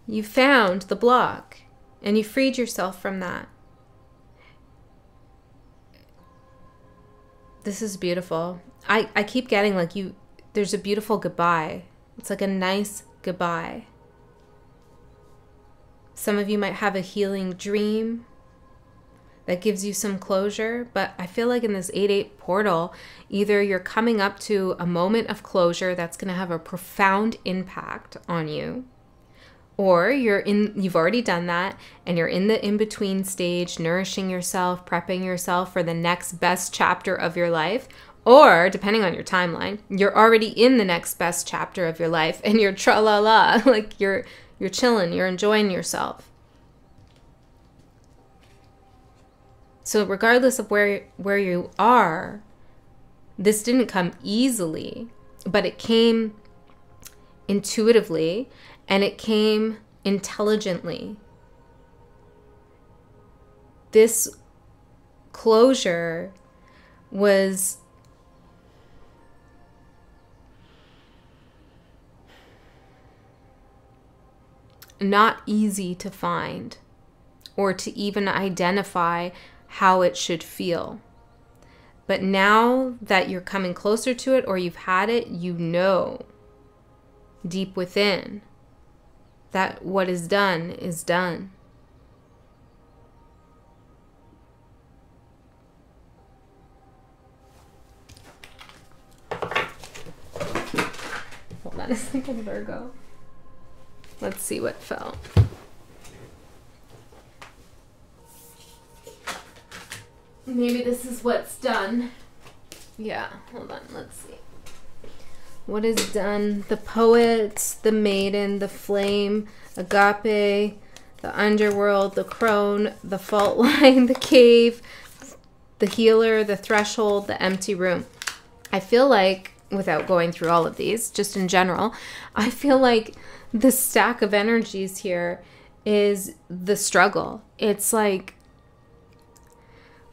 You found the block and you freed yourself from that. This is beautiful. I keep getting like there's a beautiful goodbye. It's like a nice goodbye. Some of you might have a healing dream that gives you some closure, but I feel like in this 8-8 portal, either you're coming up to a moment of closure that's going to have a profound impact on you, or you've already done that and you're in the in-between stage, nourishing yourself, prepping yourself for the next best chapter of your life. Or, depending on your timeline, you're already in the next best chapter of your life and you're tra-la-la, like you're chilling, you're enjoying yourself. So regardless of where you are, this didn't come easily, but it came intuitively and it came intelligently. This closure was not easy to find or to even identify how it should feel. But now that you're coming closer to it or you've had it, you know deep within that what is done is done. Hold on a second, Virgo. Let's see what fell. Maybe this is what's done. Yeah, hold on, let's see. What is done? The poet, the maiden, the flame, agape, the underworld, the crone, the fault line, the cave, the healer, the threshold, the empty room. I feel like, without going through all of these, just in general, I feel like the stack of energies here is the struggle. It's like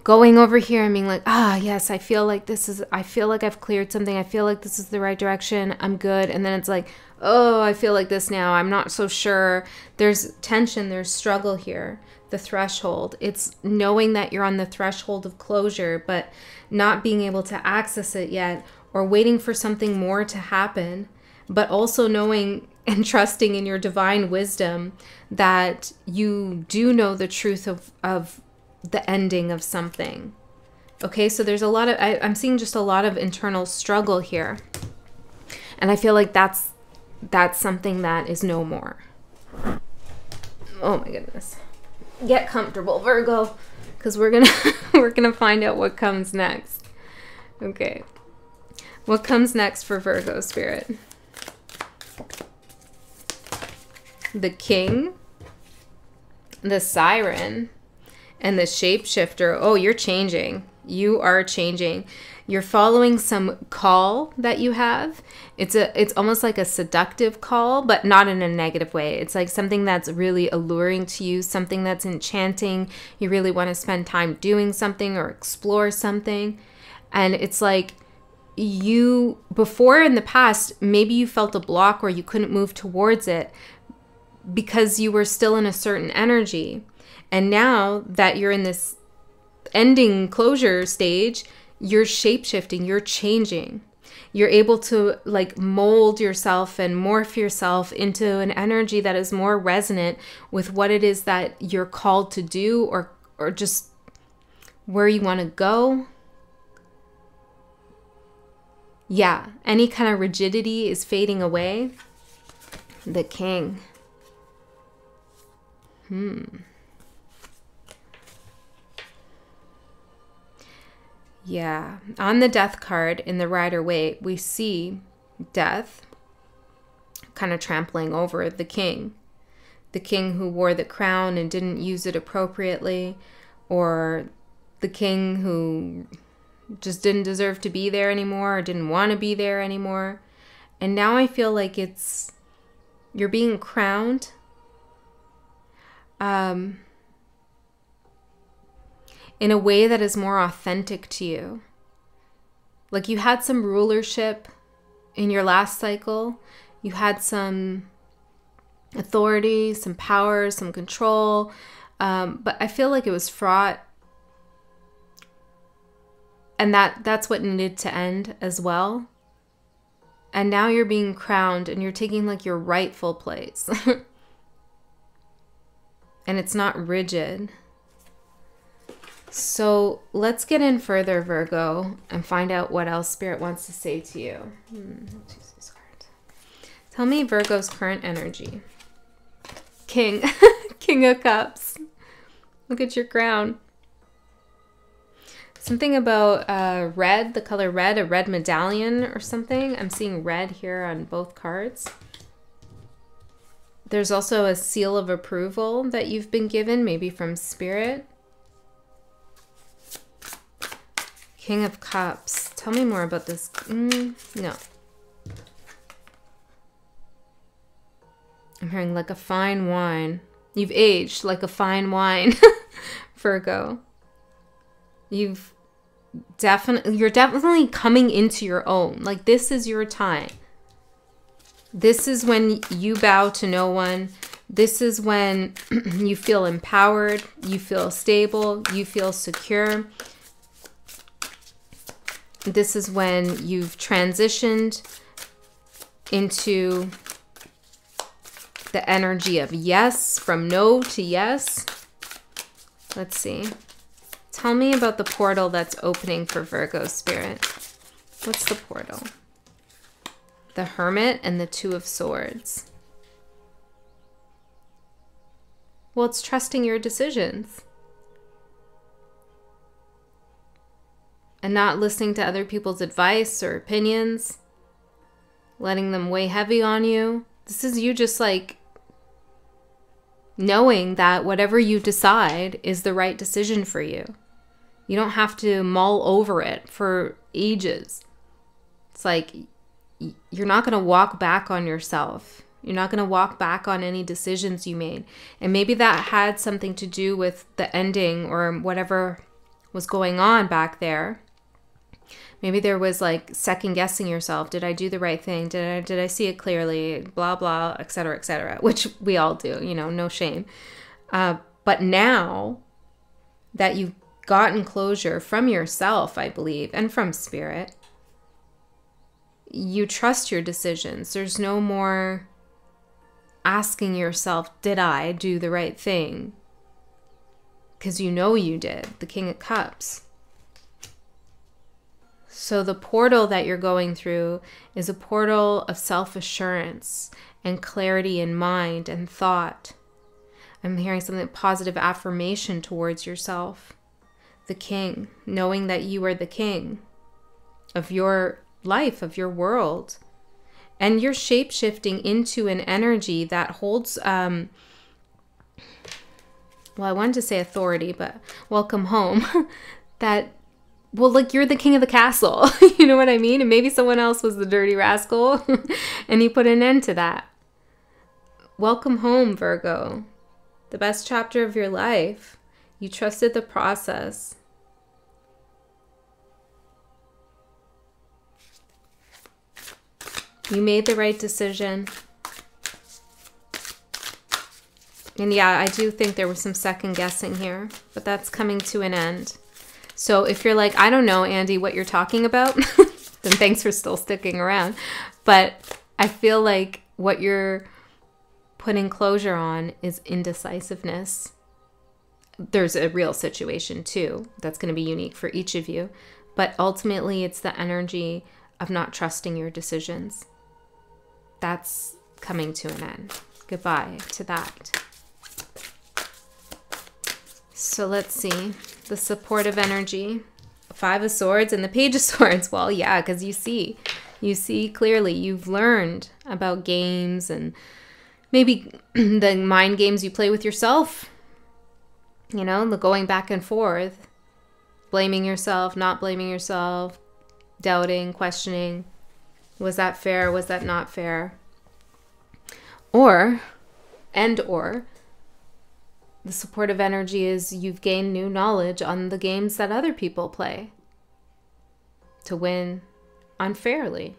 going over here and being like, ah, yes, I feel like I've cleared something. I feel like this is the right direction. I'm good. And then it's like, oh, I feel like this now. I'm not so sure. There's tension. There's struggle here. The threshold. It's knowing that you're on the threshold of closure, but not being able to access it yet, or waiting for something more to happen, but also knowing and trusting in your divine wisdom that you do know the truth of the ending of something. Okay, so there's a lot of, I'm seeing just a lot of internal struggle here. And I feel like that's something that is no more. Oh my goodness. Get comfortable, Virgo, because we're gonna find out what comes next. Okay. What comes next for Virgo spirit? The King, the Siren, and the Shapeshifter. Oh, you're changing. You are changing. You're following some call that you have. It's almost like a seductive call, but not in a negative way. It's like something that's really alluring to you, something that's enchanting. You really want to spend time doing something or explore something. And it's like you, before in the past, maybe you felt a block or you couldn't move towards it because you were still in a certain energy. And now that you're in this ending closure stage, you're shape-shifting, you're changing. You're able to like mold yourself and morph yourself into an energy that is more resonant with what it is that you're called to do, or just where you want to go. Yeah, any kind of rigidity is fading away. The King. Yeah, on the Death card in the Rider-Waite, we see Death kind of trampling over the King. The King who wore the crown and didn't use it appropriately, or the King who just didn't deserve to be there anymore or didn't want to be there anymore. And now I feel like you're being crowned. In a way that is more authentic to you. Like you had some rulership in your last cycle. You had some authority, some power, some control. But I feel like it was fraught. And that's what needed to end as well. And now you're being crowned and you're taking like your rightful place. And it's not rigid. So let's get in further, Virgo, and find out what else Spirit wants to say to you. Choose this card. Tell me Virgo's current energy. King. King of Cups. Look at your crown. Something about red, the color red, a red medallion or something. I'm seeing red here on both cards. There's also a seal of approval that you've been given, maybe from Spirit. King of Cups. Tell me more about this. No. I'm hearing like a fine wine. You've aged like a fine wine, Virgo. You're definitely coming into your own. Like this is your time. This is when you bow to no one. This is when you feel empowered, you feel stable, you feel secure. This is when you've transitioned into the energy of yes, from no to yes. Let's see. Tell me about the portal that's opening for Virgo Spirit. What's the portal? The Hermit and the Two of Swords. Well, it's trusting your decisions. And not listening to other people's advice or opinions. Letting them weigh heavy on you. This is you just like knowing that whatever you decide is the right decision for you. You don't have to mull over it for ages. It's like you're not going to walk back on yourself. You're not going to walk back on any decisions you made. And maybe that had something to do with the ending or whatever was going on back there. Maybe there was like second guessing yourself. Did I do the right thing? Did I see it clearly? Blah, blah, et cetera, which we all do, you know, no shame. But now that you've gotten closure from yourself, I believe, and from spirit, you trust your decisions. There's no more asking yourself, did I do the right thing? Because you know you did. The King of Cups. So the portal that you're going through is a portal of self-assurance and clarity in mind and thought. I'm hearing something, positive affirmation towards yourself. The king, knowing that you are the king of your life, of your world. And you're shape-shifting into an energy that holds, well, I wanted to say authority, but welcome home. That, well, like you're the king of the castle. You know what I mean? And maybe someone else was the dirty rascal and you put an end to that. Welcome home, Virgo. The best chapter of your life. You trusted the process. You made the right decision. And yeah, I do think there was some second guessing here, but that's coming to an end. So if you're like, I don't know, Andy, what you're talking about, then thanks for still sticking around. But I feel like what you're putting closure on is indecisiveness. There's a real situation too that's going to be unique for each of you. But ultimately, it's the energy of not trusting your decisions. That's coming to an end. Goodbye to that. So let's see. The supportive energy. Five of Swords and the Page of Swords. Well, yeah, because you see clearly. You've learned about games and maybe the mind games you play with yourself. You know, the going back and forth. Blaming yourself, not blaming yourself. Doubting, questioning. Was that fair? Was that not fair? Or the supportive energy is you've gained new knowledge on the games that other people play to win unfairly.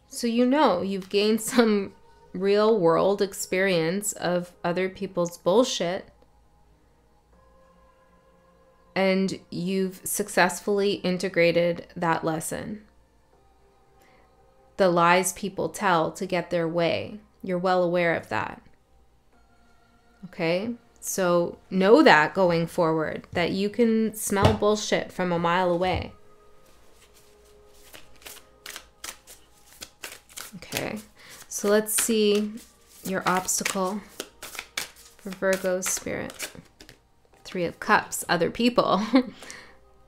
So you know you've gained some real world experience of other people's bullshit, and you've successfully integrated that lesson. The lies people tell to get their way. You're well aware of that. Okay? So know that going forward, that you can smell bullshit from a mile away. Okay. So let's see your obstacle for Virgo's spirit. Three of Cups, other people.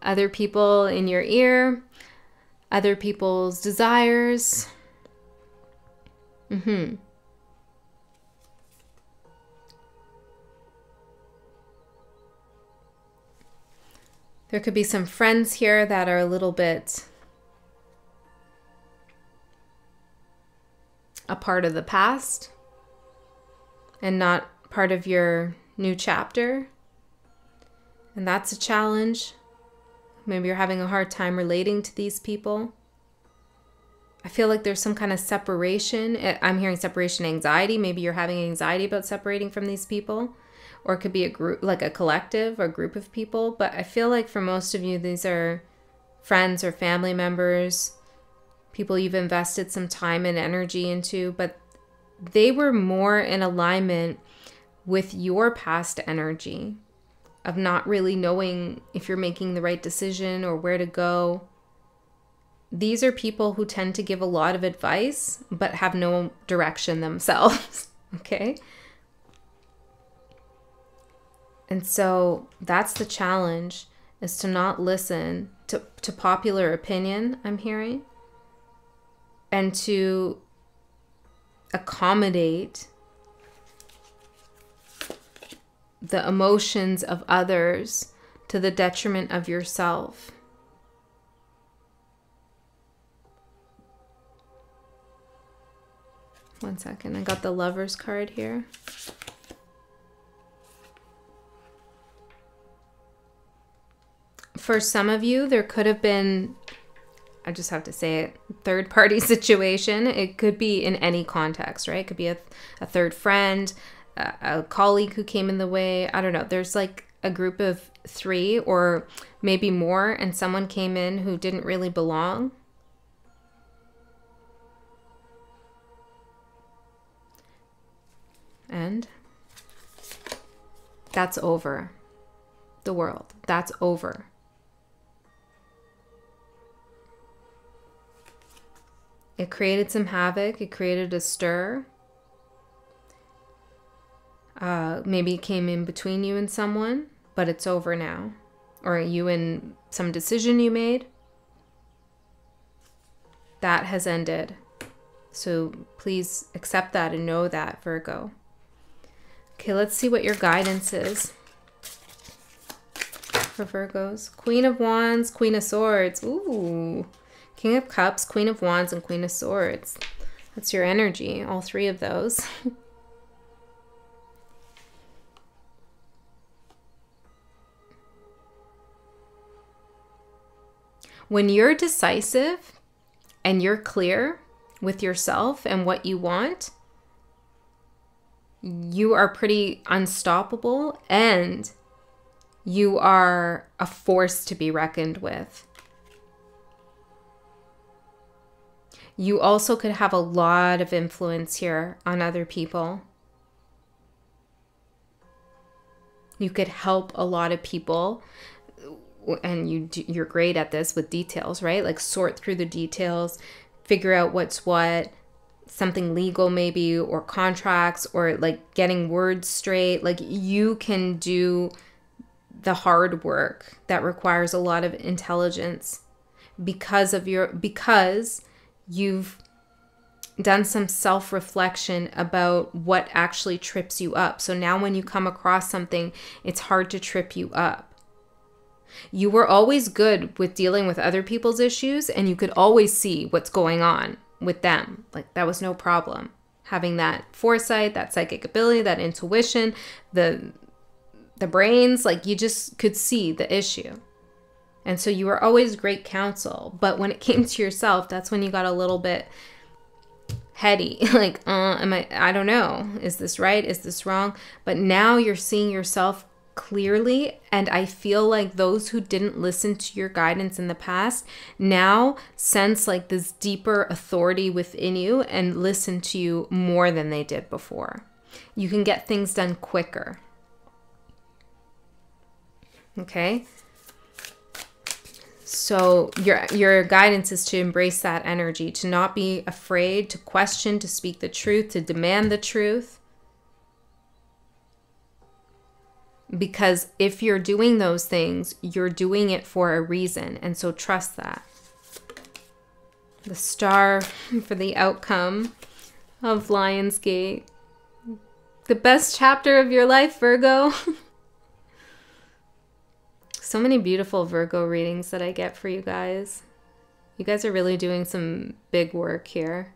Other people in your ear. Other people's desires. There could be some friends here that are a little bit a part of the past and not part of your new chapter. And that's a challenge. Maybe you're having a hard time relating to these people. I feel like there's some kind of separation. I'm hearing separation anxiety. Maybe you're having anxiety about separating from these people. Or it could be a group, like a collective or group of people. But I feel like for most of you, these are friends or family members, people you've invested some time and energy into. But they were more in alignment with your past energy of not really knowing if you're making the right decision or where to go. These are people who tend to give a lot of advice, but have no direction themselves. Okay? And so that's the challenge, is to not listen to popular opinion, I'm hearing, and to accommodate the emotions of others to the detriment of yourself. One second, I got the Lover's card here. For some of you, there could have been, I just have to say it, third-party situation. It could be in any context, right? It could be a third friend, a colleague who came in the way. I don't know. There's like a group of 3 or maybe more, and someone came in who didn't really belong. And that's over. The world. That's over. It created some havoc. It created a stir. Maybe it came in between you and someone, but it's over now. Or you and some decision you made. That has ended. So please accept that and know that, Virgo. Okay, let's see what your guidance is for Virgos. Queen of Wands, Queen of Swords. Ooh. King of Cups, Queen of Wands, and Queen of Swords. That's your energy, all 3 of those. When you're decisive and you're clear with yourself and what you want, you are pretty unstoppable and you are a force to be reckoned with. You also could have a lot of influence here on other people. You could help a lot of people, and you're great at this with details, right? Like sort through the details, figure out what's what, something legal maybe, or contracts, or like getting words straight. Like you can do the hard work that requires a lot of intelligence because you've done some self-reflection about what actually trips you up. So now when you come across something, it's hard to trip you up. You were always good with dealing with other people's issues, and you could always see what's going on with them. Like that was no problem. Having that foresight, that psychic ability, that intuition, the brains, like you just could see the issue. And so you were always great counsel. But when it came to yourself, that's when you got a little bit heady. Like, I don't know. Is this right? Is this wrong? But now you're seeing yourself clearly. And I feel like those who didn't listen to your guidance in the past now sense like this deeper authority within you and listen to you more than they did before. You can get things done quicker. Okay? So your guidance is to embrace that energy, to not be afraid, to question, to speak the truth, to demand the truth. Because if you're doing those things, you're doing it for a reason. And so trust that. The star for the outcome of Lionsgate. The best chapter of your life, Virgo. So many beautiful Virgo readings that I get for you guys. You guys are really doing some big work here.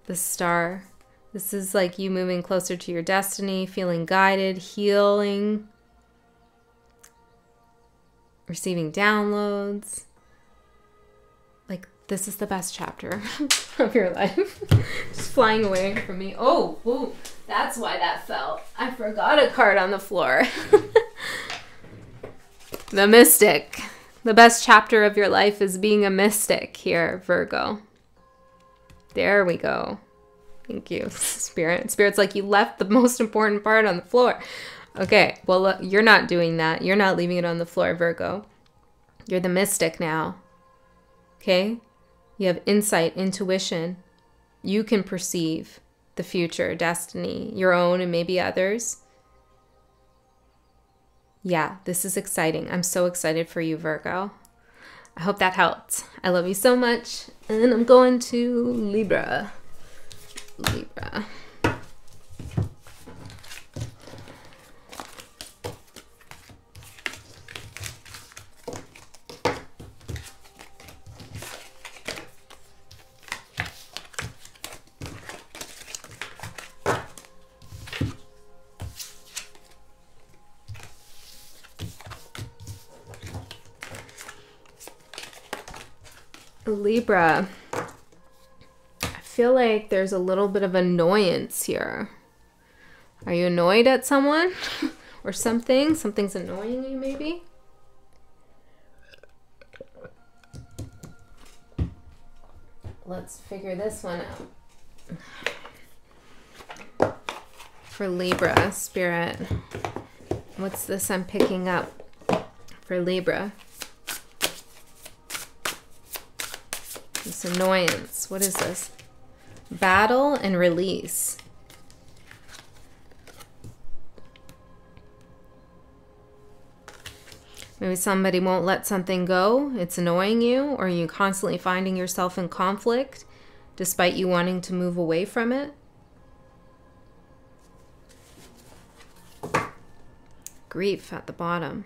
The star. This is like you moving closer to your destiny, feeling guided, healing, receiving downloads. Like this is the best chapter of your life. Just flying away from me. Oh, whoa, that's why that fell. I forgot a card on the floor. The mystic. The best chapter of your life is being a mystic here, Virgo. There we go. Thank you, Spirit. Spirit's like, you left the most important part on the floor. Okay, well, look, you're not doing that. You're not leaving it on the floor, Virgo. You're the mystic now. Okay? You have insight, intuition. You can perceive the future, destiny, your own and maybe others. Yeah, this is exciting. I'm so excited for you, Virgo. I hope that helped. I love you so much. And I'm going to Libra. Libra. Libra, I feel like there's a little bit of annoyance here. Are you annoyed at someone or something? Something's annoying you maybe? Let's figure this one out. For Libra, Spirit, what's this I'm picking up for Libra? This annoyance. What is this? Battle and release. Maybe somebody won't let something go. It's annoying you, or you're constantly finding yourself in conflict despite you wanting to move away from it. Grief at the bottom.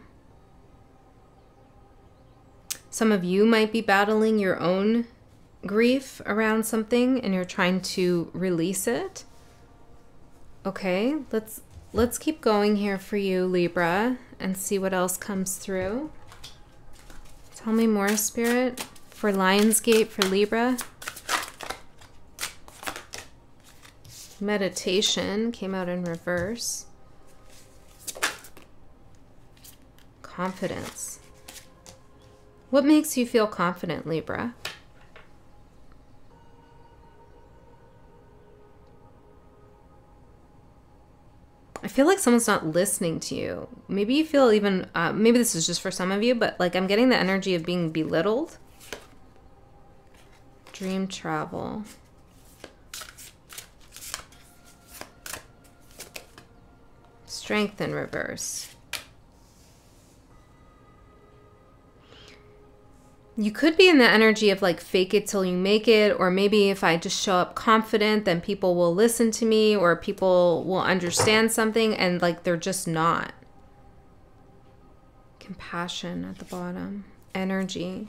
Some of you might be battling your own grief around something and you're trying to release it. Okay, let's keep going here for you, Libra, and see what else comes through. Tell me more, Spirit, for Lionsgate, for Libra. Meditation came out in reverse. Confidence. What makes you feel confident, Libra? I feel like someone's not listening to you. Maybe you feel even, maybe this is just for some of you, but like I'm getting the energy of being belittled. Dream travel. Strength in reverse. You could be in the energy of like fake it till you make it, or maybe if I just show up confident, then people will listen to me or people will understand something, and like they're just not. Compassion at the bottom. Energy.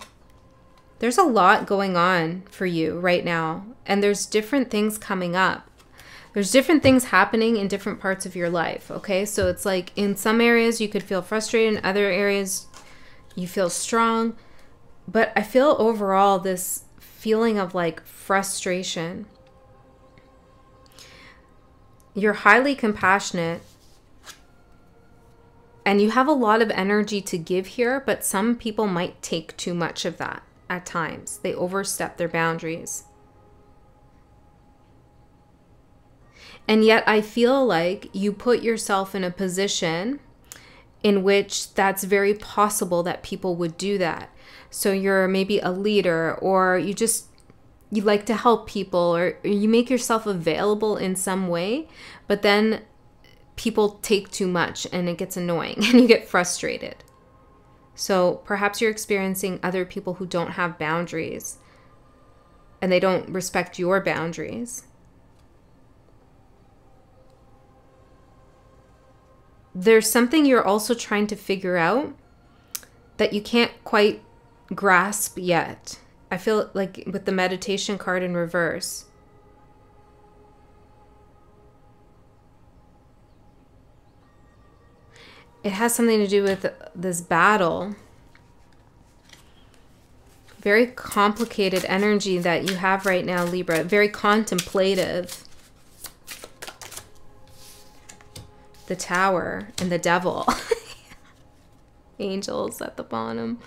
There's a lot going on for you right now, and there's different things coming up. There's different things happening in different parts of your life, okay? So it's like in some areas you could feel frustrated, in other areas you feel strong. But I feel overall this feeling of like frustration. You're highly compassionate and you have a lot of energy to give here, but some people might take too much of that at times. They overstep their boundaries. And yet I feel like you put yourself in a position in which that's very possible that people would do that. So you're maybe a leader, or you like to help people, or you make yourself available in some way, but then people take too much and it gets annoying and you get frustrated. So perhaps you're experiencing other people who don't have boundaries and they don't respect your boundaries. There's something you're also trying to figure out that you can't quite grasp yet. I feel like with the meditation card in reverse. It has something to do with this battle. Very complicated energy that you have right now, Libra. Very contemplative. The Tower and the Devil. Angels at the bottom.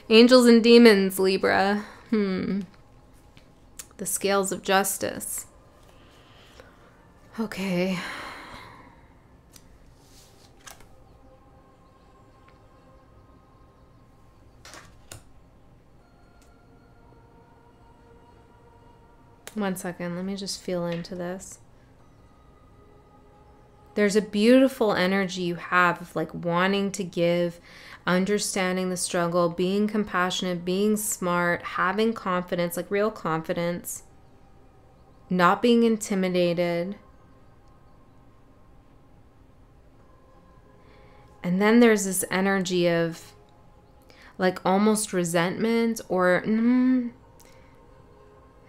Angels and demons, Libra. The scales of justice. Okay. One second, let me just feel into this. There's a beautiful energy you have of like wanting to give, understanding the struggle, being compassionate, being smart, having confidence, like real confidence, not being intimidated. And then there's this energy of like almost resentment, or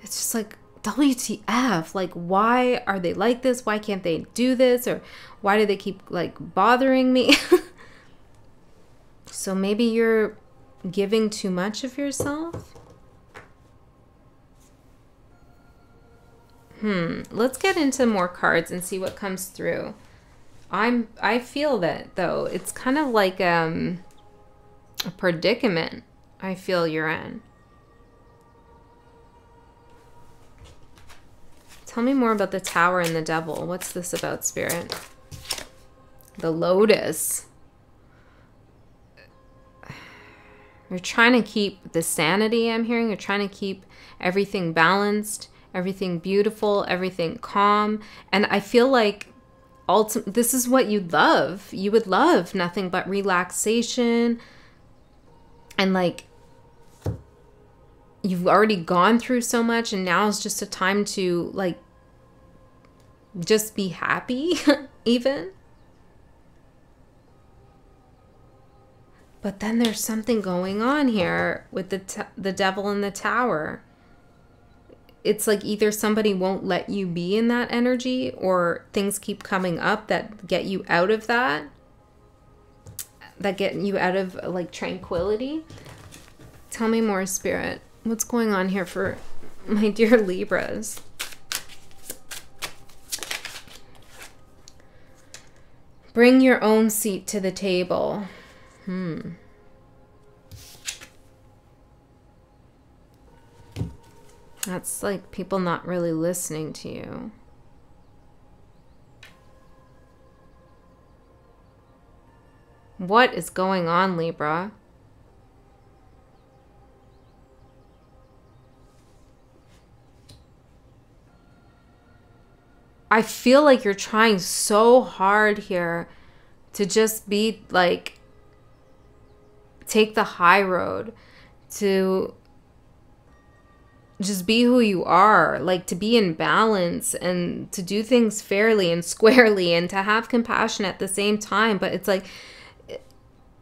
it's just like, WTF, like why are they like this? Why can't they do this? Or why do they keep like bothering me? So maybe you're giving too much of yourself. Let's get into more cards and see what comes through. I feel that, though, it's kind of like a predicament I feel you're in. Tell me more about the Tower and the Devil. What's this about, Spirit? The Lotus. You're trying to keep the sanity, I'm hearing. You're trying to keep everything balanced, everything beautiful, everything calm. And I feel like this is what you'd love. You would love nothing but relaxation. And like, you've already gone through so much, and now is just a time to like just be happy even. But then there's something going on here with the Devil in the Tower. It's like either somebody won't let you be in that energy, or things keep coming up that get you out of that get you out of like tranquility. Tell me more, Spirit. What's going on here for my dear Libras? Bring your own seat to the table. That's like people not really listening to you. What is going on, Libra? I feel like you're trying so hard here to just be like, take the high road, to just be who you are, like to be in balance and to do things fairly and squarely and to have compassion at the same time. But it's like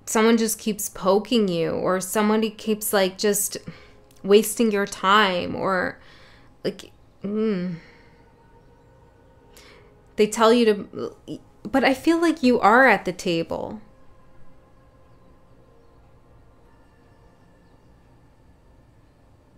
someone just keeps poking you, or somebody keeps like just wasting your time, or like, they tell you to, but I feel like you are at the table.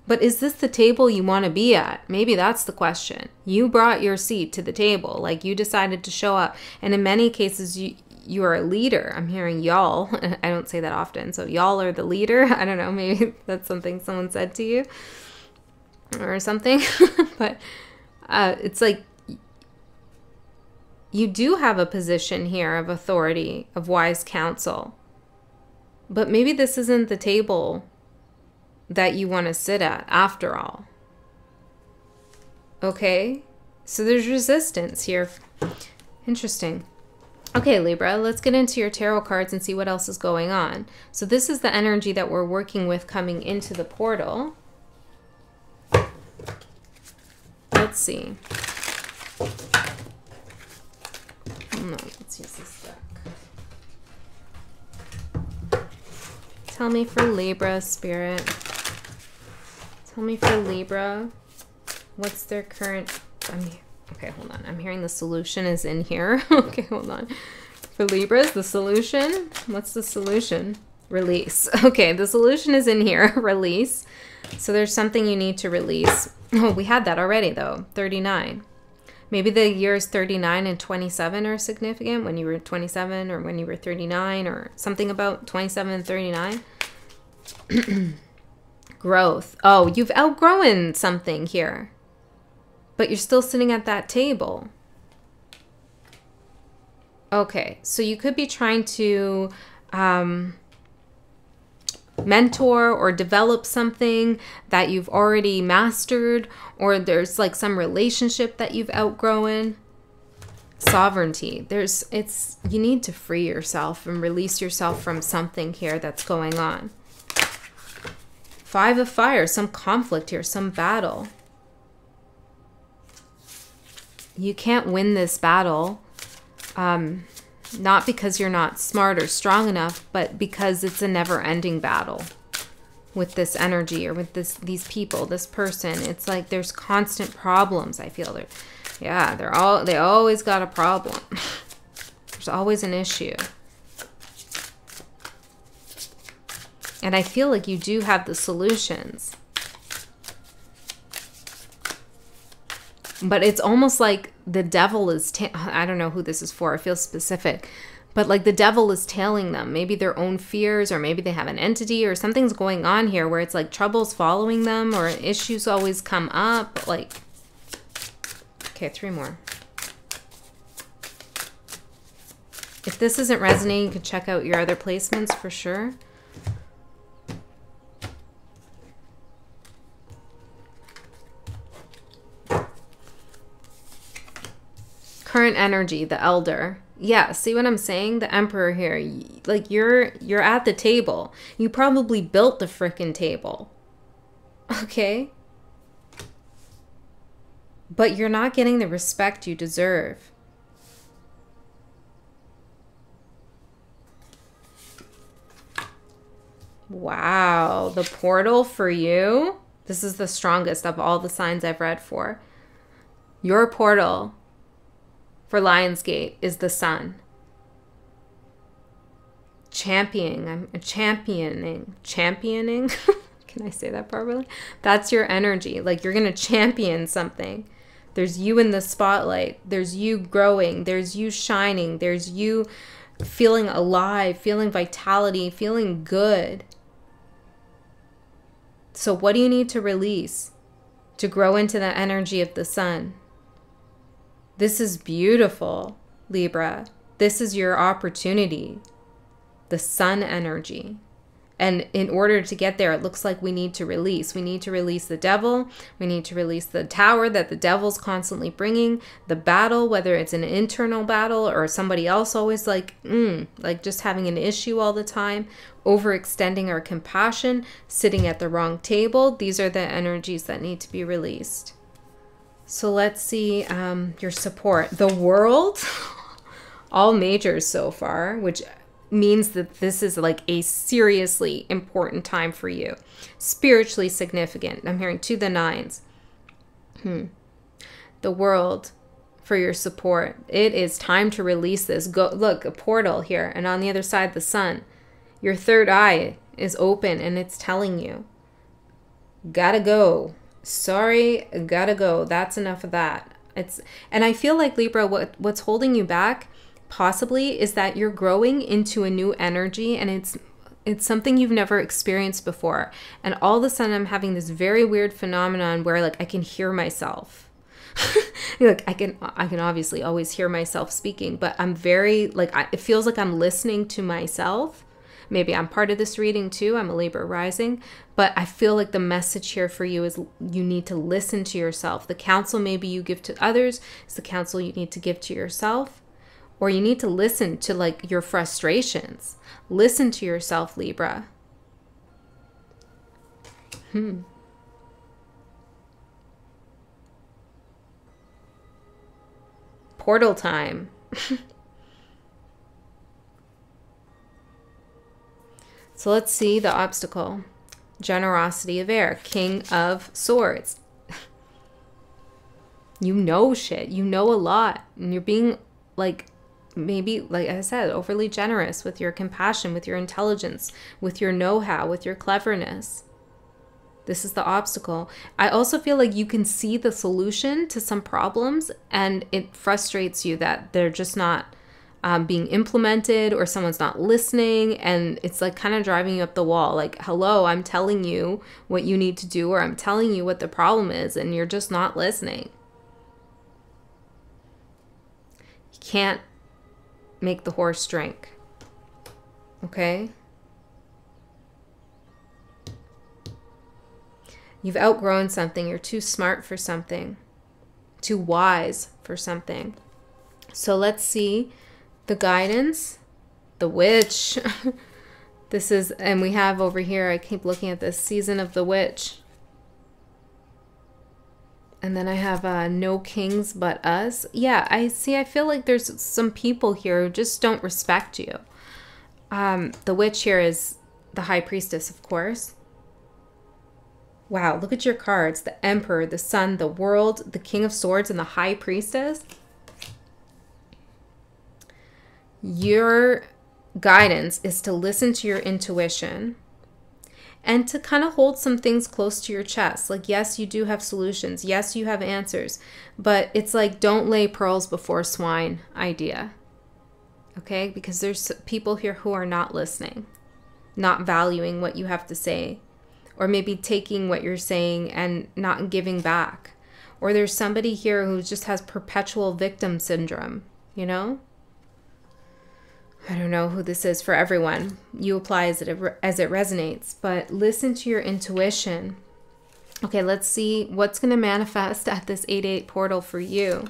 But is this the table you want to be at? Maybe that's the question. You brought your seat to the table, like you decided to show up. And in many cases, you are a leader. I'm hearing y'all. I don't say that often. So y'all are the leader. I don't know. Maybe that's something someone said to you or something. But it's like you do have a position here of authority, of wise counsel. But maybe this isn't the table that you want to sit at after all. Okay? So there's resistance here. Interesting. Okay, Libra, let's get into your tarot cards and see what else is going on. So this is the energy that we're working with coming into the portal. Let's see. No, let's use this deck. Tell me for Libra, Spirit. Tell me for Libra, what's their current, okay, hold on. I'm hearing the solution is in here. Okay, hold on. For Libras, the solution, what's the solution? Release. Okay, the solution is in here, release. So there's something you need to release. Oh, we had that already though, 39. Maybe the years 39 and 27 are significant, when you were 27 or when you were 39, or something about 27 and 39. Growth. Oh, you've outgrown something here, but you're still sitting at that table. Okay, so you could be trying to mentor or develop something that you've already mastered, or there's like some relationship that you've outgrown. Sovereignty. You need to free yourself and release yourself from something here that's going on. Five of Fire, some conflict here, some battle. You can't win this battle, not because you're not smart or strong enough, but because it's a never-ending battle with this energy, or with these people, this person. It's like there's constant problems, I feel. Yeah, they always got a problem. There's always an issue. And I feel like you do have the solutions. But it's almost like the devil is, I don't know who this is for, I feel specific, but like the devil is tailing them, maybe their own fears, or maybe they have an entity or something's going on here where it's like trouble's following them or issues always come up. Like, okay, 3 more. If this isn't resonating, you can check out your other placements for sure. Current energy, the elder. Yeah, see what I'm saying? The emperor here. Like, you're at the table. You probably built the frickin' table. Okay? But you're not getting the respect you deserve. Wow, the portal for you. This is the strongest of all the signs I've read for. Your portal for Lionsgate is the sun. Championing. Can I say that properly? That's your energy. Like, you're going to champion something. There's you in the spotlight. There's you growing. There's you shining. There's you feeling alive, feeling vitality, feeling good. So what do you need to release to grow into the energy of the sun? This is beautiful, Libra. This is your opportunity. The sun energy. And in order to get there, it looks like we need to release. We need to release the devil. We need to release the tower that the devil's constantly bringing. The battle, whether it's an internal battle or somebody else always like just having an issue all the time. Overextending our compassion. Sitting at the wrong table. These are the energies that need to be released. So let's see your support. The world, all majors so far, which means that this is like a seriously important time for you. Spiritually significant. I'm hearing to the 9s. The world for your support. It is time to release this. Go look, a portal here. And on the other side, the sun. Your third eye is open and it's telling you, gotta go. Sorry, gotta go. That's enough of that. And I feel like, Libra, what's holding you back possibly is that you're growing into a new energy, and it's something you've never experienced before. And all of a sudden I'm having this very weird phenomenon where like I can hear myself. Like I can obviously always hear myself speaking, but I'm very like, it feels like I'm listening to myself. Maybe I'm part of this reading too. I'm a Libra rising, but I feel like the message here for you is you need to listen to yourself. The counsel maybe you give to others is the counsel you need to give to yourself, or you need to listen to like your frustrations. Listen to yourself, Libra. Portal time. So let's see the obstacle. Generosity of air. King of Swords. You know shit. You know a lot. And you're being like, maybe, like I said, overly generous with your compassion, with your intelligence, with your know-how, with your cleverness. This is the obstacle. I also feel like you can see the solution to some problems, and it frustrates you that they're just not being implemented, or someone's not listening, and it's like kind of driving you up the wall. Like, hello, I'm telling you what you need to do, or I'm telling you what the problem is, and you're just not listening. You can't make the horse drink. Okay? You've outgrown something. You're too smart for something. Too wise for something. So let's see the guidance. The Witch. This is, and we have over here, I keep looking at this, Season of the Witch. And then I have No Kings But Us. Yeah, I feel like there's some people here who just don't respect you. The Witch here is the High Priestess, of course. Wow, look at your cards. The Emperor, the Sun, the World, the King of Swords, and the High Priestess. Your guidance is to listen to your intuition and to kind of hold some things close to your chest. Like, yes, you do have solutions. Yes, you have answers. But it's like, don't lay pearls before swine idea. Okay? Because there's people here who are not listening, not valuing what you have to say, or maybe taking what you're saying and not giving back. Or there's somebody here who just has perpetual victim syndrome, you know? I don't know who this is for everyone. You apply as it resonates, but listen to your intuition. Okay, let's see what's going to manifest at this 8-8 portal for you.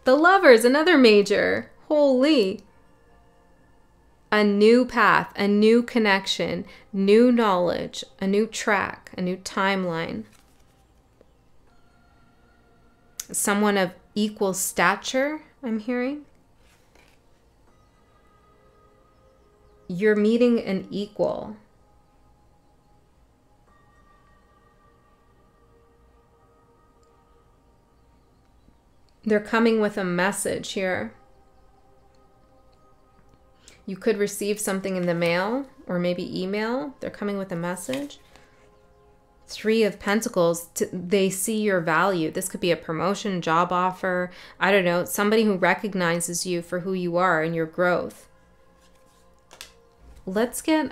The Lovers, another major. Holy. A new path, a new connection, new knowledge, a new track, a new timeline. Someone of equal stature, I'm hearing. You're meeting an equal. They're coming with a message here. You could receive something in the mail or maybe email. They're coming with a message. 3 of Pentacles, they see your value. This could be a promotion, job offer. I don't know. Somebody who recognizes you for who you are and your growth. Let's get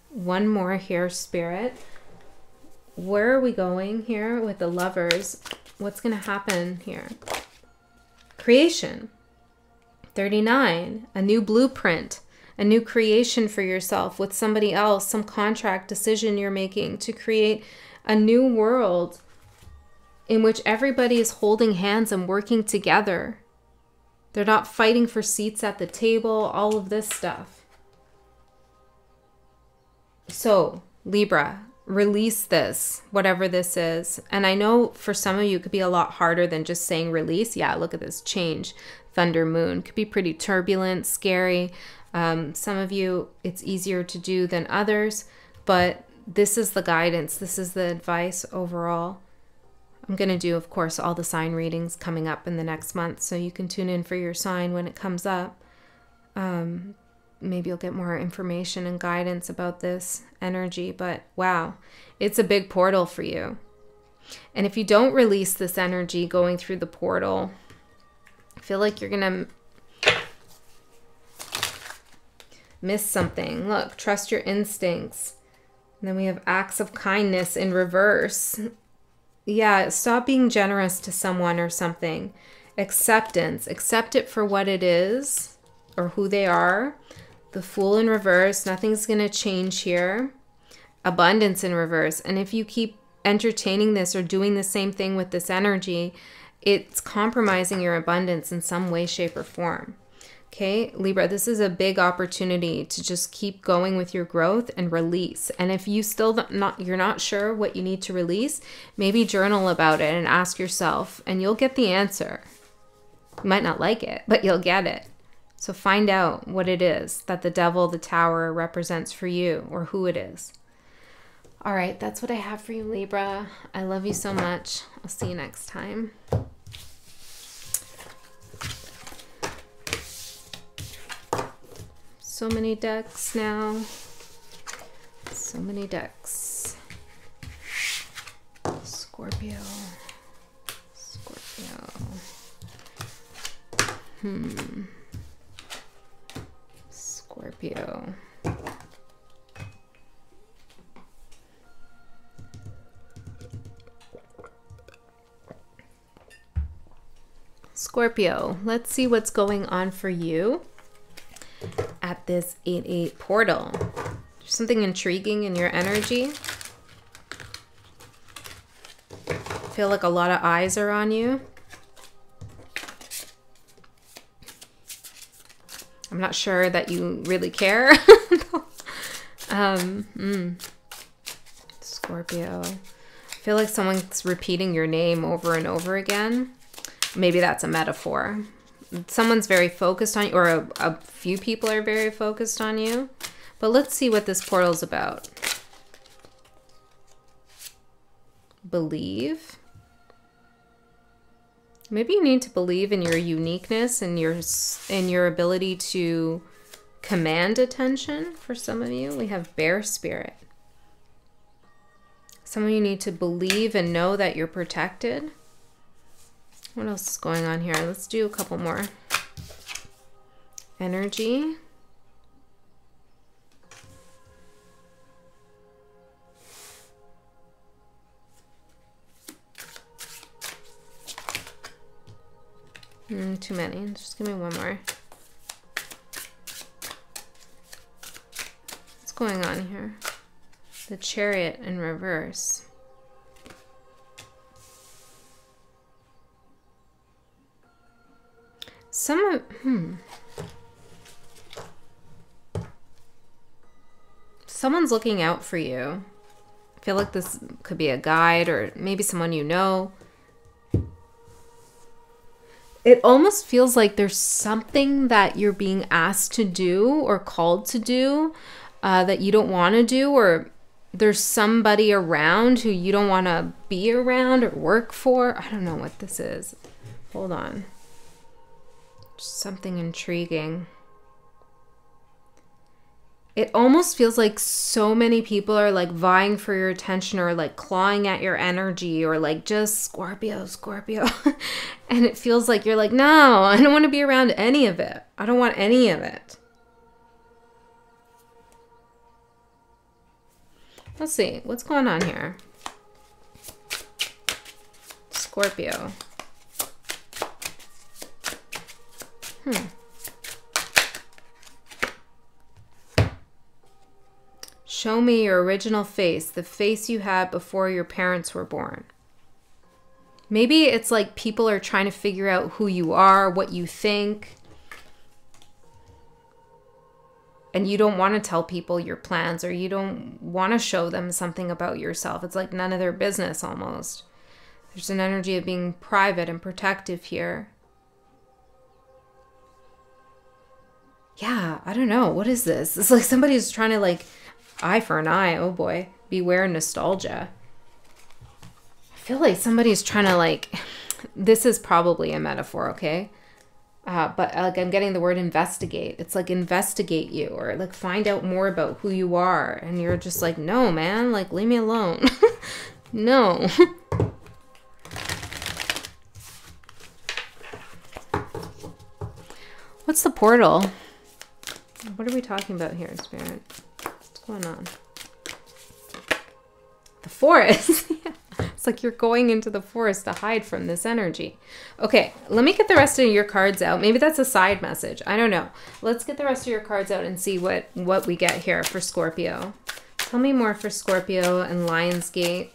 one more here, Spirit. Where are we going here with the Lovers? What's going to happen here? Creation. 39. A new blueprint. A new creation for yourself with somebody else. Some contract decision you're making to create a new world in which everybody is holding hands and working together. They're not fighting for seats at the table. All of this stuff. So, Libra, release this, whatever this is. And I know for some of you, it could be a lot harder than just saying release. Yeah, look at this change. Thunder, moon. Could be pretty turbulent, scary. Some of you, it's easier to do than others. But this is the guidance. This is the advice overall. I'm going to do, of course, all the sign readings coming up in the next month. So you can tune in for your sign when it comes up. Maybe you'll get more information and guidance about this energy, but wow, it's a big portal for you. And if you don't release this energy going through the portal, I feel like you're going to miss something. Look, trust your instincts. And then we have acts of kindness in reverse. Yeah, stop being generous to someone or something. Acceptance. Accept it for what it is or who they are. The Fool in reverse, nothing's going to change here. Abundance in reverse. And if you keep entertaining this or doing the same thing with this energy, it's compromising your abundance in some way, shape, or form. Okay, Libra, this is a big opportunity to just keep going with your growth and release. And if you still you're not sure what you need to release, maybe journal about it and ask yourself, and you'll get the answer. You might not like it, but you'll get it. So find out what it is that the Devil, the Tower, represents for you, or who it is. All right, that's what I have for you, Libra. I love you so much. I'll see you next time. So many decks now. So many decks. Scorpio. Scorpio. Scorpio. Scorpio, let's see what's going on for you at this 8-8 portal. There's something intriguing in your energy. I feel like a lot of eyes are on you. I'm not sure that you really care. Scorpio. I feel like someone's repeating your name over and over again. Maybe that's a metaphor. Someone's very focused on you, or a few people are very focused on you. But let's see what this portal's about. Believe. Maybe you need to believe in your uniqueness and your ability to command attention. For some of you, we have Bear Spirit. Some of you need to believe and know that you're protected. What else is going on here? Let's do a couple more. Energy. Too many. Just give me one more. What's going on here? The Chariot in reverse. Someone's looking out for you. I feel like this could be a guide or maybe someone you know. It almost feels like there's something that you're being asked to do or called to do that you don't want to do, or there's somebody around who you don't want to be around or work for. I don't know what this is. Hold on. Just something intriguing. It almost feels like so many people are like vying for your attention or like clawing at your energy or like just Scorpio. And it feels like you're like, no, I don't want to be around any of it. I don't want any of it. Let's see. What's going on here? Scorpio. Show me your original face, the face you had before your parents were born. Maybe it's like people are trying to figure out who you are, what you think. And you don't want to tell people your plans, or you don't want to show them something about yourself. It's like none of their business almost. There's an energy of being private and protective here. Yeah, I don't know. What is this? It's like somebody's trying to like eye for an eye. Oh boy. Beware nostalgia. I feel like somebody's trying to like, this is probably a metaphor, okay? But like I'm getting the word investigate. It's like investigate you or like find out more about who you are. And you're just like, no, man, like leave me alone. No. What's the portal? What are we talking about here, Spirit? What's going on? The forest. It's like you're going into the forest to hide from this energy. Okay, let me get the rest of your cards out. Maybe that's a side message. I don't know. Let's get the rest of your cards out and see what we get here for Scorpio. Tell me more for Scorpio and Lionsgate.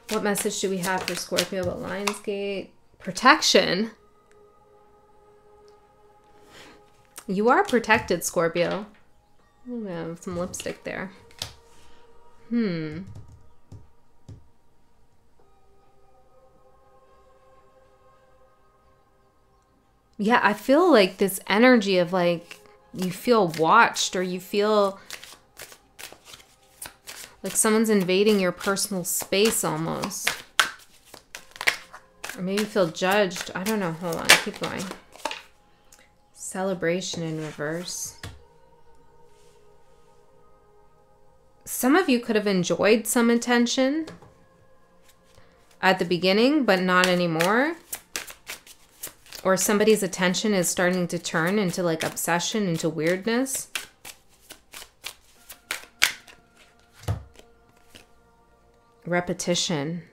What message do we have for Scorpio about Lionsgate? Protection. You are protected, Scorpio. Ooh, I have some lipstick there. Yeah, I feel like this energy of like you feel watched, or you feel like someone's invading your personal space almost. Or maybe you feel judged. I don't know. Hold on. Keep going. Celebration in reverse. Some of you could have enjoyed some attention at the beginning, but not anymore. Or somebody's attention is starting to turn into like obsession, into weirdness. Repetition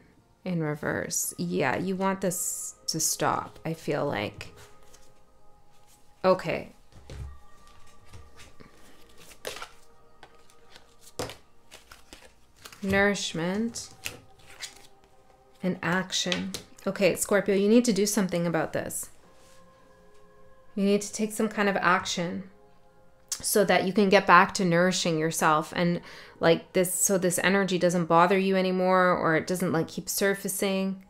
in reverse. Yeah, you want this to stop, I feel like. Okay. Nourishment and action. Okay, Scorpio, you need to do something about this. You need to take some kind of action so that you can get back to nourishing yourself, and like this, so this energy doesn't bother you anymore, or it doesn't like keep surfacing.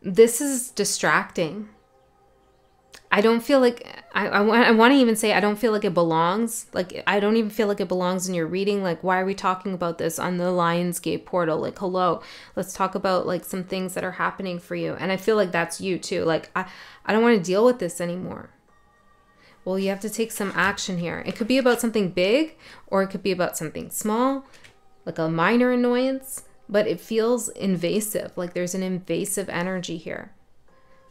This is distracting. I don't feel like, I want to even say, I don't feel like it belongs. Like, I don't even feel like it belongs in your reading. Like, why are we talking about this on the Lionsgate portal? Like, hello, let's talk about like some things that are happening for you. And I feel like that's you too. Like, I don't want to deal with this anymore. Well, you have to take some action here. It could be about something big, or it could be about something small, like a minor annoyance, but it feels invasive, like there's an invasive energy here.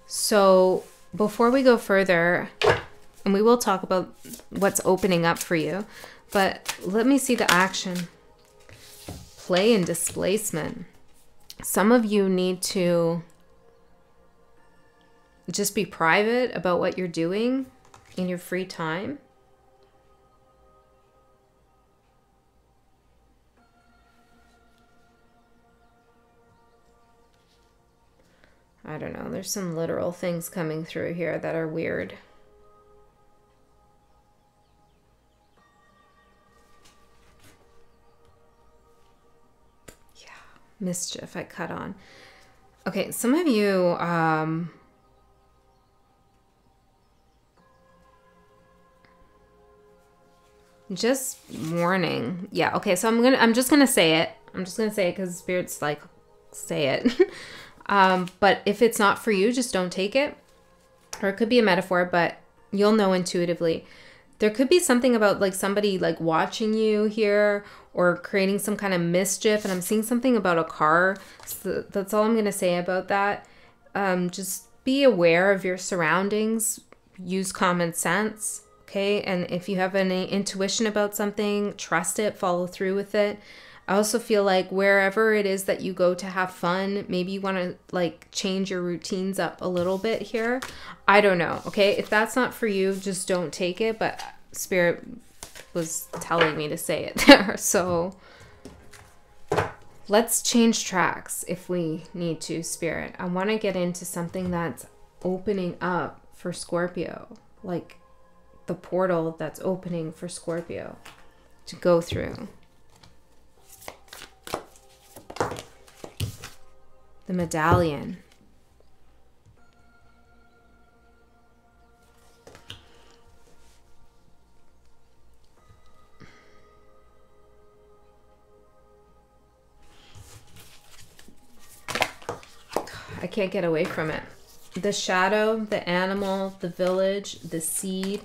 So before we go further, and we will talk about what's opening up for you, but let me see the action. Play and displacement. Some of you need to just be private about what you're doing in your free time. I don't know. There's some literal things coming through here that are weird. Yeah, mischief I cut on. Okay, some of you just warning. Yeah, okay, so I'm just gonna say it. I'm just gonna say it because Spirit's like, say it. But if it's not for you, just don't take it. Or it could be a metaphor, but you'll know intuitively. There could be something about like somebody like watching you here or creating some kind of mischief. And I'm seeing something about a car. So that's all I'm gonna say about that. Just be aware of your surroundings. Use common sense. Okay, and if you have any intuition about something, trust it, follow through with it. I also feel like wherever it is that you go to have fun, maybe you want to like change your routines up a little bit here. I don't know, okay? If that's not for you, just don't take it, but Spirit was telling me to say it there. So let's change tracks if we need to, Spirit. I want to get into something that's opening up for Scorpio, like the portal that's opening for Scorpio to go through. The medallion. I can't get away from it. The shadow, the animal, the village, the seed,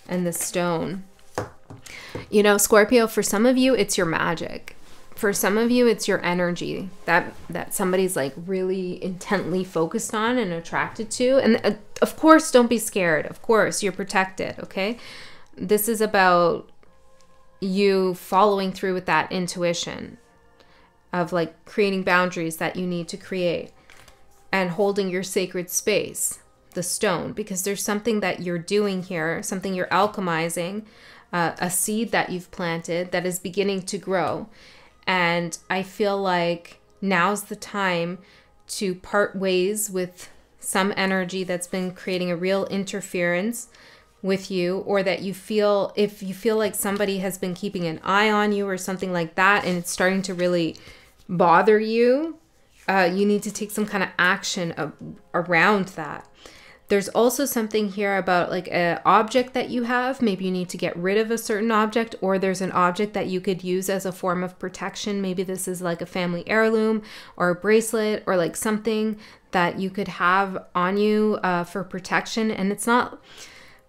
and the stone. You know, Scorpio, for some of you, it's your magic. For some of you, it's your energy that somebody's like really intently focused on and attracted to. And of course, don't be scared. Of course, you're protected, okay? This is about you following through with that intuition of like creating boundaries that you need to create and holding your sacred space, the stone, because there's something that you're doing here, something you're alchemizing, a seed that you've planted that is beginning to grow. And I feel like now's the time to part ways with some energy that's been creating a real interference with you, or that you feel, if you feel like somebody has been keeping an eye on you or something like that, and it's starting to really bother you, you need to take some kind of action around that. There's also something here about like an object that you have. Maybe you need to get rid of a certain object, or there's an object that you could use as a form of protection. Maybe this is like a family heirloom or a bracelet or like something that you could have on you for protection. And it's not,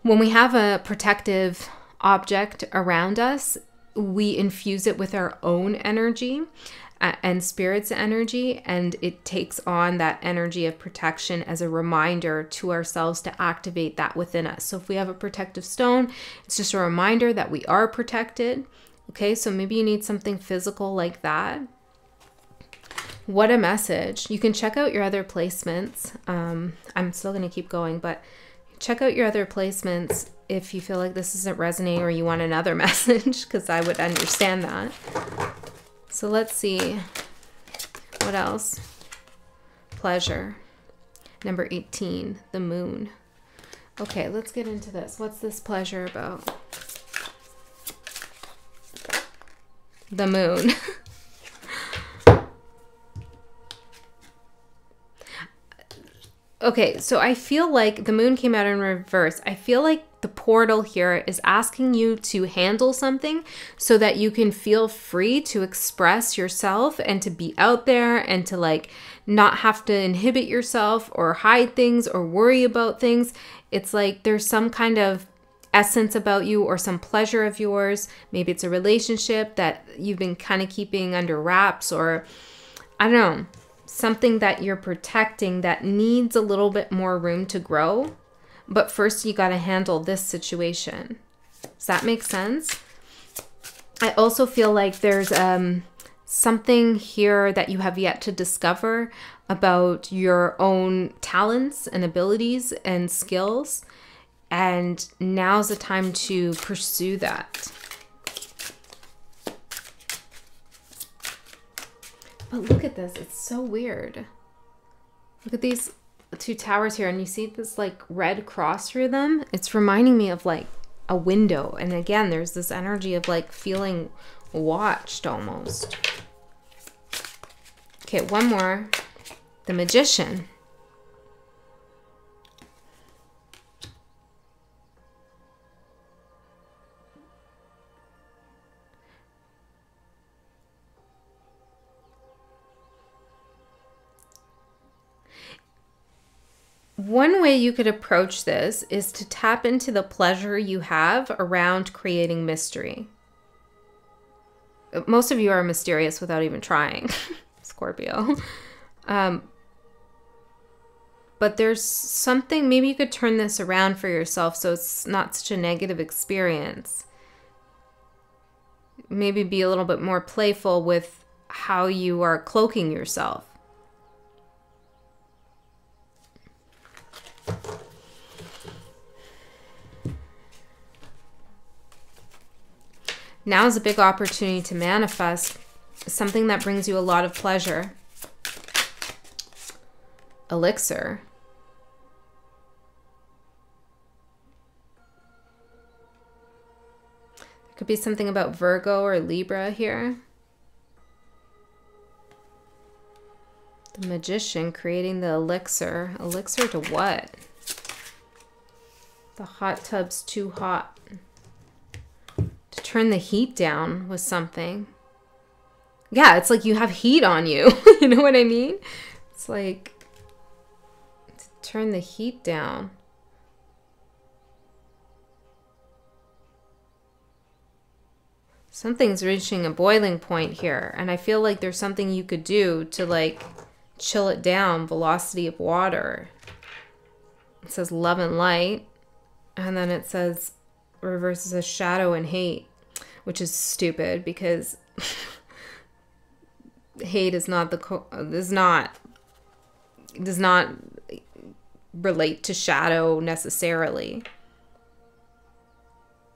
when we have a protective object around us, we infuse it with our own energy and Spirit's energy, and it takes on that energy of protection as a reminder to ourselves to activate that within us. So if we have a protective stone, it's just a reminder that we are protected. Okay, so maybe you need something physical like that. What a message. You can check out your other placements. I'm still going to keep going, but check out your other placements if you feel like this isn't resonating or you want another message, because I would understand that. So let's see, what else? Pleasure. Number 18, the moon. Okay, let's get into this. What's this pleasure about? The moon. Okay, so I feel like the moon came out in reverse. I feel like the portal here is asking you to handle something so that you can feel free to express yourself and to be out there and to like not have to inhibit yourself or hide things or worry about things. It's like there's some kind of essence about you or some pleasure of yours. Maybe it's a relationship that you've been kind of keeping under wraps, or I don't know, something that you're protecting that needs a little bit more room to grow. But first you got to handle this situation. Does that make sense? I also feel like there's something here that you have yet to discover about your own talents and abilities and skills. And now's the time to pursue that. But look at this. It's so weird. Look at these two towers here. And you see this like red cross through them? It's reminding me of like a window. And again, there's this energy of like feeling watched almost. Okay, one more. The Magician. One way you could approach this is to tap into the pleasure you have around creating mystery. Most of you are mysterious without even trying, Scorpio. But there's something, maybe you could turn this around for yourself so it's not such a negative experience. Maybe be a little bit more playful with how you are cloaking yourself. Now is a big opportunity to manifest something that brings you a lot of pleasure. Elixir. There could be something about Virgo or Libra here. The Magician creating the elixir. Elixir to what? The hot tub's too hot. To turn the heat down with something. Yeah, it's like you have heat on you. You know what I mean? It's like to turn the heat down. Something's reaching a boiling point here. And I feel like there's something you could do to like chill it down. Velocity of water. It says love and light. And then it says reverses as shadow and hate, which is stupid because hate is not does not relate to shadow necessarily.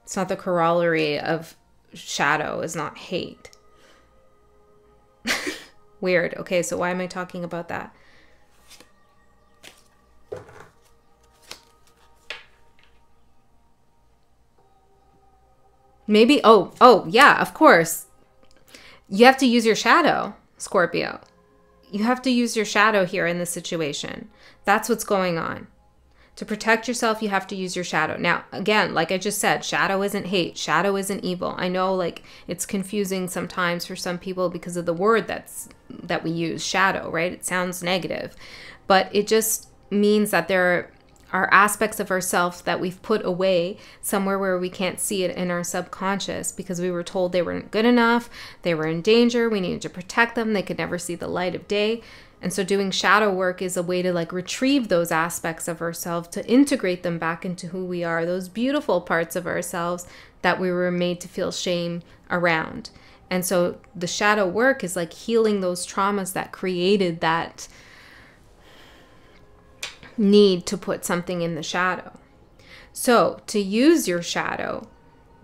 It's not the corollary of shadow is not hate. Weird. Okay, so why am I talking about that? Maybe, oh, yeah, of course. You have to use your shadow, Scorpio. You have to use your shadow here in this situation. That's what's going on. To protect yourself, you have to use your shadow. Now, again, like I just said, shadow isn't hate. Shadow isn't evil. I know like it's confusing sometimes for some people because of the word that we use, shadow, right? It sounds negative. But it just means that there are aspects of ourselves that we've put away somewhere where we can't see it in our subconscious because we were told they weren't good enough, they were in danger, we needed to protect them, they could never see the light of day. And so doing shadow work is a way to like retrieve those aspects of ourselves, to integrate them back into who we are, those beautiful parts of ourselves that we were made to feel shame around. And so the shadow work is like healing those traumas that created that need to put something in the shadow. So to use your shadow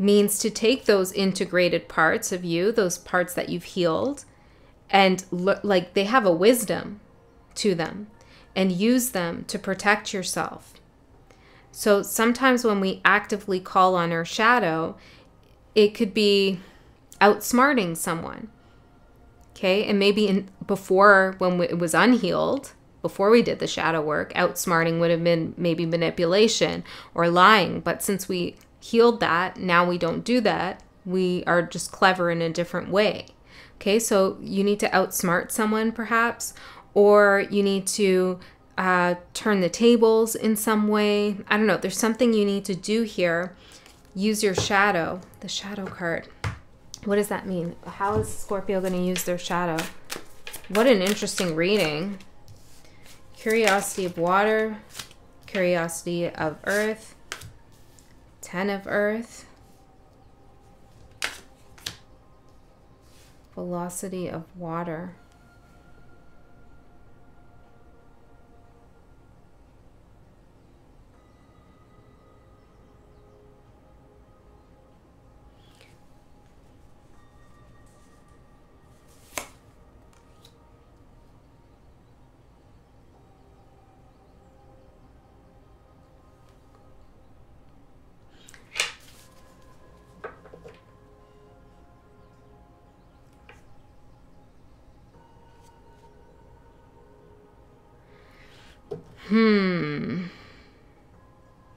means to take those integrated parts of you, those parts that you've healed, and like they have a wisdom to them, and use them to protect yourself. So sometimes when we actively call on our shadow, it could be outsmarting someone. Okay, and maybe before when it was unhealed, before we did the shadow work, outsmarting would have been maybe manipulation or lying. But since we healed that, now we don't do that. We are just clever in a different way. Okay, so you need to outsmart someone perhaps, or you need to turn the tables in some way. I don't know. There's something you need to do here use your shadow, the shadow card. What does that mean? How is Scorpio going to use their shadow? What an interesting reading. Curiosity of water, curiosity of earth, 10 of earth, velocity of water.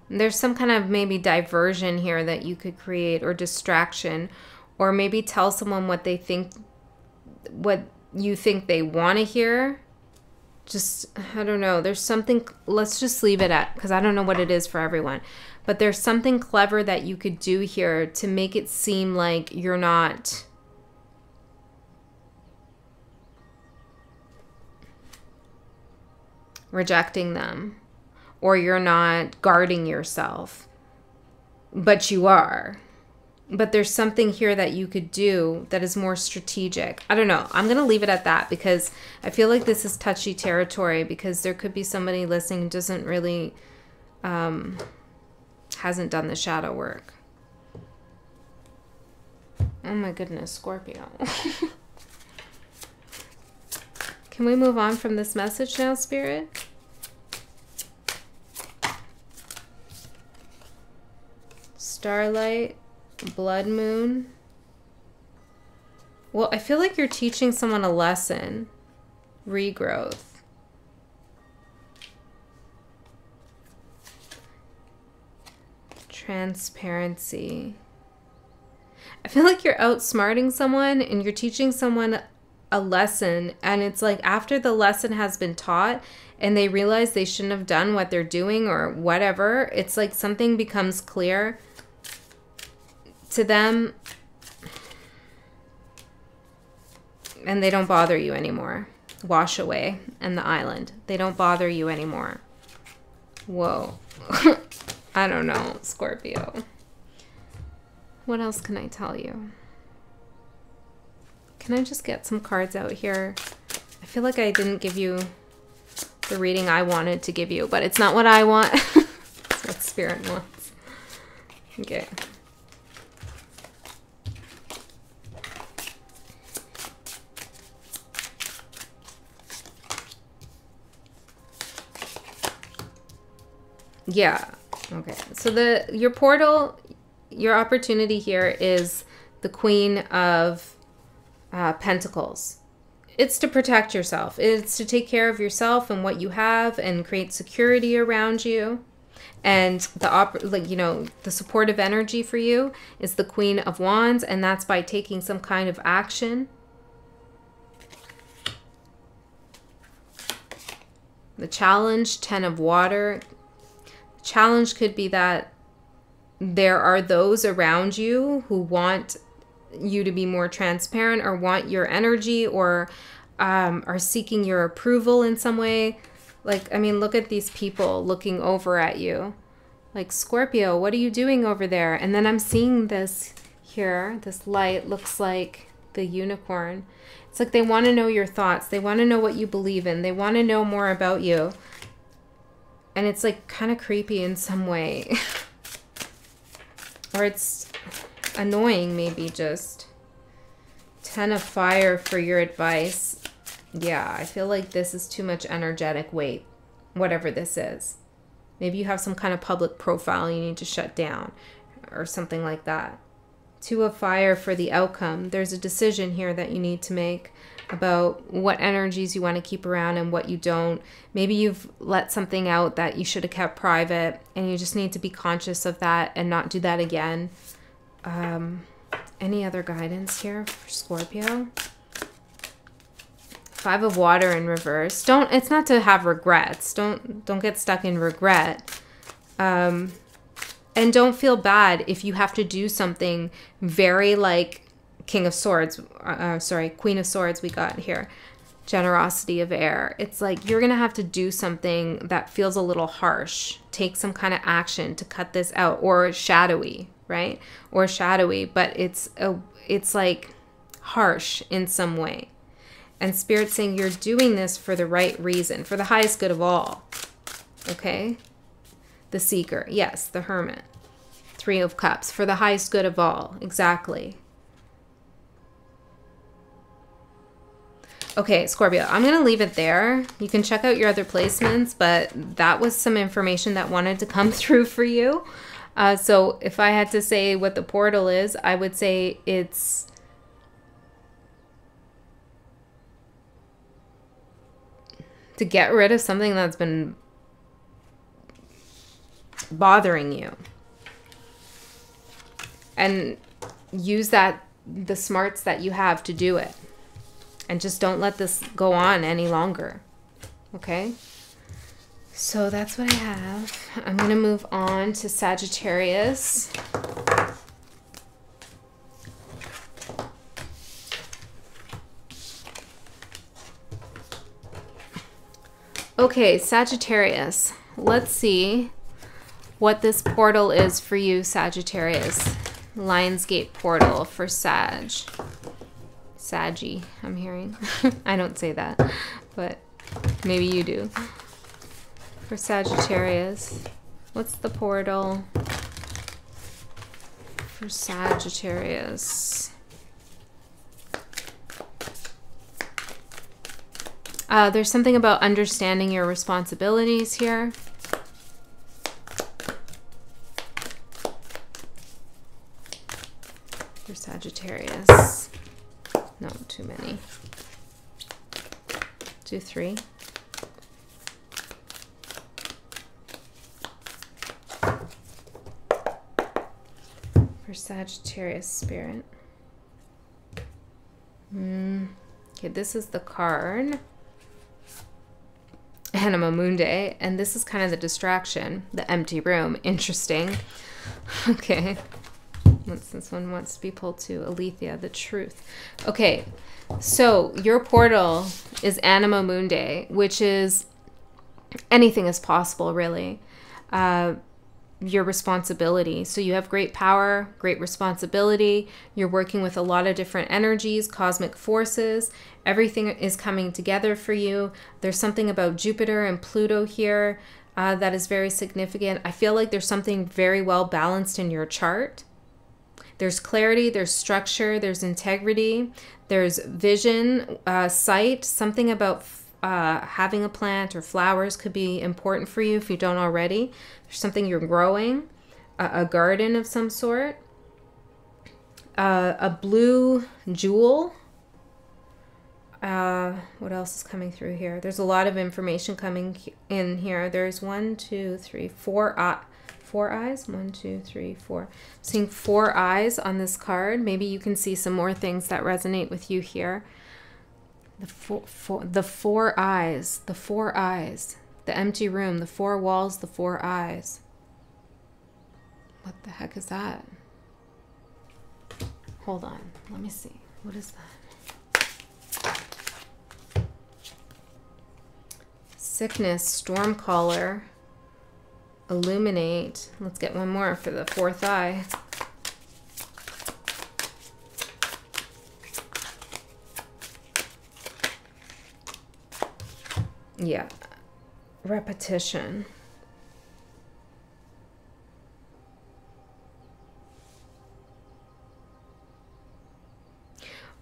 There's some kind of maybe diversion here that you could create, or distraction, or maybe tell someone what they think, what you think they want to hear. Just, I don't know. There's something, let's just leave it at, because I don't know what it is for everyone. But there's something clever that you could do here to make it seem like you're not rejecting them, or you're not guarding yourself, but you are. But there's something here that you could do that is more strategic. I don't know. I'm going to leave it at that, because I feel like this is touchy territory, because there could be somebody listening who doesn't really, hasn't done the shadow work. Oh my goodness, Scorpio. Can we move on from this message now, Spirit? Starlight, blood moon. Well, I feel like you're teaching someone a lesson. Regrowth. Transparency. I feel like you're outsmarting someone and you're teaching someone a lesson, and it's like after the lesson has been taught and they realize they shouldn't have done what they're doing or whatever, it's like something becomes clear to them and they don't bother you anymore. Wash away and the island. They don't bother you anymore. Whoa. I don't know, Scorpio. What else can I tell you? Can I just get some cards out here? I feel like I didn't give you the reading I wanted to give you, but it's not what I want. It's what Spirit wants. Okay. Yeah. Okay. So your portal, your opportunity here is the Queen of Pentacles. It's to protect yourself. It's to take care of yourself and what you have and create security around you. And the supportive energy for you is the Queen of Wands, and that's by taking some kind of action. The challenge, 10 of Water. The challenge could be that there are those around you who want you to be more transparent or want your energy or are seeking your approval in some way. Like, I mean, look at these people looking over at you. Like, Scorpio, what are you doing over there? And then I'm seeing this here, this light looks like the unicorn. It's like they want to know your thoughts. They want to know what you believe in. They want to know more about you. And it's like kind of creepy in some way. Or it's annoying, maybe just. 10 of Fire for your advice. Yeah, I feel like this is too much energetic weight, whatever this is. Maybe you have some kind of public profile you need to shut down or something like that. 2 of Fire for the outcome. There's a decision here that you need to make about what energies you want to keep around and what you don't. Maybe you've let something out that you should have kept private and you just need to be conscious of that and not do that again. Any other guidance here for Scorpio? 5 of Water in reverse. It's not to have regrets. Don't get stuck in regret. And And don't feel bad if you have to do something very like King of Swords, sorry, Queen of Swords we got here. Generosity of air. It's like you're going to have to do something that feels a little harsh. Take some kind of action to cut this out, or shadowy, right? Or shadowy, but it's like harsh in some way. And Spirit's saying you're doing this for the right reason, for the highest good of all. Okay? The Seeker. Yes, the Hermit. Three of Cups. For the highest good of all. Exactly. Okay, Scorpio, I'm going to leave it there. You can check out your other placements, but that was some information that wanted to come through for you. So if I had to say what the portal is, I would say it's to get rid of something that's been bothering you. And use the smarts that you have to do it. And just don't let this go on any longer. Okay? So that's what I have. I'm going to move on to Sagittarius. Okay, Sagittarius. Let's see what this portal is for you, Sagittarius. Lionsgate portal for Sag. Saggy, I'm hearing. I don't say that, but maybe you do. For Sagittarius, what's the portal for Sagittarius? There's something about understanding your responsibilities here. For Sagittarius. No, too many. Do 3. For Sagittarius, Spirit. Okay, this is the card. Anima Mundi. And this is kind of the distraction. The empty room. Interesting. Okay. This one wants to be pulled to Alethea, the truth. Okay, so your portal is Anima Mundi, which is anything is possible, really. Your responsibility. So you have great power, great responsibility. You're working with a lot of different energies, cosmic forces. Everything is coming together for you. There's something about Jupiter and Pluto here that is very significant. I feel like there's something very well balanced in your chart. There's clarity, there's structure, there's integrity, there's vision, sight. Something about having a plant or flowers could be important for you if you don't already. There's something you're growing, a garden of some sort, a blue jewel. What else is coming through here? There's a lot of information coming in here. There's 1, 2, 3, 4 4 eyes. 1, 2, 3, 4. I'm seeing 4 eyes on this card. Maybe you can see some more things that resonate with you here. The four eyes, the 4 eyes, the empty room, the 4 walls, the 4 eyes. What the heck is that? Hold on, let me see. What is that? Sickness, Stormcaller. Illuminate. Let's get one more for the 4th eye. Yeah. Repetition.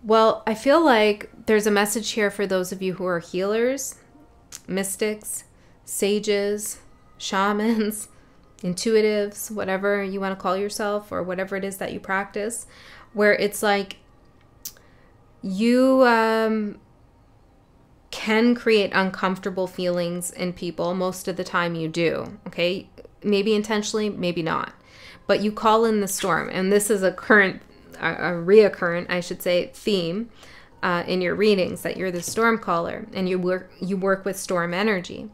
Well, I feel like there's a message here for those of you who are healers, mystics, sages, shamans, intuitives, whatever you want to call yourself, or whatever it is that you practice, where it's like you can create uncomfortable feelings in people. Most of the time you do, okay? Maybe intentionally, maybe not. But you call in the storm, and this is a reoccurrent, I should say, theme in your readings, that you're the storm caller and you work with storm energy.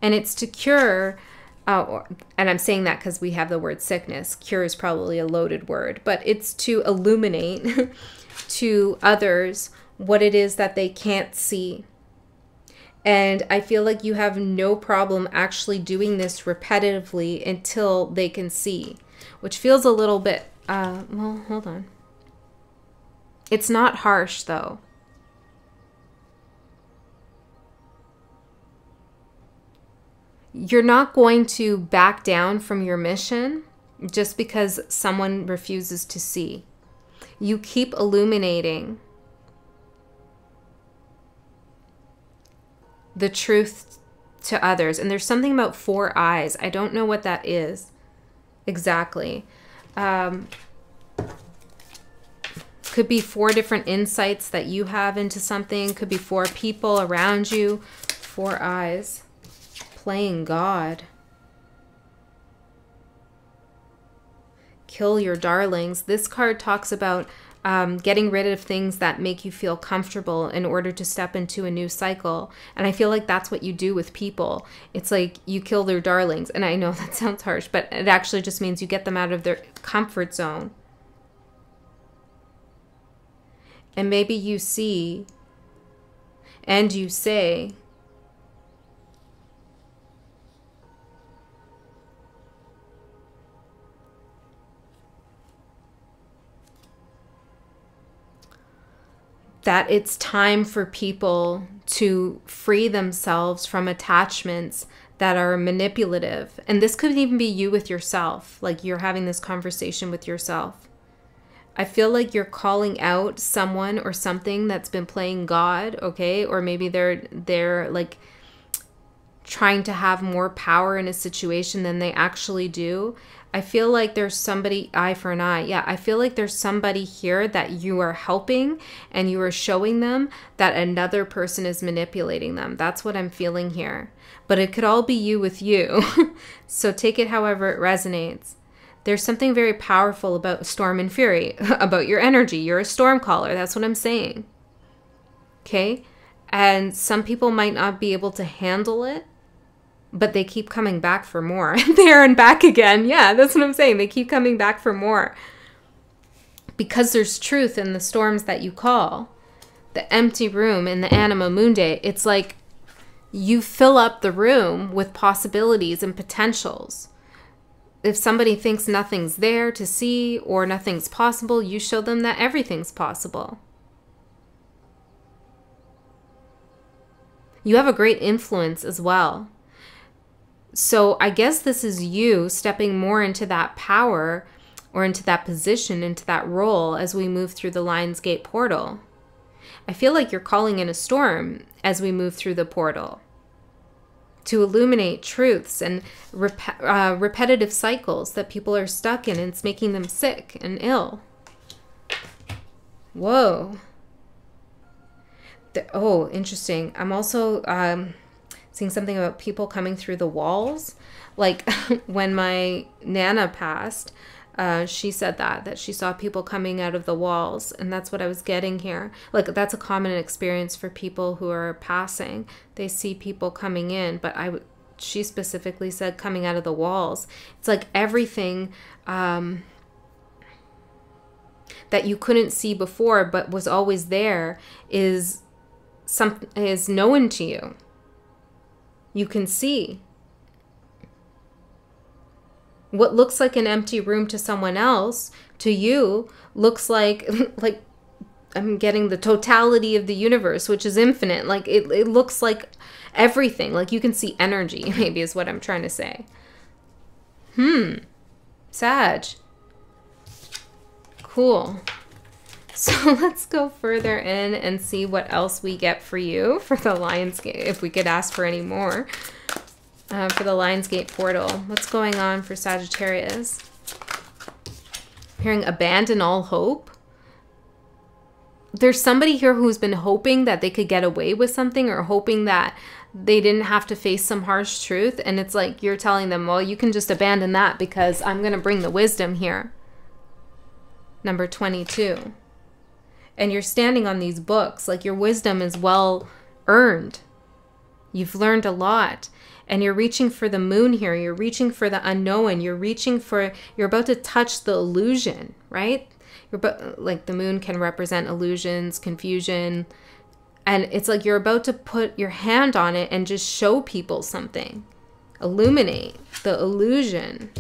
And it's to cure And I'm saying that because we have the word sickness. Cure is probably a loaded word, but it's to illuminate to others what it is that they can't see. And I feel like you have no problem actually doing this repetitively until they can see, which feels a little bit, well, hold on. It's not harsh though. You're not going to back down from your mission just because someone refuses to see. You keep illuminating the truth to others. And there's something about 4 eyes. I don't know what that is exactly. Could be 4 different insights that you have into something. Could be 4 people around you. 4 eyes. Playing God. Kill your darlings. This card talks about getting rid of things that make you feel comfortable in order to step into a new cycle. And I feel like that's what you do with people. It's like you kill their darlings. And I know that sounds harsh, but it actually just means you get them out of their comfort zone. And maybe you see and you say, that it's time for people to free themselves from attachments that are manipulative. And this could even be you with yourself, like you're having this conversation with yourself. I feel like you're calling out someone or something that's been playing God, okay? Or maybe they're like trying to have more power in a situation than they actually do. I feel like there's somebody, eye for an eye. Yeah, I feel like there's somebody here that you are helping and you are showing them that another person is manipulating them. That's what I'm feeling here. But it could all be you with you. So take it however it resonates. There's something very powerful about storm and fury, about your energy. You're a storm caller. That's what I'm saying. Okay? And some people might not be able to handle it, but they keep coming back for more. There and back again. Yeah, that's what I'm saying. They keep coming back for more. Because there's truth in the storms that you call. The empty room in the Anima Mundi. It's like you fill up the room with possibilities and potentials. If somebody thinks nothing's there to see or nothing's possible, you show them that everything's possible. You have a great influence as well. So I guess this is you stepping more into that power or into that position, into that role as we move through the Lionsgate portal. I feel like you're calling in a storm as we move through the portal to illuminate truths and repetitive cycles that people are stuck in, and it's making them sick and ill. Whoa. Oh, interesting. I'm also seeing something about people coming through the walls. Like when my Nana passed, she said that she saw people coming out of the walls, and that's what I was getting here. Like that's a common experience for people who are passing. They see people coming in, but she specifically said coming out of the walls. It's like everything that you couldn't see before but was always there is known to you. You can see. What looks like an empty room to someone else, to you, looks like I'm getting the totality of the universe, which is infinite. Like it looks like everything. Like you can see energy, maybe is what I'm trying to say. Sag. Cool. So let's go further in and see what else we get for you for the Lionsgate, if we could ask for any more. For the Lionsgate portal. What's going on for Sagittarius? I'm hearing abandon all hope. There's somebody here who's been hoping that they could get away with something, or hoping that they didn't have to face some harsh truth. And it's like you're telling them, well, you can just abandon that because I'm going to bring the wisdom here. Number 22. And you're standing on these books. Like your wisdom is well earned. You've learned a lot. And you're reaching for the moon here. You're reaching for the unknown. You're about to touch the illusion, right? Like the moon can represent illusions, confusion. And it's like you're about to put your hand on it and just show people something. Illuminate the illusion.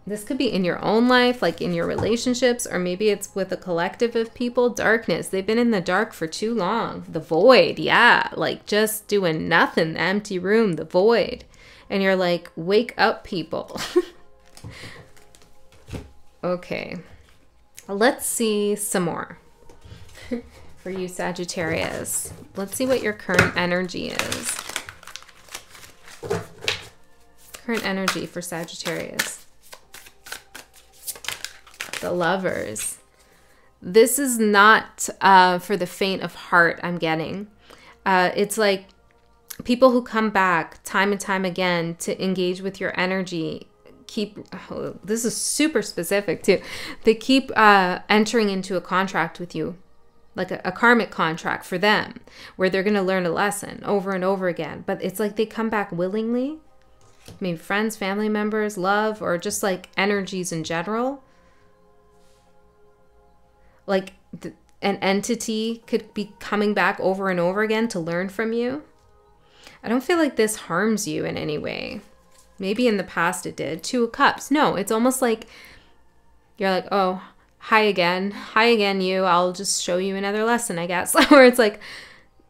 This could be in your own life, like in your relationships, or maybe it's with a collective of people. Darkness. They've been in the dark for too long. The void. Yeah. Like just doing nothing. The empty room. The void. And you're like, wake up, people. Okay. Let's see some more for you, Sagittarius. Let's see what your current energy is. Current energy for Sagittarius. The Lovers. This is not for the faint of heart, I'm getting. It's like people who come back time and time again to engage with your energy this is super specific too. They keep entering into a contract with you, like a karmic contract for them, where they're going to learn a lesson over and over again. But it's like they come back willingly. Maybe friends, family members, love, or just like energies in general. Like an entity could be coming back over and over again to learn from you. I don't feel like this harms you in any way. Maybe in the past it did. 2 of Cups. No, it's almost like you're like, oh, hi again. Hi again, you. I'll just show you another lesson, I guess. Or it's like,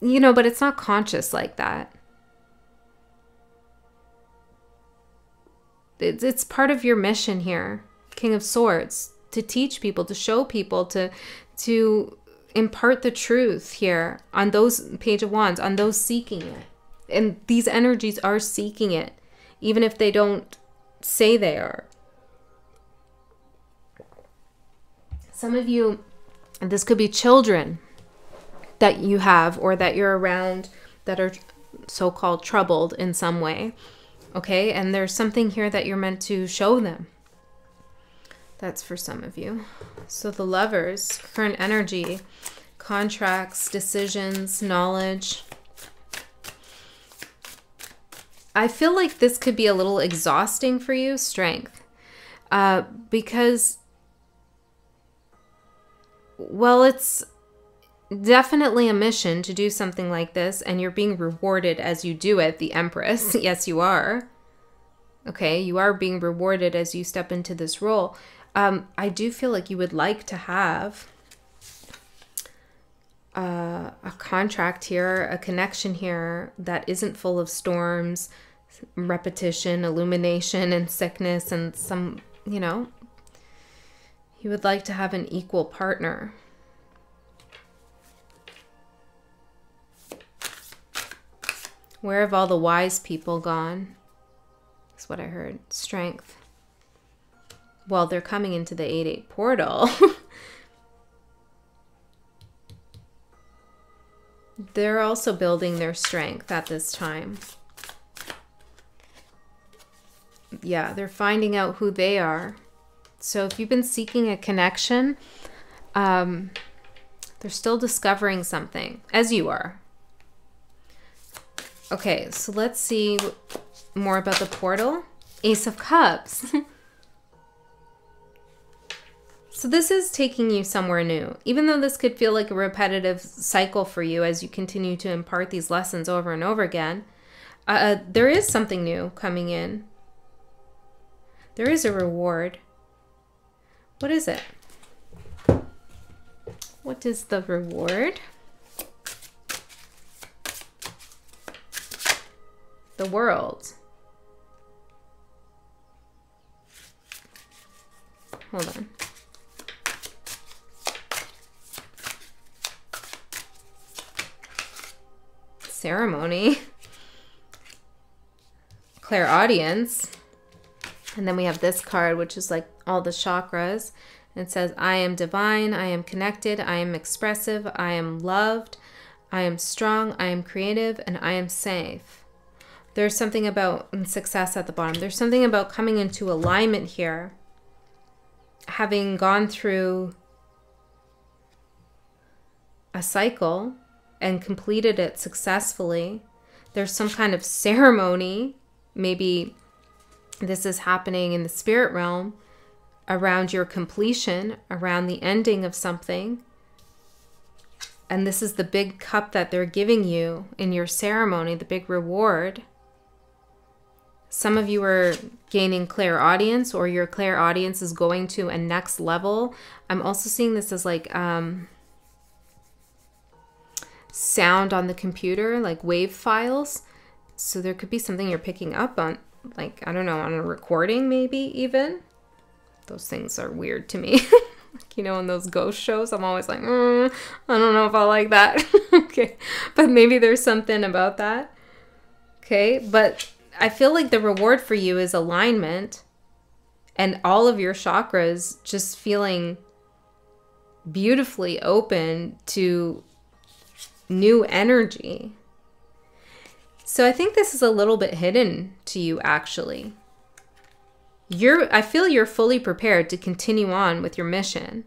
you know, but it's not conscious like that. It's part of your mission here, King of Swords, to teach people, to show people, to impart the truth here on those Page of Wands, on those seeking it. And these energies are seeking it, even if they don't say they are. Some of you, this could be children that you have or that you're around that are so-called troubled in some way. Okay, and there's something here that you're meant to show them. That's for some of you. So the Lovers, current energy, contracts, decisions, knowledge. I feel like this could be a little exhausting for you, Strength. Because, well, it's definitely a mission to do something like this, and you're being rewarded as you do it, the Empress. Yes, you are. Okay, you are being rewarded as you step into this role. I do feel like you would like to have a contract here, a connection here that isn't full of storms, repetition, illumination, and sickness, and some, you know, you would like to have an equal partner. Where have all the wise people gone? That's what I heard. Strength. Well, they're coming into the 8-8 portal. They're also building their strength at this time. Yeah, they're finding out who they are. So if you've been seeking a connection, they're still discovering something, as you are. Okay, so let's see more about the portal. Ace of Cups. So this is taking you somewhere new. Even though this could feel like a repetitive cycle for you as you continue to impart these lessons over and over again, there is something new coming in. There is a reward. What is it? What is the reward? The World. Hold on. Ceremony. Clairaudience. And then we have this card, which is like all the chakras. It says, I am divine, I am connected, I am expressive, I am loved, I am strong, I am creative, and I am safe. There's something about success at the bottom. There's something about coming into alignment here. Having gone through a cycle and completed it successfully. There's some kind of ceremony. Maybe this is happening in the spirit realm around your completion, around the ending of something. And this is the big cup that they're giving you in your ceremony, the big reward. Some of you are gaining clairaudience, or your clairaudience is going to a next level. I'm also seeing this as like sound on the computer, like wave files. So there could be something you're picking up on, like, I don't know, on a recording maybe even. Those things are weird to me. Like, you know, in those ghost shows, I'm always like, I don't know if I like that. Okay, but maybe there's something about that. Okay, but I feel like the reward for you is alignment and all of your chakras just feeling beautifully open to new energy. So I think this is a little bit hidden to you, actually. I feel you're fully prepared to continue on with your mission,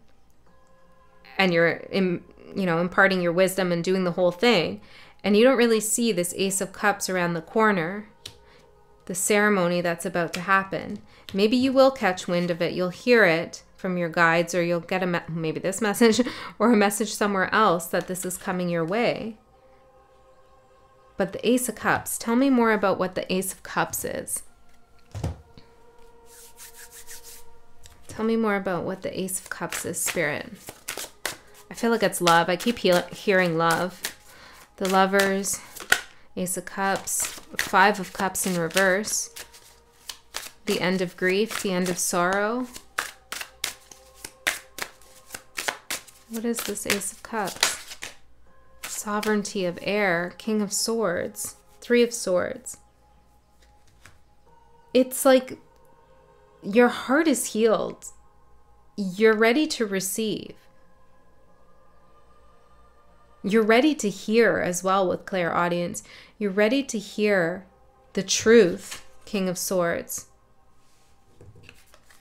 and you're imparting your wisdom and doing the whole thing. And you don't really see this Ace of Cups around the corner, the ceremony that's about to happen. Maybe you will catch wind of it. You'll hear it from your guides, or you'll get maybe this message or a message somewhere else that this is coming your way. But the Ace of Cups, tell me more about what the Ace of Cups is. Tell me more about what the Ace of Cups is, Spirit. I feel like it's love. I keep hearing love. The Lovers, Ace of Cups, Five of Cups in reverse. The end of grief, the end of sorrow. What is this Ace of Cups? Sovereignty of air, King of Swords, Three of Swords. It's like your heart is healed. You're ready to receive. You're ready to hear as well with clairaudience. You're ready to hear the truth, King of Swords.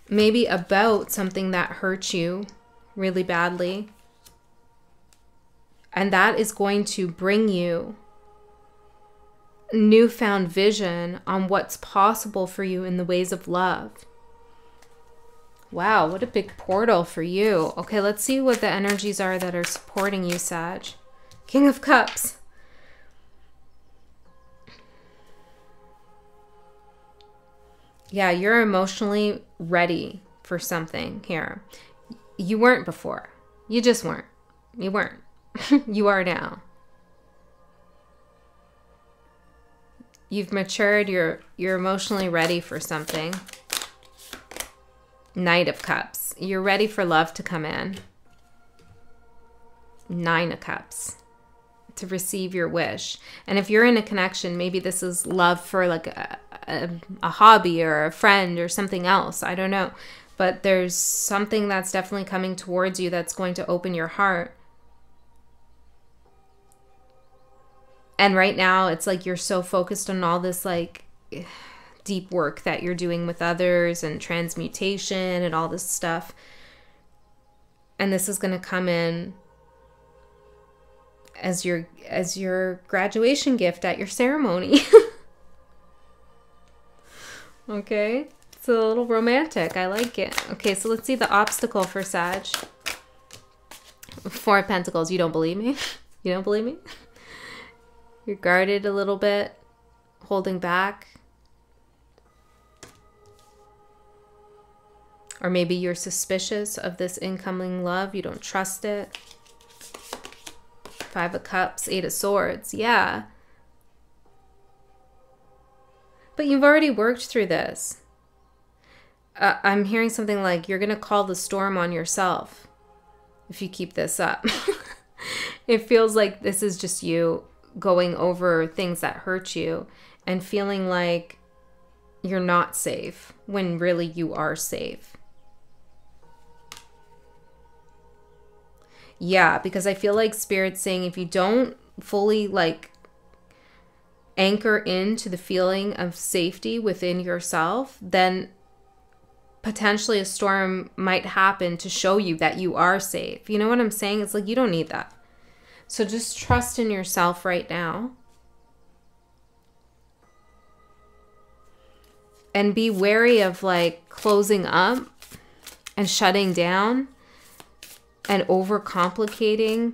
Maybe about something that hurt you really badly. And that is going to bring you newfound vision on what's possible for you in the ways of love. Wow, what a big portal for you. Okay, let's see what the energies are that are supporting you, Sag. King of Cups. Yeah, you're emotionally ready for something here. You weren't before. You just weren't. You weren't. You are now. You've matured. You're emotionally ready for something. Knight of Cups. You're ready for love to come in. Nine of Cups. To receive your wish. And if you're in a connection, maybe this is love for like a hobby or a friend or something else. I don't know. But there's something that's definitely coming towards you that's going to open your heart. And right now, it's like you're so focused on all this like deep work that you're doing with others and transmutation and all this stuff. And this is going to come in as your graduation gift at your ceremony. Okay, it's a little romantic. I like it. Okay, so let's see the obstacle for Sag. Four of Pentacles. You don't believe me? You don't believe me? You're guarded a little bit, holding back. Or maybe you're suspicious of this incoming love. You don't trust it. Five of Cups, Eight of Swords. Yeah. But you've already worked through this. I'm hearing something like you're going to call the storm on yourself if you keep this up. It feels like this is just you going over things that hurt you and feeling like you're not safe when really you are safe. Yeah, because I feel like Spirit's saying if you don't fully like anchor into the feeling of safety within yourself, then potentially a storm might happen to show you that you are safe. You know what I'm saying? It's like you don't need that. So just trust in yourself right now. And be wary of like closing up and shutting down and overcomplicating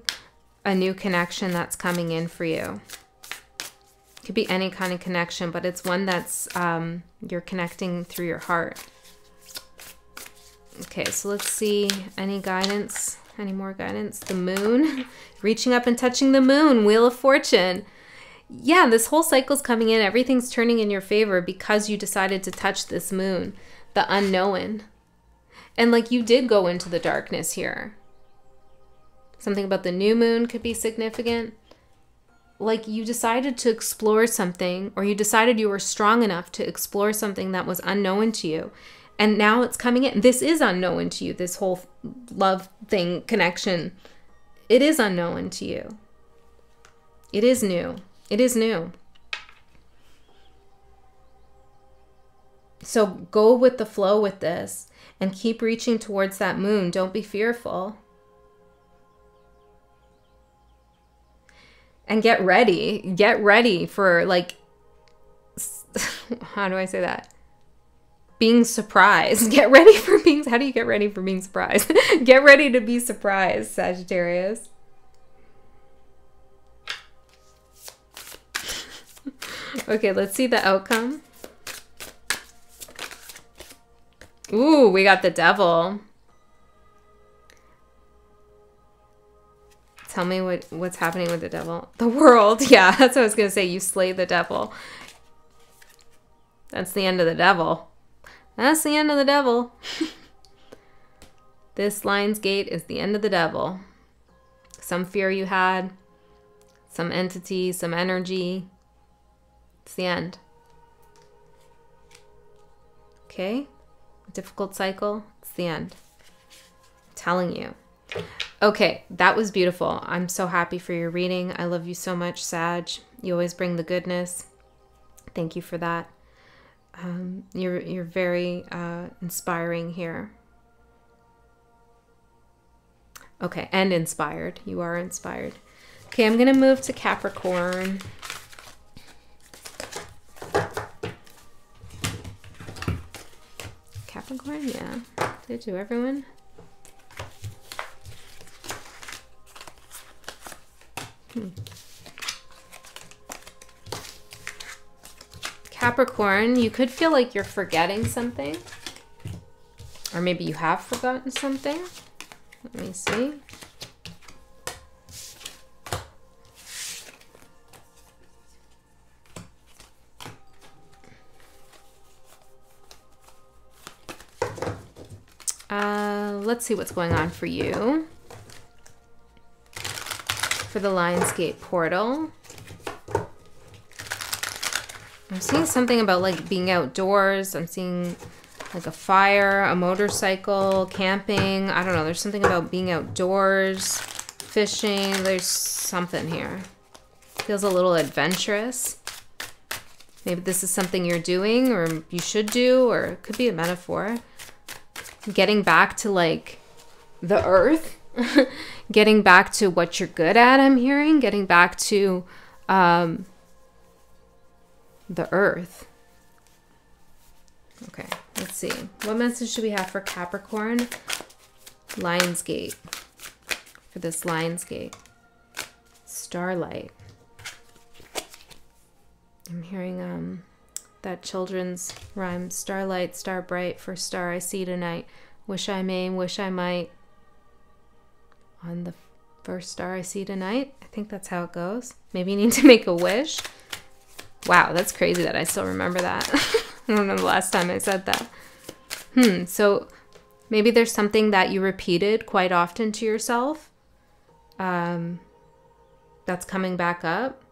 a new connection that's coming in for you. Could be any kind of connection, but it's one that's you're connecting through your heart. Okay, so let's see any guidance, any more guidance. The moon, reaching up and touching the moon, Wheel of Fortune. Yeah, this whole cycle's coming in. Everything's turning in your favor because you decided to touch this moon, the unknown. And like you did go into the darkness here. Something about the new moon could be significant. Like you decided to explore something, or you decided you were strong enough to explore something that was unknown to you. And now it's coming in. This is unknown to you, this whole love thing, connection. It is unknown to you. It is new. It is new. So go with the flow with this and keep reaching towards that moon. Don't be fearful. And get ready. Get ready for like, how do I say that? Being surprised. Get ready for being, how do you get ready for being surprised? Get ready to be surprised, Sagittarius. Okay, let's see the outcome. Ooh, we got the Devil. Tell me what's happening with the Devil. The World. Yeah, that's what I was going to say. You slay the Devil. That's the end of the Devil. That's the end of the Devil. This Lion's Gate is the end of the Devil. Some fear you had. Some entity. Some energy. It's the end. Okay? Difficult cycle. It's the end. I'm telling you. Okay, that was beautiful. I'm so happy for your reading. I love you so much, Sag. You always bring the goodness. Thank you for that. You're very inspiring here. Okay, and inspired. You are inspired. Okay, I'm going to move to Capricorn. Capricorn, yeah. Did you, everyone? Capricorn, you could feel like you're forgetting something. Or maybe you have forgotten something. Let me see. Let's see what's going on for you. For the Lionsgate portal. I'm seeing something about like being outdoors. I'm seeing like a fire, a motorcycle, camping. I don't know. There's something about being outdoors, fishing. There's something here. Feels a little adventurous. Maybe this is something you're doing or you should do, or it could be a metaphor. Getting back to like the earth. Getting back to what you're good at, I'm hearing. Getting back to the earth. Okay, let's see. What message do we have for Capricorn? Lionsgate. For this Lionsgate. Starlight. I'm hearing that children's rhyme. Starlight, star bright, first star I see tonight. Wish I may, wish I might. On the first star I see tonight. I think that's how it goes. Maybe you need to make a wish. Wow, that's crazy that I still remember that. I don't know the last time I said that. So maybe there's something that you repeated quite often to yourself that's coming back up,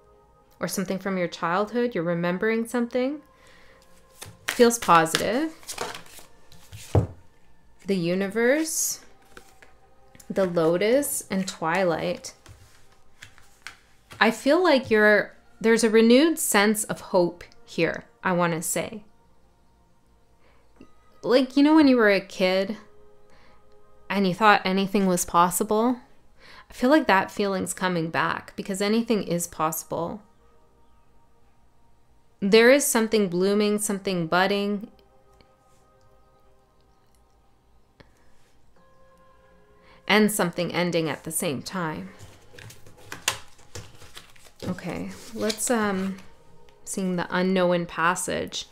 or something from your childhood. You're remembering something. Feels positive. The Universe, the Lotus, and Twilight. I feel like there's a renewed sense of hope here, I want to say. Like, you know when you were a kid and you thought anything was possible? I feel like that feeling's coming back because anything is possible. There is something blooming, something budding. And something ending at the same time. Okay, let's seeing the unknown passage.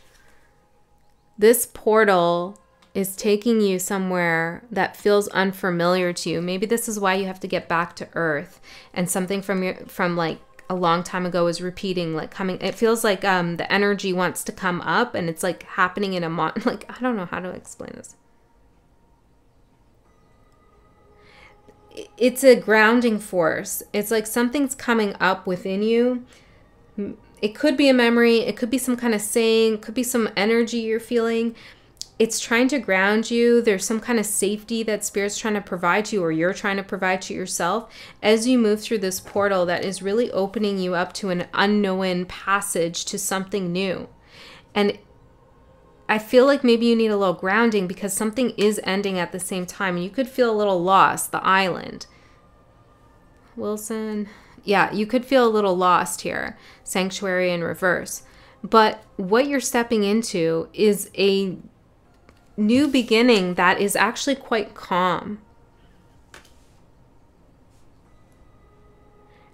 This portal is taking you somewhere that feels unfamiliar to you. Maybe this is why you have to get back to earth, and something from like a long time ago is repeating, like coming. It feels like the energy wants to come up, and it's like happening in a like, I don't know how to explain this. It's a grounding force. It's like something's coming up within you. It could be a memory. It could be some kind of saying. It could be some energy you're feeling. It's trying to ground you. There's some kind of safety that Spirit's trying to provide to you, or you're trying to provide to yourself as you move through this portal that is really opening you up to an unknown passage to something new. And I feel like maybe you need a little grounding because something is ending at the same time. You could feel a little lost. The island. Wilson. Yeah, you could feel a little lost here. Sanctuary in reverse. But what you're stepping into is a new beginning that is actually quite calm.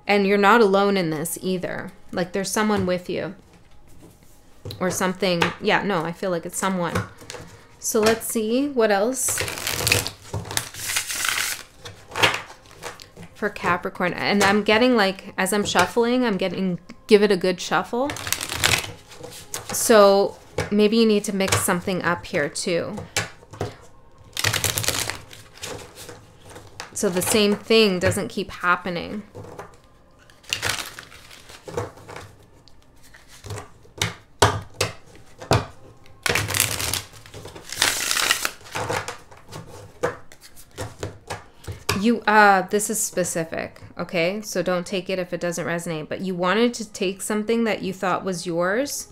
And you're not alone in this either. Like there's someone with you. Or something. Yeah, no, I feel like it's someone. So let's see what else for Capricorn. And I'm getting like, as I'm shuffling, give it a good shuffle. So maybe you need to mix something up here too. So the same thing doesn't keep happening. This is specific, okay? So don't take it if it doesn't resonate, but you wanted to take something that you thought was yours.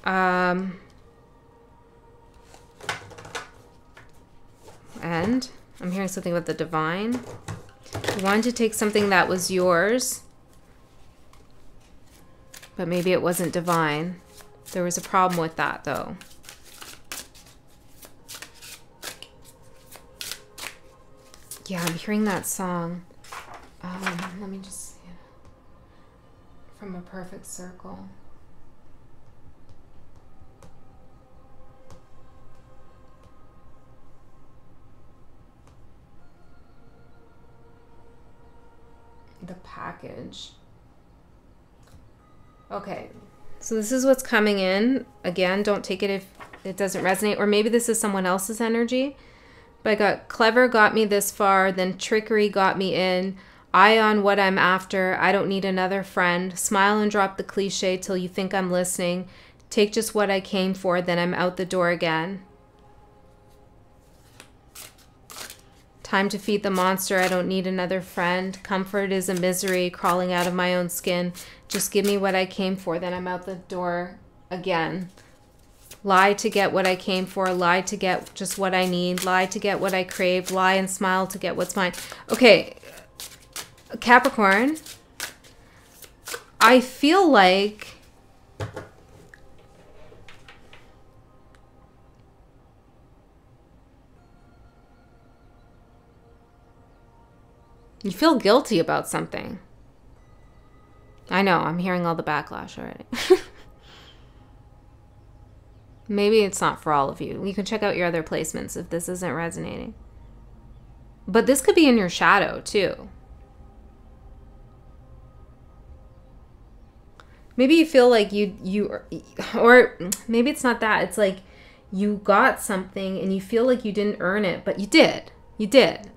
And I'm hearing something about the divine. You wanted to take something that was yours, but maybe it wasn't divine. There was a problem with that though. Yeah, I'm hearing that song. Let me just see. From A Perfect Circle. The package. Okay, so this is what's coming in. Again, don't take it if it doesn't resonate, or maybe this is someone else's energy. But I got clever got me this far, then trickery got me in. Eye on what I'm after. I don't need another friend. Smile and drop the cliche till you think I'm listening. Take just what I came for, then I'm out the door again. Time to feed the monster. I don't need another friend. Comfort is a misery crawling out of my own skin. Just give me what I came for, then I'm out the door again. Lie to get what I came for. Lie to get just what I need. Lie to get what I crave. Lie and smile to get what's mine. Okay, Capricorn, I feel like you feel guilty about something. I know, I'm hearing all the backlash already. Maybe it's not for all of you. You can check out your other placements if this isn't resonating. But this could be in your shadow too. Maybe you feel like or maybe it's not that. It's like you got something and you feel like you didn't earn it, but you did. You did.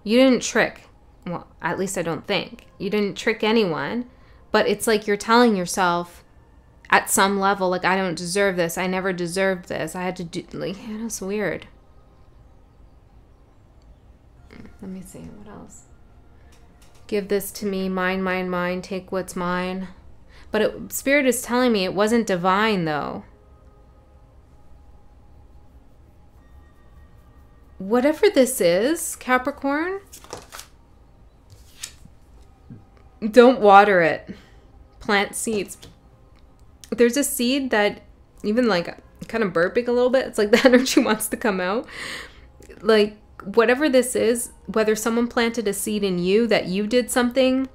You didn't trick. Well, at least I don't think. You didn't trick anyone, but it's like you're telling yourself at some level, like, I don't deserve this. I never deserved this. I had to do, like, it's weird. Let me see, what else? Give this to me, mine, mine, mine, take what's mine. But Spirit is telling me it wasn't divine, though. whatever this is, Capricorn, don't water it. Plant seeds. There's a seed that even like kind of burping a little bit, it's like the energy wants to come out. Like whatever this is, whether someone planted a seed in you that you did something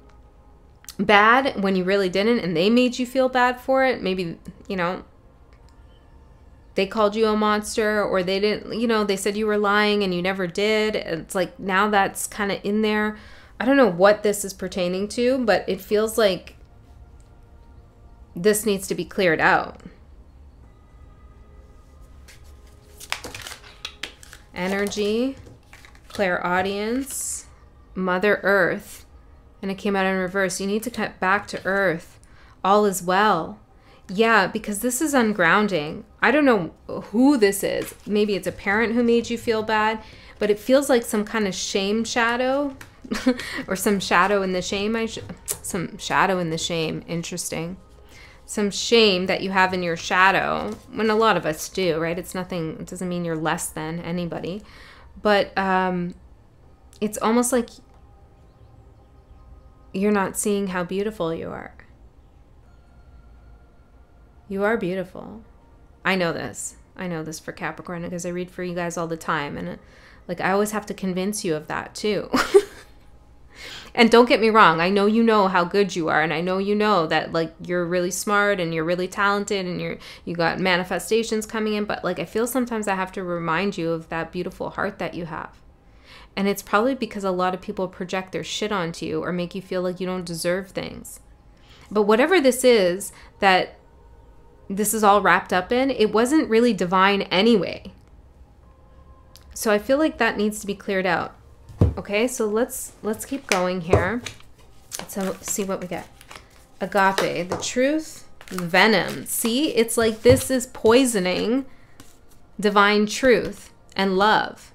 bad when you really didn't and they made you feel bad for it, maybe, you know, they called you a monster, or they didn't, you know, they said you were lying and you never did. It's like now that's kind of in there. I don't know what this is pertaining to, but it feels like this needs to be cleared out. Energy, clairaudience, Mother Earth, and it came out in reverse. You need to cut back to Earth. All is well. Yeah, because this is ungrounding. I don't know who this is. Maybe it's a parent who made you feel bad, but it feels like some kind of shame shadow or some shadow in the shame. Some shadow in the shame. Interesting. Some shame that you have in your shadow, when a lot of us do, right? It's nothing, it doesn't mean you're less than anybody, but it's almost like you're not seeing how beautiful you are. You are beautiful. I know this. I know this for Capricorn because I read for you guys all the time, and like I always have to convince you of that too. And don't get me wrong, I know you know how good you are, and I know you know that like you're really smart and you're really talented and you got manifestations coming in, but like I feel sometimes I have to remind you of that beautiful heart that you have. And it's probably because a lot of people project their shit onto you or make you feel like you don't deserve things. But whatever this is that this is all wrapped up in, it wasn't really divine anyway. So I feel like that needs to be cleared out. Okay, so let's keep going here. So see what we get. Agape, the truth, venom. See, it's like this is poisoning divine truth and love.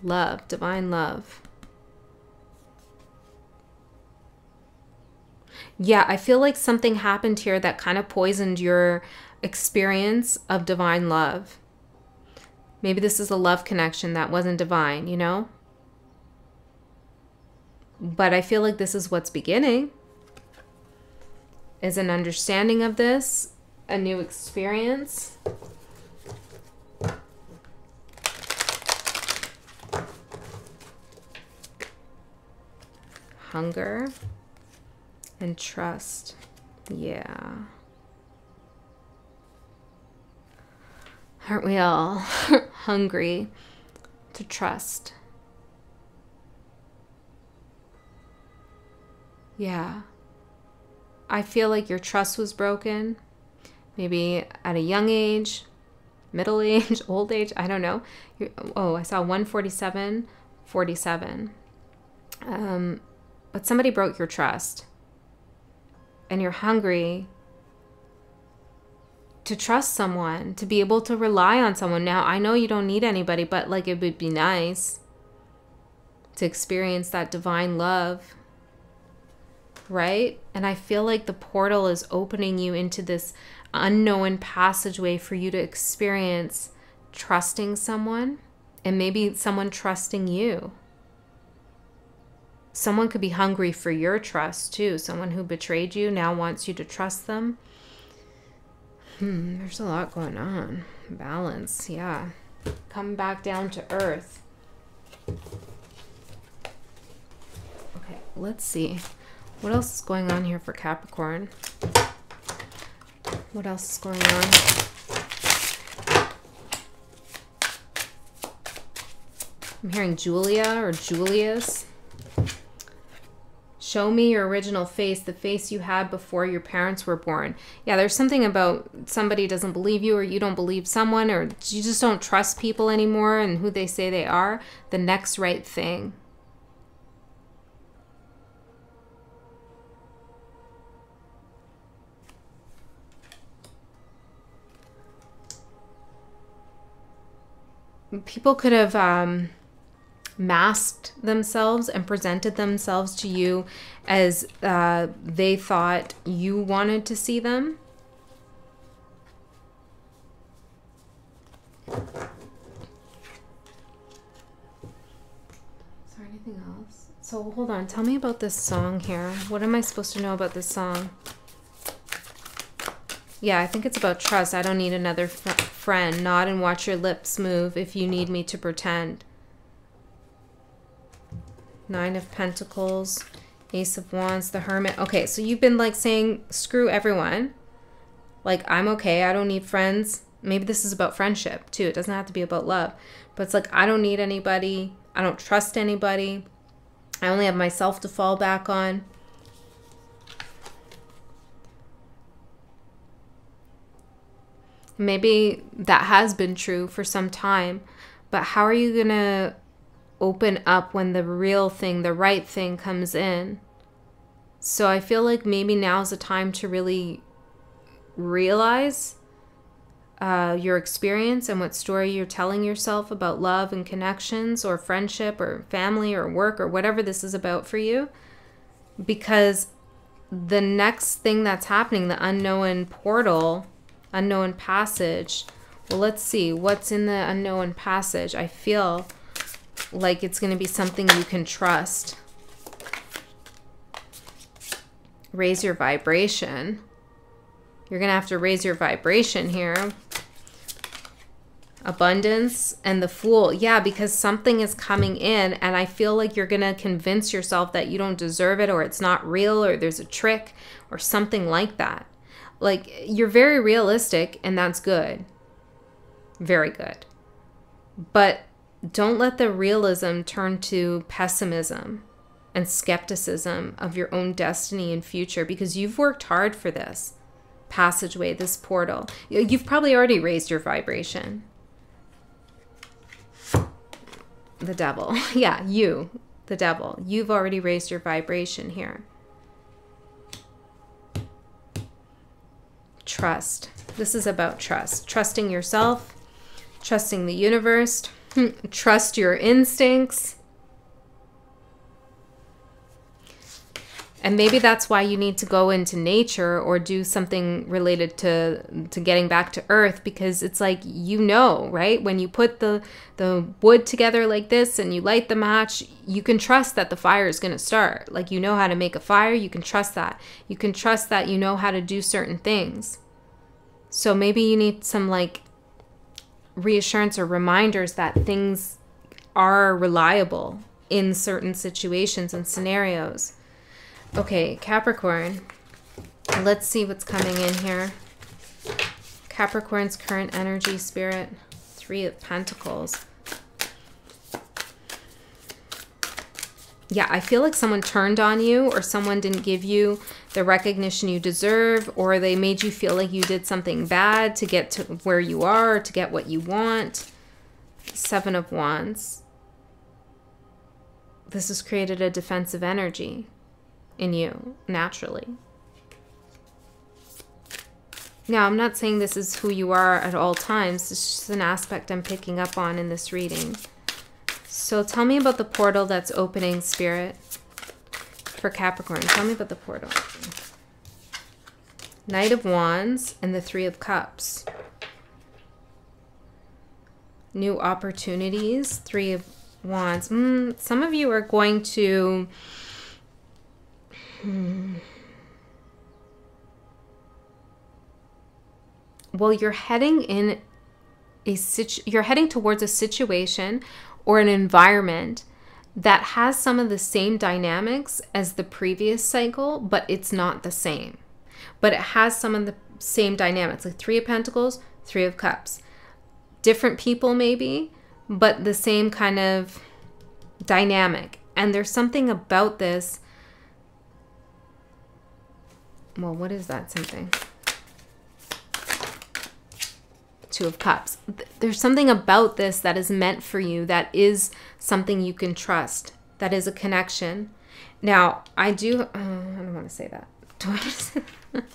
Love, divine love. Yeah, I feel like something happened here that kind of poisoned your experience of divine love. Maybe this is a love connection that wasn't divine, you know? But I feel like this is what's beginning. Is an understanding of this, a new experience. Hunger and trust. Yeah. Aren't we all hungry to trust? Yeah. I feel like your trust was broken. Maybe at a young age, middle age, old age, I don't know. Oh, I saw 147, 47. But somebody broke your trust. And you're hungry to trust someone, to be able to rely on someone. Now, I know you don't need anybody, but like it would be nice to experience that divine love, right? And I feel like the portal is opening you into this unknown passageway for you to experience trusting someone, and maybe someone trusting you. Someone could be hungry for your trust too. Someone who betrayed you now wants you to trust them. There's a lot going on. Balance, yeah. Come back down to earth. Okay, let's see. What else is going on here for Capricorn? What else is going on? I'm hearing Julia or Julius. Show me your original face, the face you had before your parents were born. Yeah, there's something about somebody doesn't believe you, or you don't believe someone, or you just don't trust people anymore and who they say they are. The next right thing. People could have masked themselves and presented themselves to you as they thought you wanted to see them. So hold on, tell me about this song here. What am I supposed to know about this song? Yeah, I think it's about trust. I don't need another friend. Nod and watch your lips move if you need me to pretend. Nine of Pentacles, Ace of Wands, the Hermit. Okay, so you've been like saying, screw everyone. Like, I'm okay. I don't need friends. Maybe this is about friendship too. It doesn't have to be about love. But it's like, I don't need anybody. I don't trust anybody. I only have myself to fall back on. Maybe that has been true for some time. But how are you going to open up when the real thing, the right thing comes in? So I feel like maybe now's the time to really realize your experience and what story you're telling yourself about love and connections or friendship or family or work or whatever this is about for you. Because the next thing that's happening, the unknown portal, unknown passage. Well, let's see what's in the unknown passage. I feel like it's going to be something you can trust. Raise your vibration. You're going to have to raise your vibration here. Abundance and the Fool. Yeah, because something is coming in and I feel like you're going to convince yourself that you don't deserve it or it's not real or there's a trick or something like that. Like, you're very realistic and that's good. Very good. But don't let the realism turn to pessimism and skepticism of your own destiny and future, because you've worked hard for this passageway, this portal. You've probably already raised your vibration. The Devil. Yeah, you, the Devil. You've already raised your vibration here. Trust. This is about trust. Trusting yourself, trusting the universe, trust your instincts. And maybe that's why you need to go into nature or do something related to getting back to earth, because it's like, you know, right? When you put the wood together like this and you light the match, you can trust that the fire is going to start. Like, you know how to make a fire. You can trust that. You can trust that you know how to do certain things. So maybe you need some like reassurance or reminders that things are reliable in certain situations and scenarios. Okay, Capricorn, let's see what's coming in here. Capricorn's current energy, Spirit, Three of Pentacles. Yeah, I feel like someone turned on you or someone didn't give you the recognition you deserve, or they made you feel like you did something bad to get to where you are, or to get what you want. Seven of Wands. This has created a defensive energy in you, naturally. Now, I'm not saying this is who you are at all times. It's just an aspect I'm picking up on in this reading. So tell me about the portal that's opening, Spirit, for Capricorn. Tell me about the portal. Knight of Wands and the Three of Cups. New opportunities, Three of Wands. Some of you are going to... Well, you're heading in you're heading towards a situation or an environment that has some of the same dynamics as the previous cycle, but it's not the same. But it has some of the same dynamics, like Three of Pentacles, Three of Cups. Different people maybe, but the same kind of dynamic. And there's something about this. Well, what is that something? Two of Cups. There's something about this that is meant for you, that is something you can trust, that is a connection. Now, I don't want to say that. Do I want to say that?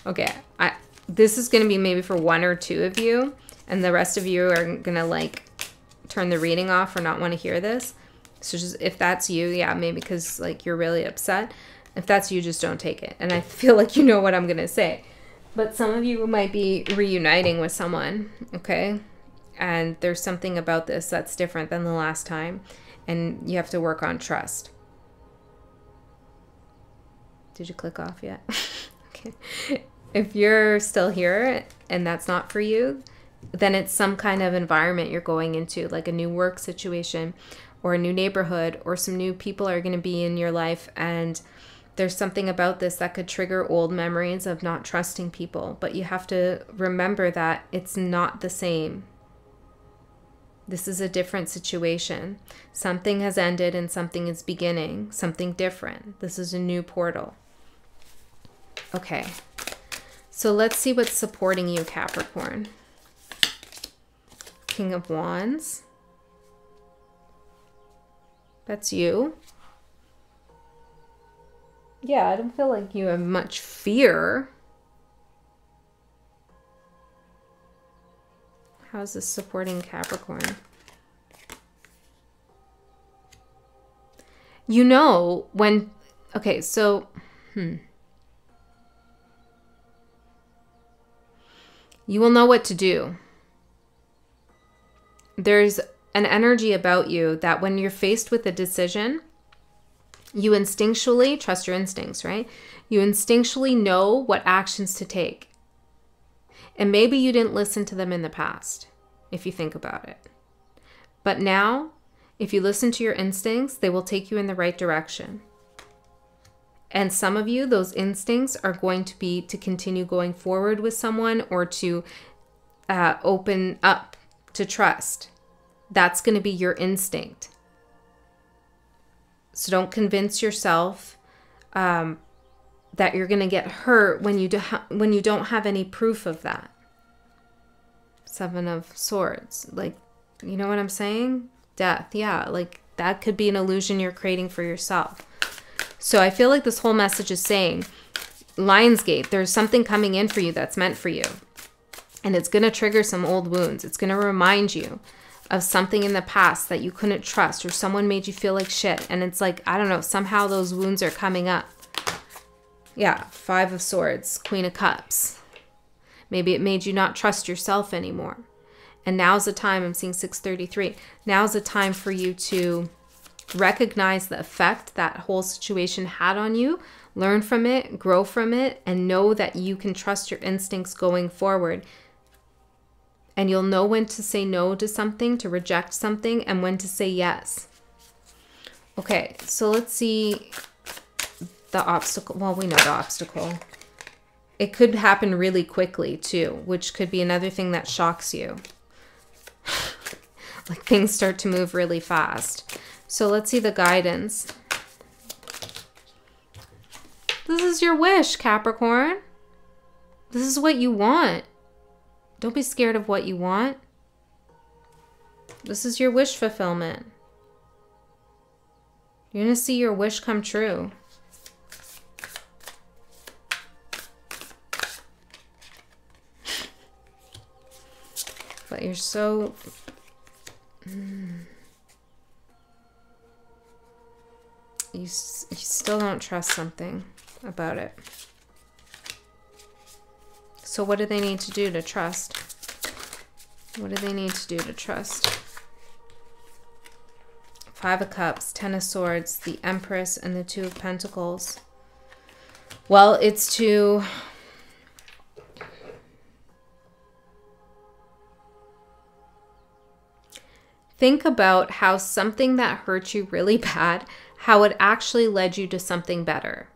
Okay, this is going to be maybe for one or two of you, and the rest of you are going to like turn the reading off or not want to hear this. So just, if that's you, yeah, maybe because like you're really upset. If that's you, just don't take it. And I feel like you know what I'm going to say. But some of you might be reuniting with someone, okay? And there's something about this that's different than the last time. and you have to work on trust. Did you click off yet? Okay. If you're still here and that's not for you, then it's some kind of environment you're going into, like a new work situation or a new neighborhood, or some new people are going to be in your life, and there's something about this that could trigger old memories of not trusting people. But you have to remember that it's not the same. This is a different situation. Something has ended and something is beginning, something different. This is a new portal. Okay, so let's see what's supporting you, Capricorn. King of Wands. That's you. Yeah, I don't feel like you have much fear. How's this supporting Capricorn? You know, when, okay, so, you will know what to do. There's an energy about you that when you're faced with a decision, you instinctually, trust your instincts, right? You instinctually know what actions to take. And maybe you didn't listen to them in the past, if you think about it. But now, if you listen to your instincts, they will take you in the right direction. And some of you, those instincts are going to be to continue going forward with someone, or to open up to trust. That's going to be your instinct. So don't convince yourself that you're going to get hurt when you don't have any proof of that. Seven of Swords. Like, you know what I'm saying? Death. Yeah, like that could be an illusion you're creating for yourself. So I feel like this whole message is saying, Lionsgate, there's something coming in for you that's meant for you. And it's going to trigger some old wounds. It's going to remind you of something in the past that you couldn't trust, or someone made you feel like shit. And it's like, I don't know, somehow those wounds are coming up. Yeah, Five of Swords, Queen of Cups. Maybe it made you not trust yourself anymore. And now's the time, I'm seeing 633. Now's the time for you to recognize the effect that whole situation had on you, learn from it, grow from it, and know that you can trust your instincts going forward. And you'll know when to say no to something, to reject something, and when to say yes. Okay, so let's see the obstacle. Well, we know the obstacle. It could happen really quickly too, which could be another thing that shocks you. Like things start to move really fast. So let's see the guidance. This is your wish, Capricorn. This is what you want. Don't be scared of what you want. This is your wish fulfillment. You're going to see your wish come true. But you're so... You still don't trust something about it. So what do they need to do to trust? What do they need to do to trust? Five of Cups, Ten of Swords, the Empress, and the Two of Pentacles. Well, it's to... think about how something that hurt you really bad, how it actually led you to something better.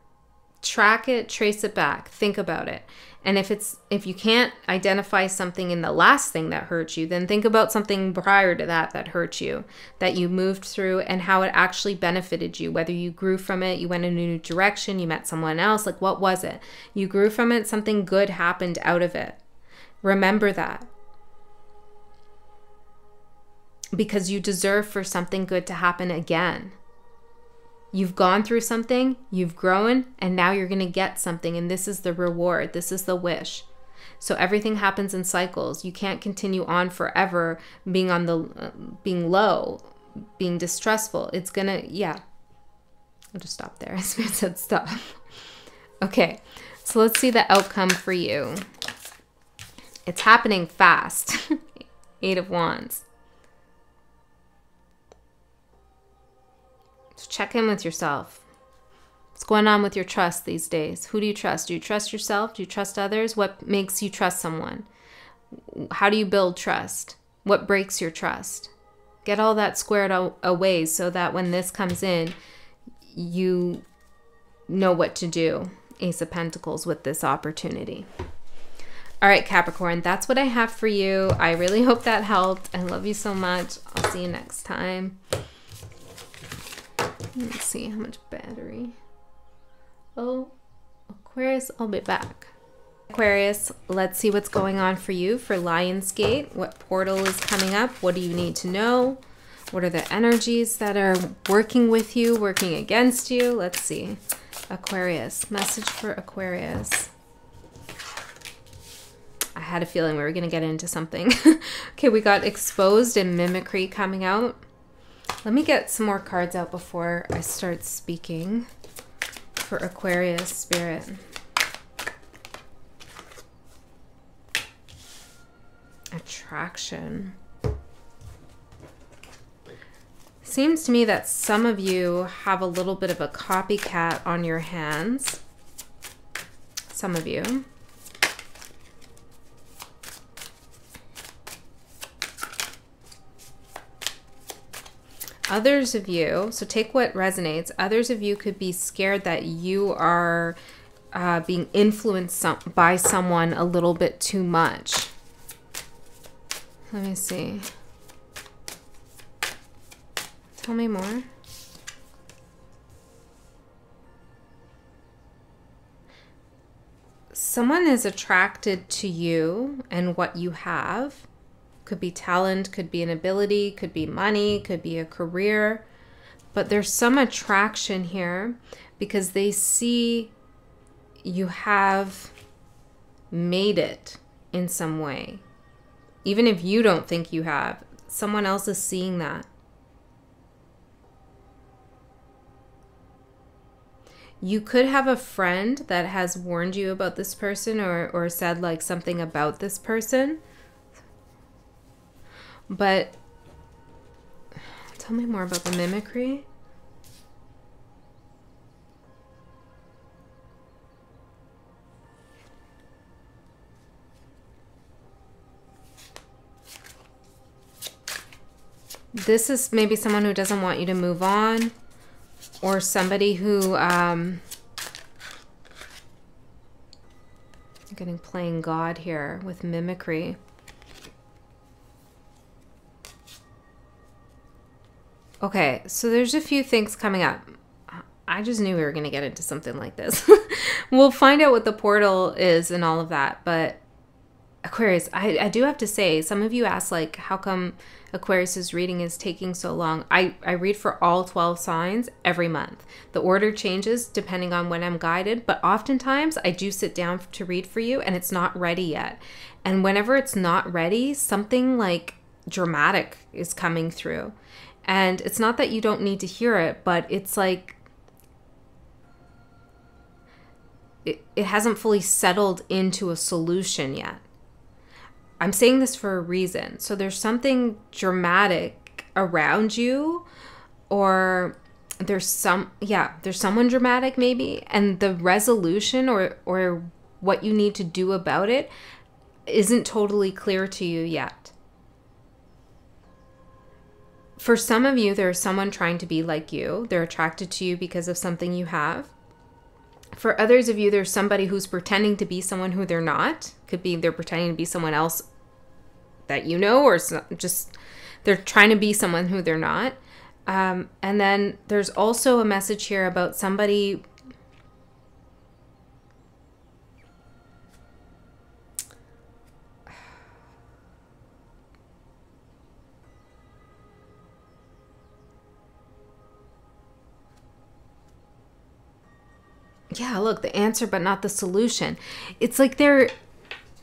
Track it, trace it back, think about it. And if you can't identify something in the last thing that hurt you, then think about something prior to that that hurt you, that you moved through, and how it actually benefited you, whether you grew from it, you went in a new direction, you met someone else, like what was it? You grew from it, something good happened out of it. Remember that. Because you deserve for something good to happen again. You've gone through something, you've grown, and now you're going to get something, and this is the reward. This is the wish. So everything happens in cycles. You can't continue on forever being on the being low, being distrustful. It's going to, yeah. I'll just stop there. I said stop. Okay, so let's see the outcome for you. It's happening fast. Eight of Wands. check in with yourself. What's going on with your trust these days? Who do you trust? Do you trust yourself? Do you trust others? What makes you trust someone? How do you build trust? What breaks your trust? Get all that squared away so that when this comes in, you know what to do. Ace of Pentacles with this opportunity. All right, Capricorn, that's what I have for you. I really hope that helped. I love you so much. I'll see you next time. Let's see how much battery. Oh, Aquarius, I'll be back. Aquarius, let's see what's going on for you for Lionsgate. What portal is coming up? What do you need to know? What are the energies that are working with you, working against you? Let's see. Aquarius, message for Aquarius. I had a feeling we were going to get into something. Okay, we got exposed and mimicry coming out. Let me get some more cards out before I start speaking for Aquarius spirit. Attraction. Seems to me that some of you have a little bit of a copycat on your hands. Some of you. Others of you, so take what resonates. Others of you could be scared that you are being influenced by someone a little bit too much. Let me see. Tell me more. Someone is attracted to you and what you have. Could be talent, could be an ability, could be money, could be a career. But there's some attraction here because they see you have made it in some way. Even if you don't think you have, someone else is seeing that. You could have a friend that has warned you about this person or said like something about this person. But tell me more about the mimicry. This is maybe someone who doesn't want you to move on, or somebody who I'm getting playing God here with mimicry. Okay, so there's a few things coming up. I just knew we were going to get into something like this. We'll find out what the portal is and all of that. But Aquarius, I do have to say, some of you asked, like, how come Aquarius's reading is taking so long? I read for all 12 signs every month. The order changes depending on when I'm guided, but oftentimes I do sit down to read for you and it's not ready yet. And whenever it's not ready, something like dramatic is coming through. And it's not that you don't need to hear it, but it's like it hasn't fully settled into a solution yet. I'm saying this for a reason. So there's something dramatic around you, or there's someone dramatic maybe, and the resolution or what you need to do about it isn't totally clear to you yet. For some of you, there's someone trying to be like you. They're attracted to you because of something you have. For others of you, there's somebody who's pretending to be someone who they're not. Could be they're pretending to be someone else that you know, or just they're trying to be someone who they're not. And then there's also a message here about somebody yeah, look, the answer, but not the solution. It's like they're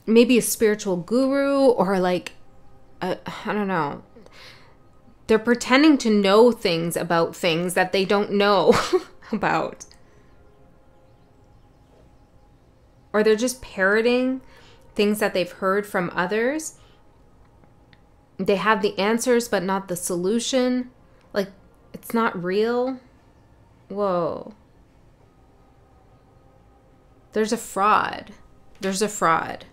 maybe a spiritual guru or like, I don't know. They're pretending to know things about things that they don't know about. Or they're just parroting things that they've heard from others. They have the answers, but not the solution. Like, it's not real. Whoa. There's a fraud. There's a fraud.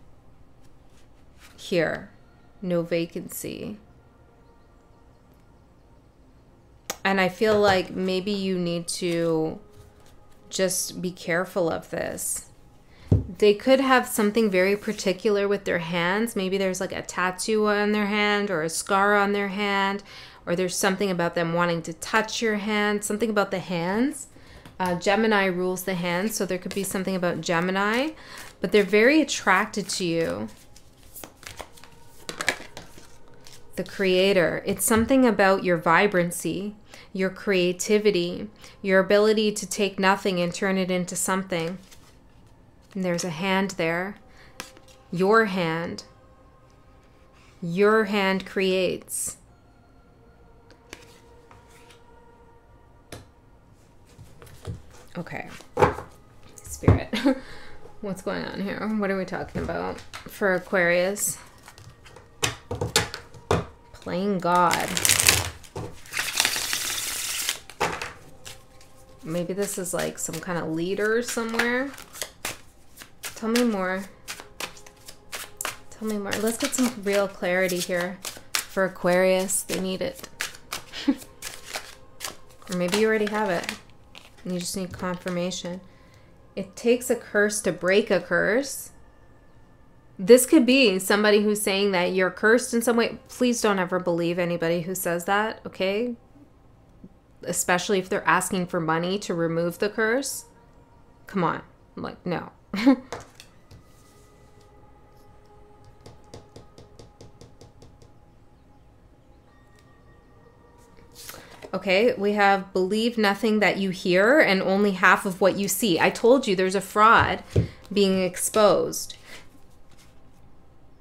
Here. No vacancy. And I feel like maybe you need to just be careful of this. They could have something very particular with their hands. Maybe there's like a tattoo on their hand or a scar on their hand, or there's something about them wanting to touch your hand, something about the hands. Gemini rules the hands, so there could be something about Gemini, but they're very attracted to you. The Creator. It's something about your vibrancy, your creativity, your ability to take nothing and turn it into something. And there's a hand there. Your hand. Your hand creates. Okay. Spirit. What's going on here? What are we talking about for Aquarius? Playing God. Maybe this is like some kind of leader somewhere. Tell me more. Tell me more. Let's get some real clarity here for Aquarius. They need it. Or maybe you already have it. You just need confirmation. It takes a curse to break a curse. This could be somebody who's saying that you're cursed in some way. Please don't ever believe anybody who says that, okay? Especially if they're asking for money to remove the curse. Come on. I'm like, no. Okay, we have believe nothing that you hear and only half of what you see. I told you there's a fraud being exposed.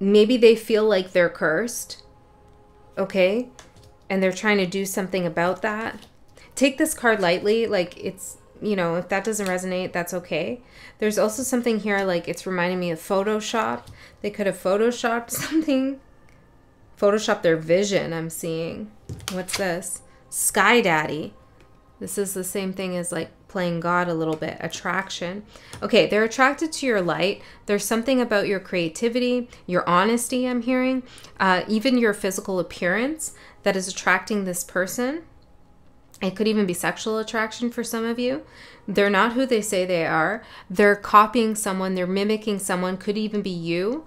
Maybe they feel like they're cursed, okay? And they're trying to do something about that. Take this card lightly, like it's, you know, if that doesn't resonate, that's okay. There's also something here, like it's reminding me of Photoshop. They could have Photoshopped something. Photoshopped their vision, I'm seeing. What's this? Sky Daddy. This is the same thing as like playing God a little bit. Attraction. Okay, they're attracted to your light. There's something about your creativity, your honesty, I'm hearing, even your physical appearance that is attracting this person. It could even be sexual attraction for some of you. They're not who they say they are. They're copying someone. They're mimicking someone. Could even be you.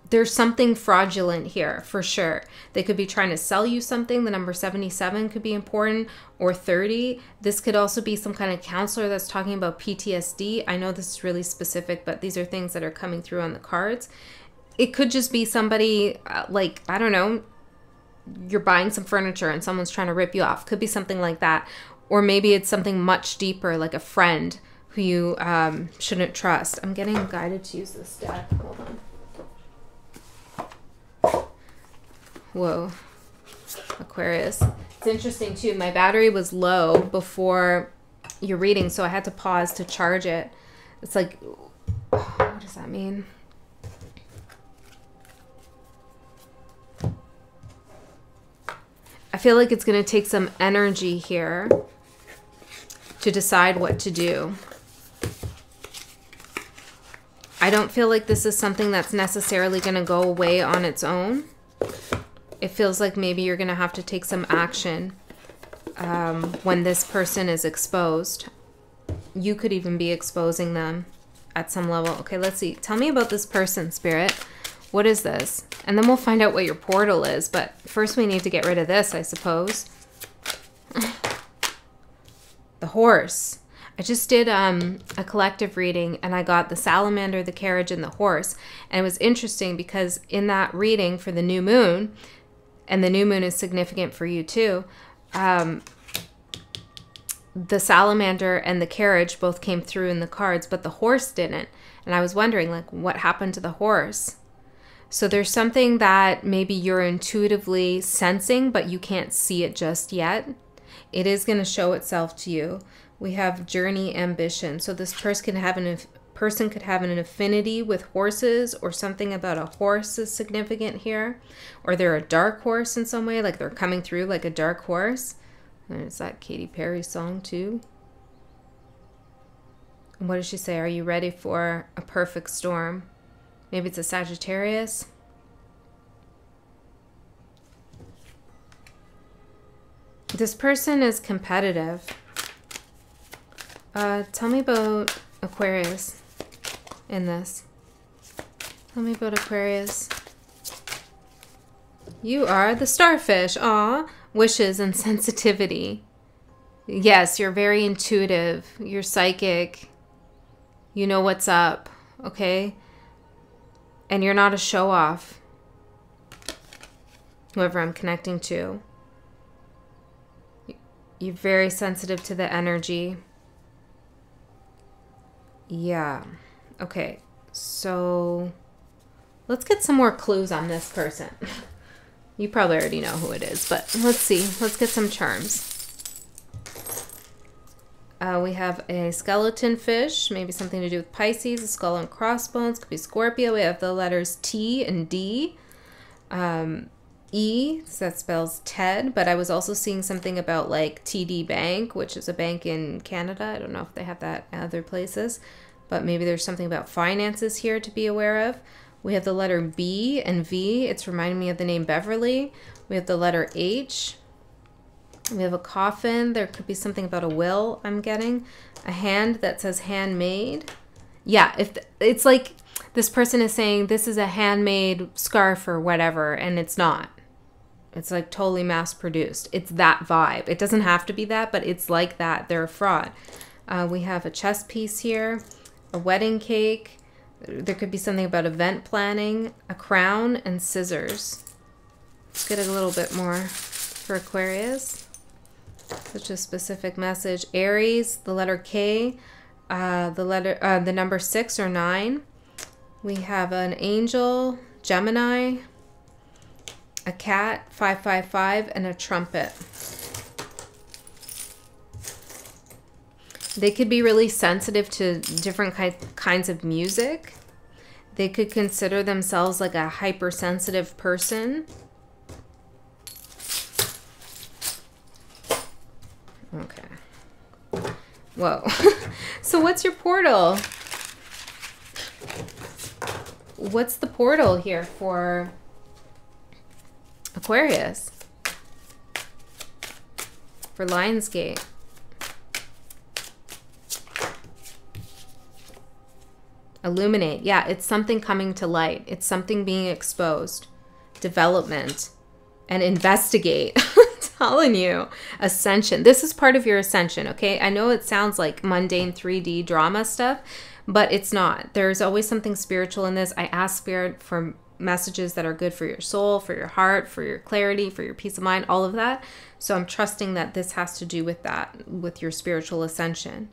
There's something fraudulent here for sure. They could be trying to sell you something. The number 77 could be important, or 30. This could also be some kind of counselor that's talking about PTSD. I know this is really specific, but these are things that are coming through on the cards. It could just be somebody like, I don't know, you're buying some furniture and someone's trying to rip you off. Could be something like that. Or maybe it's something much deeper, like a friend who you shouldn't trust. I'm getting guided to use this deck. Hold on. Whoa. Aquarius. It's interesting too. My battery was low before your reading, so I had to pause to charge it. It's like, what does that mean? I feel like it's going to take some energy here to decide what to do. I don't feel like this is something that's necessarily going to go away on its own. It feels like maybe you're going to have to take some action when this person is exposed. You could even be exposing them at some level. Okay, let's see. Tell me about this person, Spirit. What is this? And then we'll find out what your portal is. But first we need to get rid of this, I suppose. The horse. I just did a collective reading and I got the salamander, the carriage, and the horse. And it was interesting because in that reading for the new moon, and the new moon is significant for you too, the salamander and the carriage both came through in the cards, but the horse didn't. And I was wondering, like, what happened to the horse? So there's something that maybe you're intuitively sensing, but you can't see it just yet. It is going to show itself to you. We have journey, ambition. So this person could have an affinity with horses, or something about a horse is significant here. Or they're a dark horse in some way, like they're coming through like a dark horse. There's that Katy Perry song too. And what does she say? Are you ready for a perfect storm? Maybe it's a Sagittarius. This person is competitive. Tell me about Aquarius in this. Tell me about Aquarius. You are the starfish. Aw. Wishes and sensitivity. Yes, you're very intuitive. You're psychic. You know what's up. Okay? And you're not a show-off. Whoever I'm connecting to. You're very sensitive to the energy. Yeah. Okay. So let's get some more clues on this person. You probably already know who it is, but let's see. Let's get some charms. We have a skeleton fish, maybe something to do with Pisces, a skull and crossbones, could be Scorpio. We have the letters T and D. E, so that spells Ted, but I was also seeing something about like TD Bank, which is a bank in Canada. I don't know if they have that in other places, but maybe there's something about finances here to be aware of. We have the letter B and V. It's reminding me of the name Beverly. We have the letter H. We have a coffin. There could be something about a will I'm getting. A hand that says handmade. Yeah, if it's like this person is saying this is a handmade scarf or whatever, and it's not. It's like totally mass produced. It's that vibe. It doesn't have to be that, but it's like that. They're a fraud. We have a chess piece here, a wedding cake. There could be something about event planning, a crown, and scissors. Let's get a little bit more for Aquarius. Such a specific message. Aries, the letter K, the number 6 or 9. We have an angel, Gemini, a cat, 555, and a trumpet. They could be really sensitive to different kinds of music. They could consider themselves like a hypersensitive person. Okay. Whoa. So what's your portal? What's the portal here for Aquarius? For Lionsgate? Illuminate. Yeah, it's something coming to light. It's something being exposed. Development. And investigate. I'm telling you. Ascension. This is part of your ascension, okay? I know it sounds like mundane 3D drama stuff, but it's not. There's always something spiritual in this. I ask Spirit for messages that are good for your soul, for your heart, for your clarity, for your peace of mind, all of that. So I'm trusting that this has to do with that, with your spiritual ascension.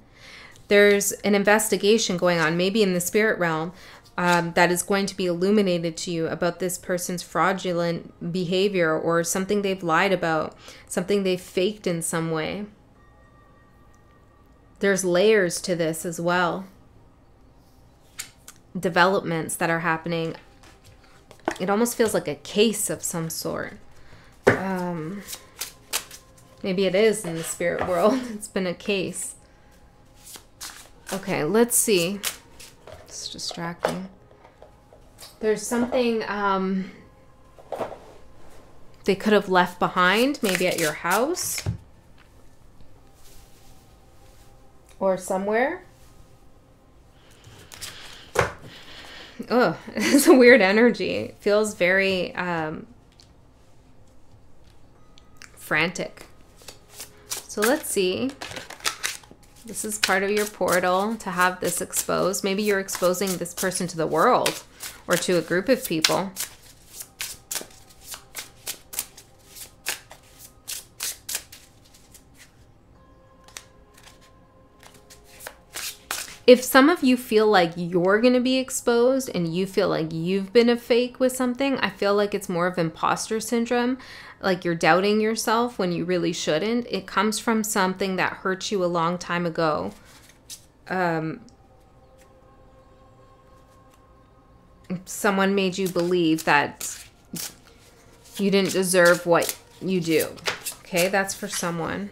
There's an investigation going on, maybe in the spirit realm, that is going to be illuminated to you about this person's fraudulent behavior or something they've lied about, something they've faked in some way. There's layers to this as well. Developments that are happening. It almost feels like a case of some sort. Maybe it is in the spirit world. It's been a case. Okay, let's see. It's distracting. There's something they could have left behind, maybe at your house or somewhere. Oh, it's a weird energy. It feels very frantic. So let's see. This is part of your portal to have this exposed. Maybe you're exposing this person to the world or to a group of people. If some of you feel like you're going to be exposed and you feel like you've been a fake with something, I feel like it's more of imposter syndrome. Like you're doubting yourself when you really shouldn't. It comes from something that hurt you a long time ago. Someone made you believe that you didn't deserve what you do. Okay, that's for someone.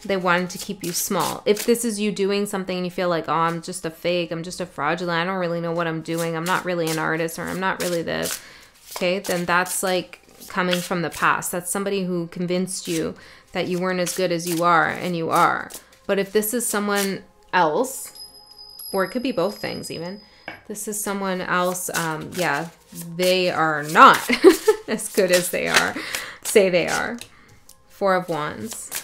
They wanted to keep you small. If this is you doing something and you feel like, oh, I'm just a fake, I'm just a fraudulent, I don't really know what I'm doing, I'm not really an artist, or I'm not really this, okay, then that's like coming from the past. That's somebody who convinced you that you weren't as good as you are, and you are. But if this is someone else, or it could be both things even, this is someone else, yeah, they are not as good as they are, say they are. Four of Wands.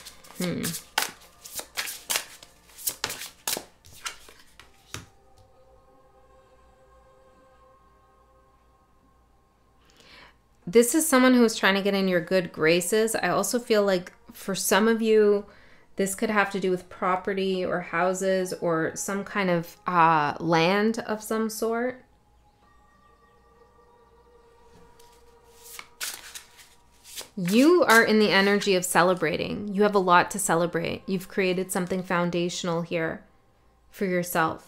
This is someone who is trying to get in your good graces. I also feel like for some of you, this could have to do with property or houses or some kind of land of some sort. You are in the energy of celebrating. You have a lot to celebrate. You've created something foundational here for yourself.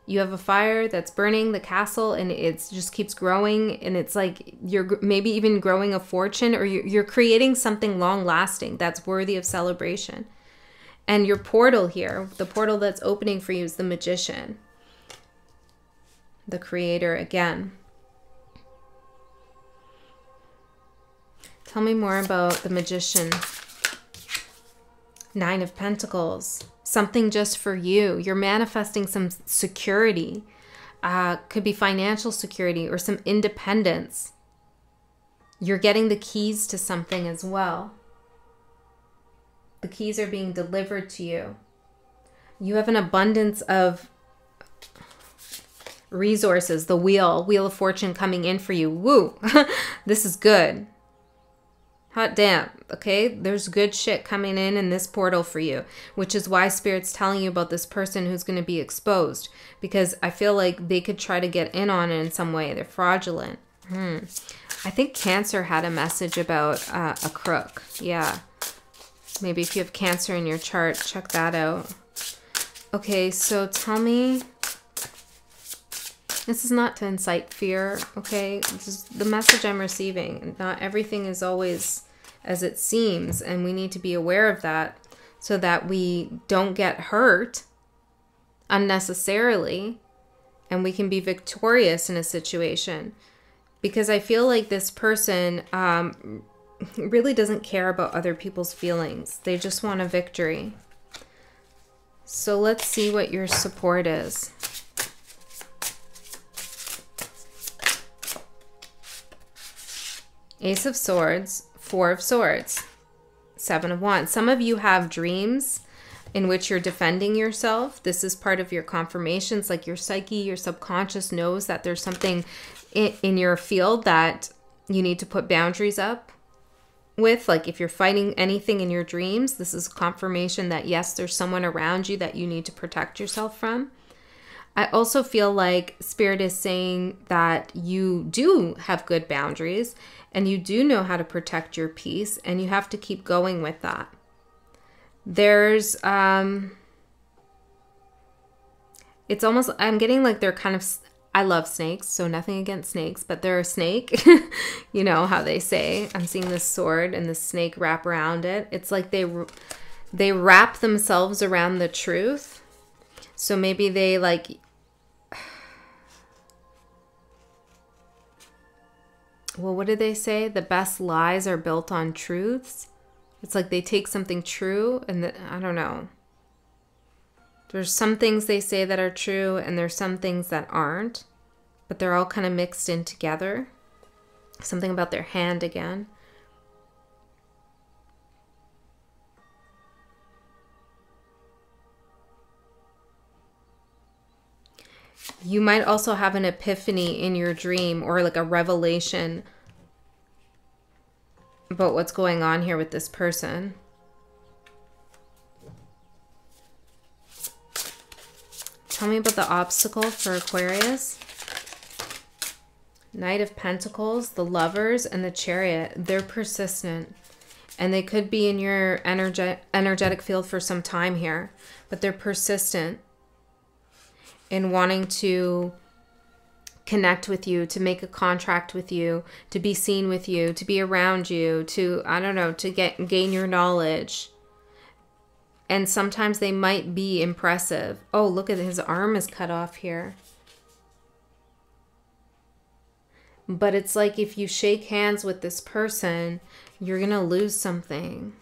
You have a fire that's burning the castle, and it just keeps growing, and it's like you're maybe even growing a fortune, or you're creating something long lasting that's worthy of celebration. And your portal here, the portal that's opening for you, is the Magician, the creator again. Tell me more about the Magician. Nine of Pentacles. Something just for you. You're manifesting some security. Could be financial security or some independence. You're getting the keys to something as well. The keys are being delivered to you. You have an abundance of resources. The Wheel of Fortune coming in for you. Woo! This is good. Hot damn, okay? There's good shit coming in this portal for you, which is why Spirit's telling you about this person who's going to be exposed, because I feel like they could try to get in on it in some way. They're fraudulent. I think Cancer had a message about a crook. Yeah. Maybe if you have Cancer in your chart, check that out. Okay, so tell me... This is not to incite fear, okay? This is the message I'm receiving. Not everything is always as it seems, and we need to be aware of that so that we don't get hurt unnecessarily, and we can be victorious in a situation. Because I feel like this person really doesn't care about other people's feelings. They just want a victory. So let's see what your support is. Ace of Swords, Four of Swords, Seven of Wands. Some of you have dreams in which you're defending yourself. This is part of your confirmations, like your psyche, your subconscious knows that there's something in your field that you need to put boundaries up with. Like if you're fighting anything in your dreams, this is confirmation that yes, there's someone around you that you need to protect yourself from. I also feel like Spirit is saying that you do have good boundaries and you do know how to protect your peace, and you have to keep going with that. There's, it's almost, I'm getting like they're kind of, I love snakes, so nothing against snakes, but they're a snake. You know how they say, I'm seeing this sword and the snake wrap around it. It's like they wrap themselves around the truth. So maybe they like, well, what did they say? The best lies are built on truths. It's like they take something true and I don't know. There's some things they say that are true and there's some things that aren't, but they're all kind of mixed in together. Something about their hand again. You might also have an epiphany in your dream or like a revelation about what's going on here with this person. Tell me about the obstacle for Aquarius. Knight of Pentacles, the Lovers, and the Chariot. They're persistent. And they could be in your energetic field for some time here. But they're persistent in wanting to connect with you, to make a contract with you, to be seen with you, to be around you, to, I don't know, to gain your knowledge. And sometimes they might be impressive. Oh, look at his arm is cut off here. But it's like if you shake hands with this person, you're going to lose something.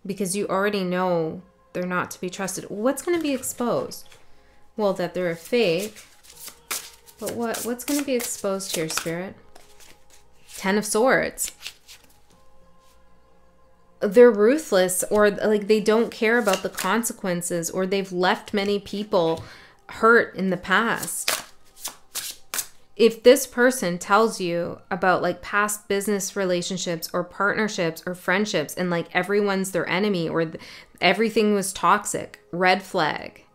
Because you already know they're not to be trusted. What's going to be exposed? Well, that they're a fake. But what's going to be exposed here, Spirit? Ten of Swords. They're ruthless, or like they don't care about the consequences, or they've left many people hurt in the past. If this person tells you about like past business relationships or partnerships or friendships and like everyone's their enemy or everything was toxic, red flag.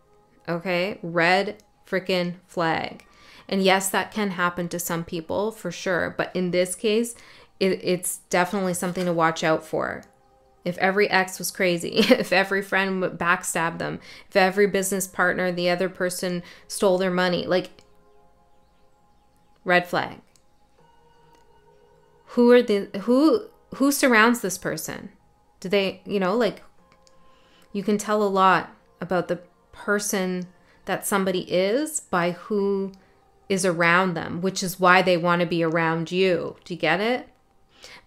Okay? Red freaking flag. And yes, that can happen to some people for sure. But in this case, it's definitely something to watch out for. If every ex was crazy, if every friend backstabbed them, if every business partner, the other person stole their money, like, red flag. Who surrounds this person? Do they, you know, like, you can tell a lot about the person that somebody is by who is around them, which is why they want to be around you. Do you get it?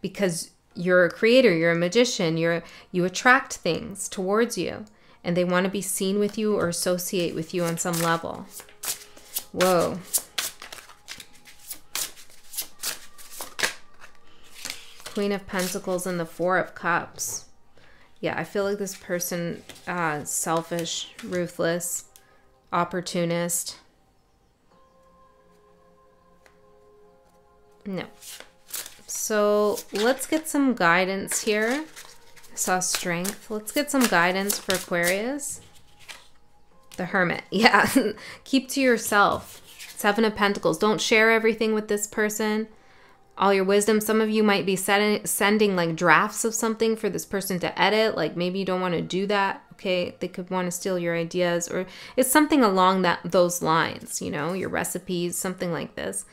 Because you're a creator, you're a magician, you attract things towards you, and they want to be seen with you or associate with you on some level. Whoa. Queen of Pentacles and the Four of Cups. Yeah, I feel like this person, selfish, ruthless, opportunist. No. So let's get some guidance here. I saw Strength. Let's get some guidance for Aquarius. The Hermit. Yeah. Keep to yourself. Seven of Pentacles. Don't share everything with this person. All your wisdom. Some of you might be sending like drafts of something for this person to edit. Like maybe you don't want to do that. Okay. They could want to steal your ideas, or it's something along those lines, you know, your recipes, something like this.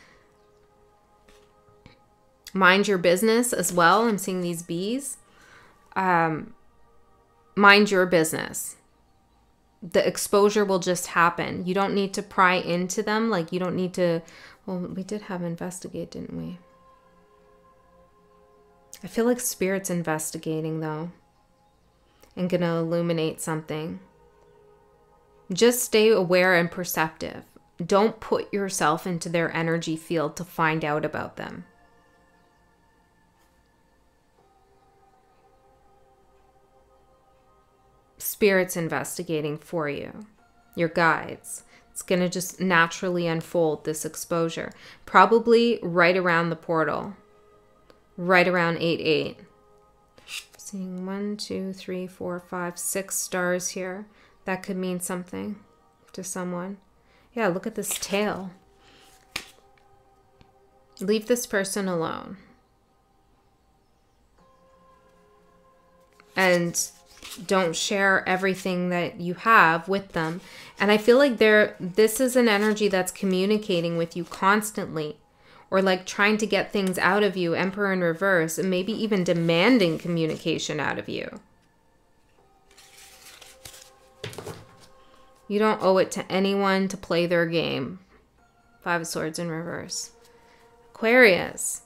Mind your business as well. I'm seeing these bees. Mind your business. The exposure will just happen. You don't need to pry into them. Like you don't need to, well, we did have investigate, didn't we? I feel like Spirit's investigating though. And gonna illuminate something. Just stay aware and perceptive. Don't put yourself into their energy field to find out about them. Spirit's investigating for you. Your guides. It's going to just naturally unfold, this exposure. Probably right around the portal. Right around 8-8. Seeing 1, 2, 3, 4, 5, 6 stars here. That could mean something to someone. Yeah, look at this tail. Leave this person alone. And don't share everything that you have with them. And I feel like this is an energy that's communicating with you constantly, or like trying to get things out of you, Emperor in reverse, and maybe even demanding communication out of you. You don't owe it to anyone to play their game. Five of Swords in reverse. Aquarius.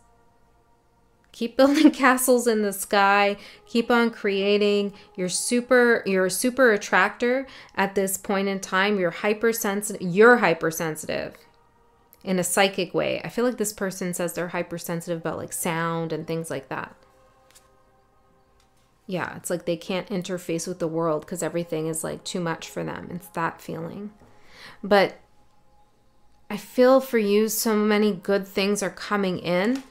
Keep building castles in the sky. Keep on creating. You're a super attractor at this point in time. You're hypersensitive. You're hypersensitive in a psychic way. I feel like this person says they're hypersensitive about like sound and things like that. Yeah, it's like they can't interface with the world because everything is like too much for them. It's that feeling. But I feel for you, so many good things are coming in.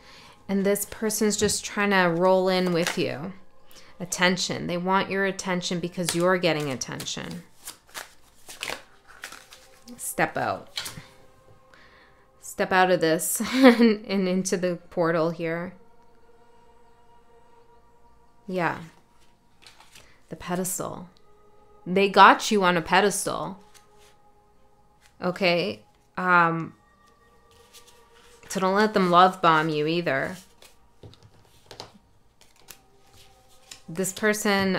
And this person's just trying to roll in with you. Attention. They want your attention because you're getting attention. Step out. Step out of this and into the portal here. Yeah. The pedestal. They got you on a pedestal. Okay? So don't let them love bomb you either. This person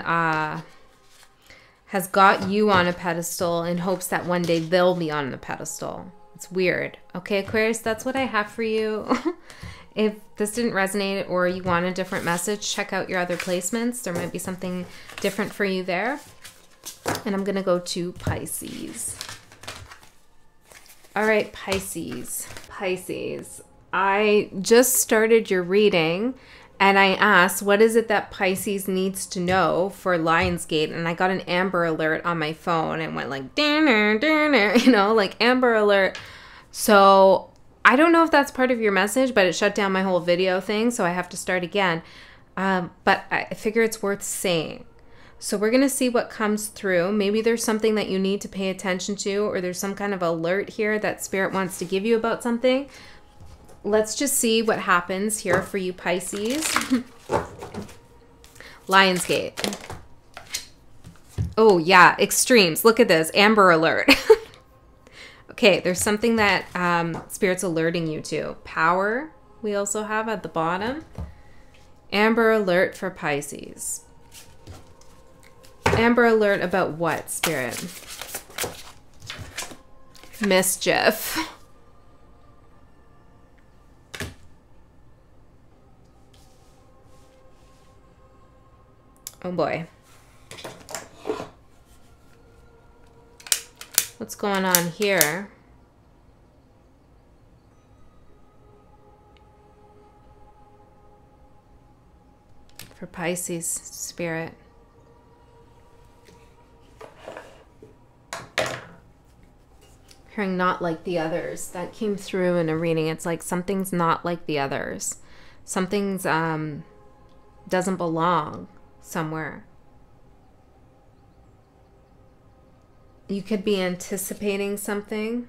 has got you on a pedestal in hopes that one day they'll be on the pedestal. It's weird. Okay, Aquarius, that's what I have for you. If this didn't resonate or you want a different message, check out your other placements. There might be something different for you there. And I'm going to go to Pisces. All right, Pisces. Pisces, I just started your reading and I asked, what is it that Pisces needs to know for Lionsgate? And I got an Amber Alert on my phone and went like, you know, like Amber Alert. So I don't know if that's part of your message, but it shut down my whole video thing. So I have to start again. But I figure it's worth saying. So we're going to see what comes through. Maybe there's something that you need to pay attention to, or there's some kind of alert here that Spirit wants to give you about something. Let's just see what happens here for you, Pisces. Lionsgate. Oh, yeah, extremes. Look at this. Amber Alert. Okay, there's something that Spirit's alerting you to. Power, we also have at the bottom. Amber Alert for Pisces. Amber Alert about what, Spirit? Mischief. Oh boy. What's going on here? For Pisces, Spirit. Hearing not like the others. That came through in a reading. It's like something's not like the others. Something's doesn't belong somewhere. You could be anticipating something.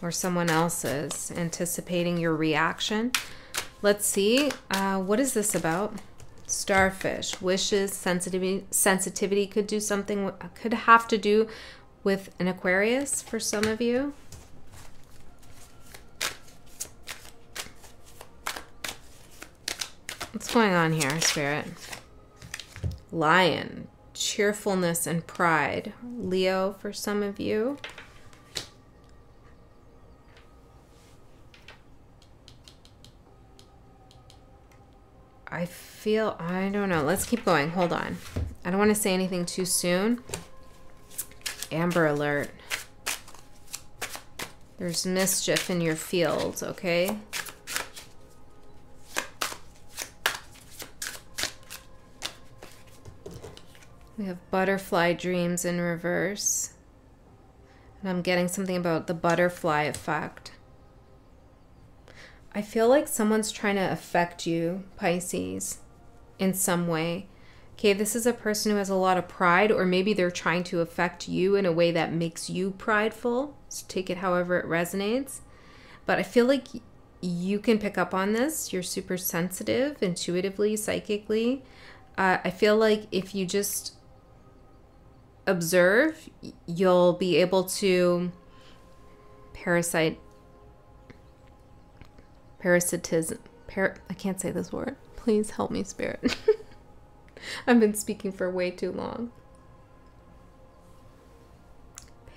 Or someone else is anticipating your reaction. Let's see. What is this about? Starfish. Wishes, sensitivity could do something, could have to do with an Aquarius for some of you. What's going on here, Spirit? Lion. Cheerfulness and pride. Leo for some of you. I feel, I don't know. Let's keep going. Hold on. I don't want to say anything too soon. Amber Alert. There's mischief in your field, okay? We have butterfly dreams in reverse. And I'm getting something about the butterfly effect. I feel like someone's trying to affect you, Pisces, in some way. Okay, this is a person who has a lot of pride, or maybe they're trying to affect you in a way that makes you prideful. So take it however it resonates. But I feel like you can pick up on this. You're super sensitive, intuitively, psychically. I feel like if you just observe, you'll be able to parasitism. I can't say this word. Please help me, Spirit. I've been speaking for way too long.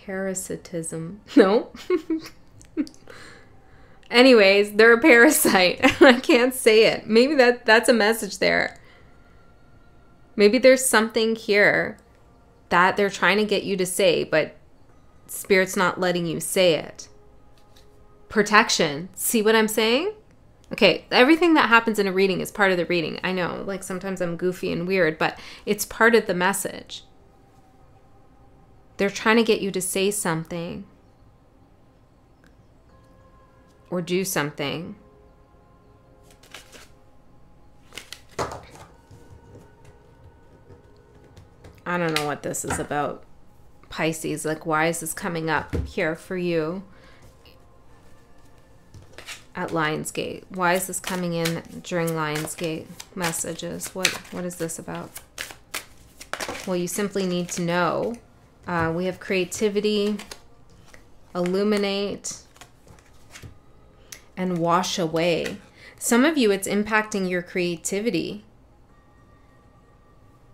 Parasitism. No. Anyways, they're a parasite. I can't say it. Maybe that's a message there. Maybe there's something here that they're trying to get you to say, but Spirit's not letting you say it. Protection. See what I'm saying? Okay, everything that happens in a reading is part of the reading. I know, like sometimes I'm goofy and weird, but it's part of the message. They're trying to get you to say something or do something. I don't know what this is about, Pisces. Like, why is this coming up here for you at Lionsgate? Why is this coming in during Lionsgate messages? What is this about? Well, you simply need to know. We have creativity, illuminate, and wash away. Some of you, it's impacting your creativity.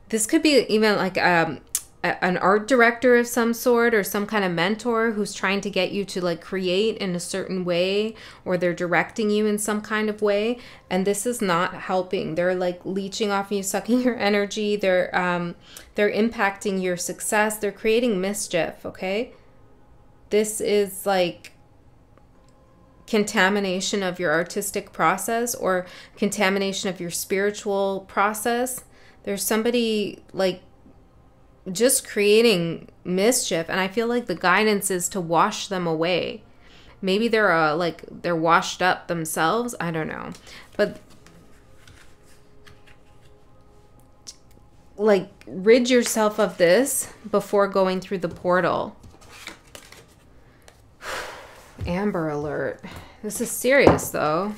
This could be even like an art director of some sort, or some kind of mentor who's trying to get you to like create in a certain way, or they're directing you in some kind of way, and this is not helping. They're like leeching off you, sucking your energy. They're impacting your success. They're creating mischief, okay? This is like contamination of your artistic process, or contamination of your spiritual process. There's somebody like just creating mischief, and I feel like the guidance is to wash them away. Maybe they're they're washed up themselves. I don't know, but like rid yourself of this before going through the portal. Amber alert. This is serious though.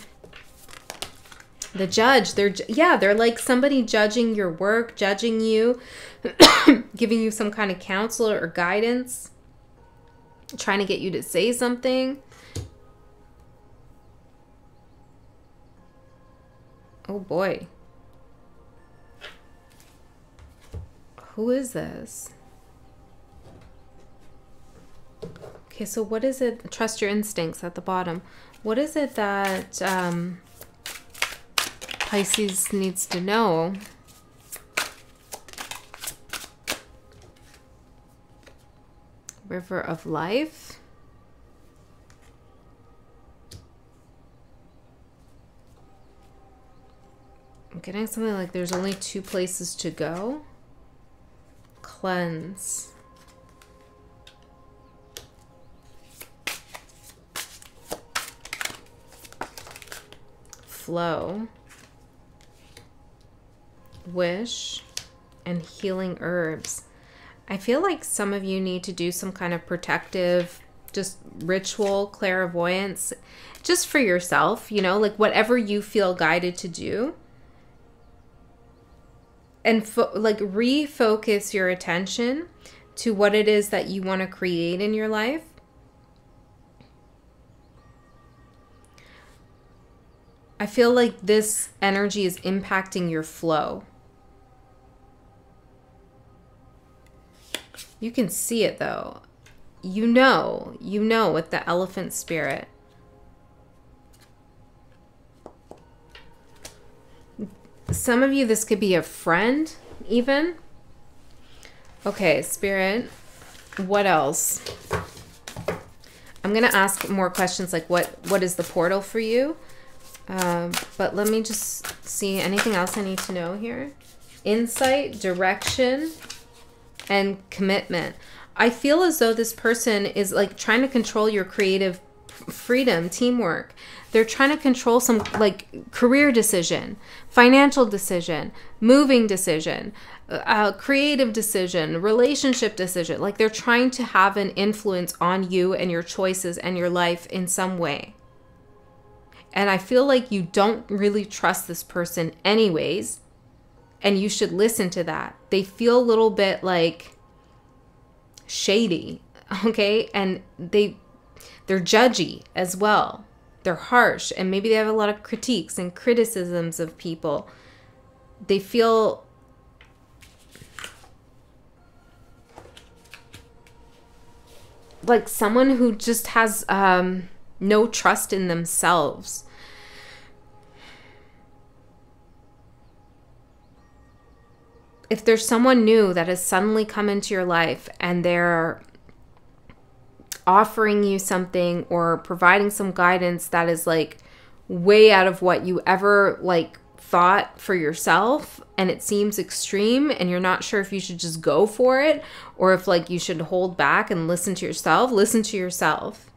The judge, they're like somebody judging your work, judging you, giving you some kind of counsel or guidance, trying to get you to say something. Oh boy. Who is this? Okay, so what is it? Trust your instincts at the bottom. What is it that Pisces needs to know? River of life. I'm getting something like there's only 2 places to go. Cleanse. Flow. Wish. And healing herbs. I feel like some of you need to do some kind of protective, just ritual, clairvoyance, just for yourself, you know, like whatever you feel guided to do. And like refocus your attention to what it is that you want to create in your life. I feel like this energy is impacting your flow. You can see it though. You know with the elephant spirit. Some of you, this could be a friend even. Okay, spirit, what else? I'm going to ask more questions like what is the portal for you? But let me just see anything else I need to know here. Insight, direction, and commitment. I feel as though this person is like trying to control your creative freedom, teamwork. They're trying to control some like career decision, financial decision, moving decision, creative decision, relationship decision. Like they're trying to have an influence on you and your choices and your life in some way. And I feel like you don't really trust this person anyways. And you should listen to that. They feel a little bit like shady, okay? And they're judgy as well. They're harsh, and maybe they have a lot of critiques and criticisms of people. They feel like someone who just has no trust in themselves. If there's someone new that has suddenly come into your life and they're offering you something or providing some guidance that is like way out of what you ever like thought for yourself, and it seems extreme and you're not sure if you should just go for it or if like you should hold back and listen to yourself, listen to yourself.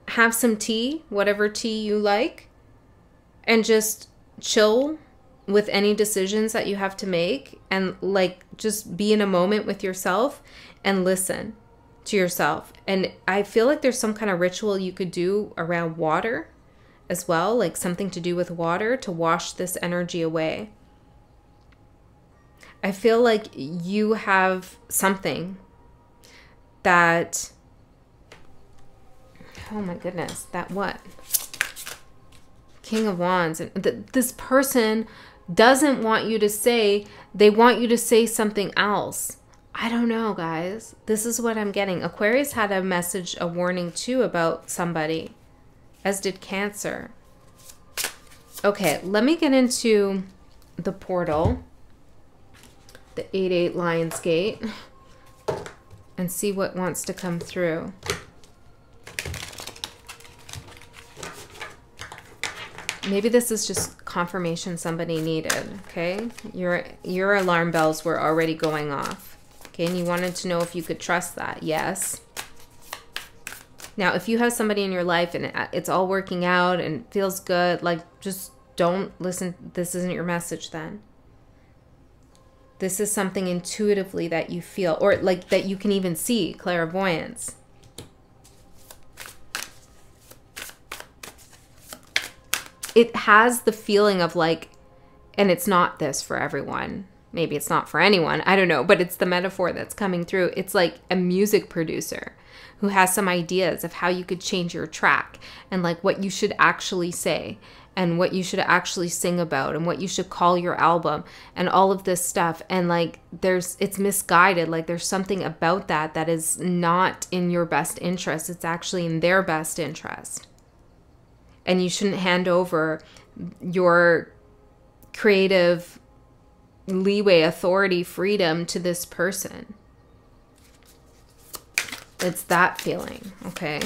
Have some tea, whatever tea you like, and just chill with any decisions that you have to make, and like just be in a moment with yourself and listen to yourself. And I feel like there's some kind of ritual you could do around water as well, like something to do with water to wash this energy away. I feel like you have something that Oh my goodness. That what? King of Wands. And this person doesn't want you to say, they want you to say something else. I don't know, guys. This is what I'm getting. Aquarius had a message, a warning too about somebody, as did Cancer. Okay, let me get into the portal, the 8-8 Lion's Gate, and see what wants to come through. Maybe this is just confirmation somebody needed, okay? Your alarm bells were already going off, okay? And you wanted to know if you could trust that. Yes. Now, if you have somebody in your life and it's all working out and feels good, like, just don't listen. This isn't your message then. This is something intuitively that you feel, or like that you can even see, clairvoyance. It has the feeling of like, and it's not this for everyone. Maybe it's not for anyone. I don't know, but it's the metaphor that's coming through. It's like a music producer who has some ideas of how you could change your track and like what you should actually say and what you should actually sing about and what you should call your album and all of this stuff. And like it's misguided. Like there's something about that is not in your best interest. It's actually in their best interest. And you shouldn't hand over your creative leeway, authority, freedom to this person. It's that feeling, okay?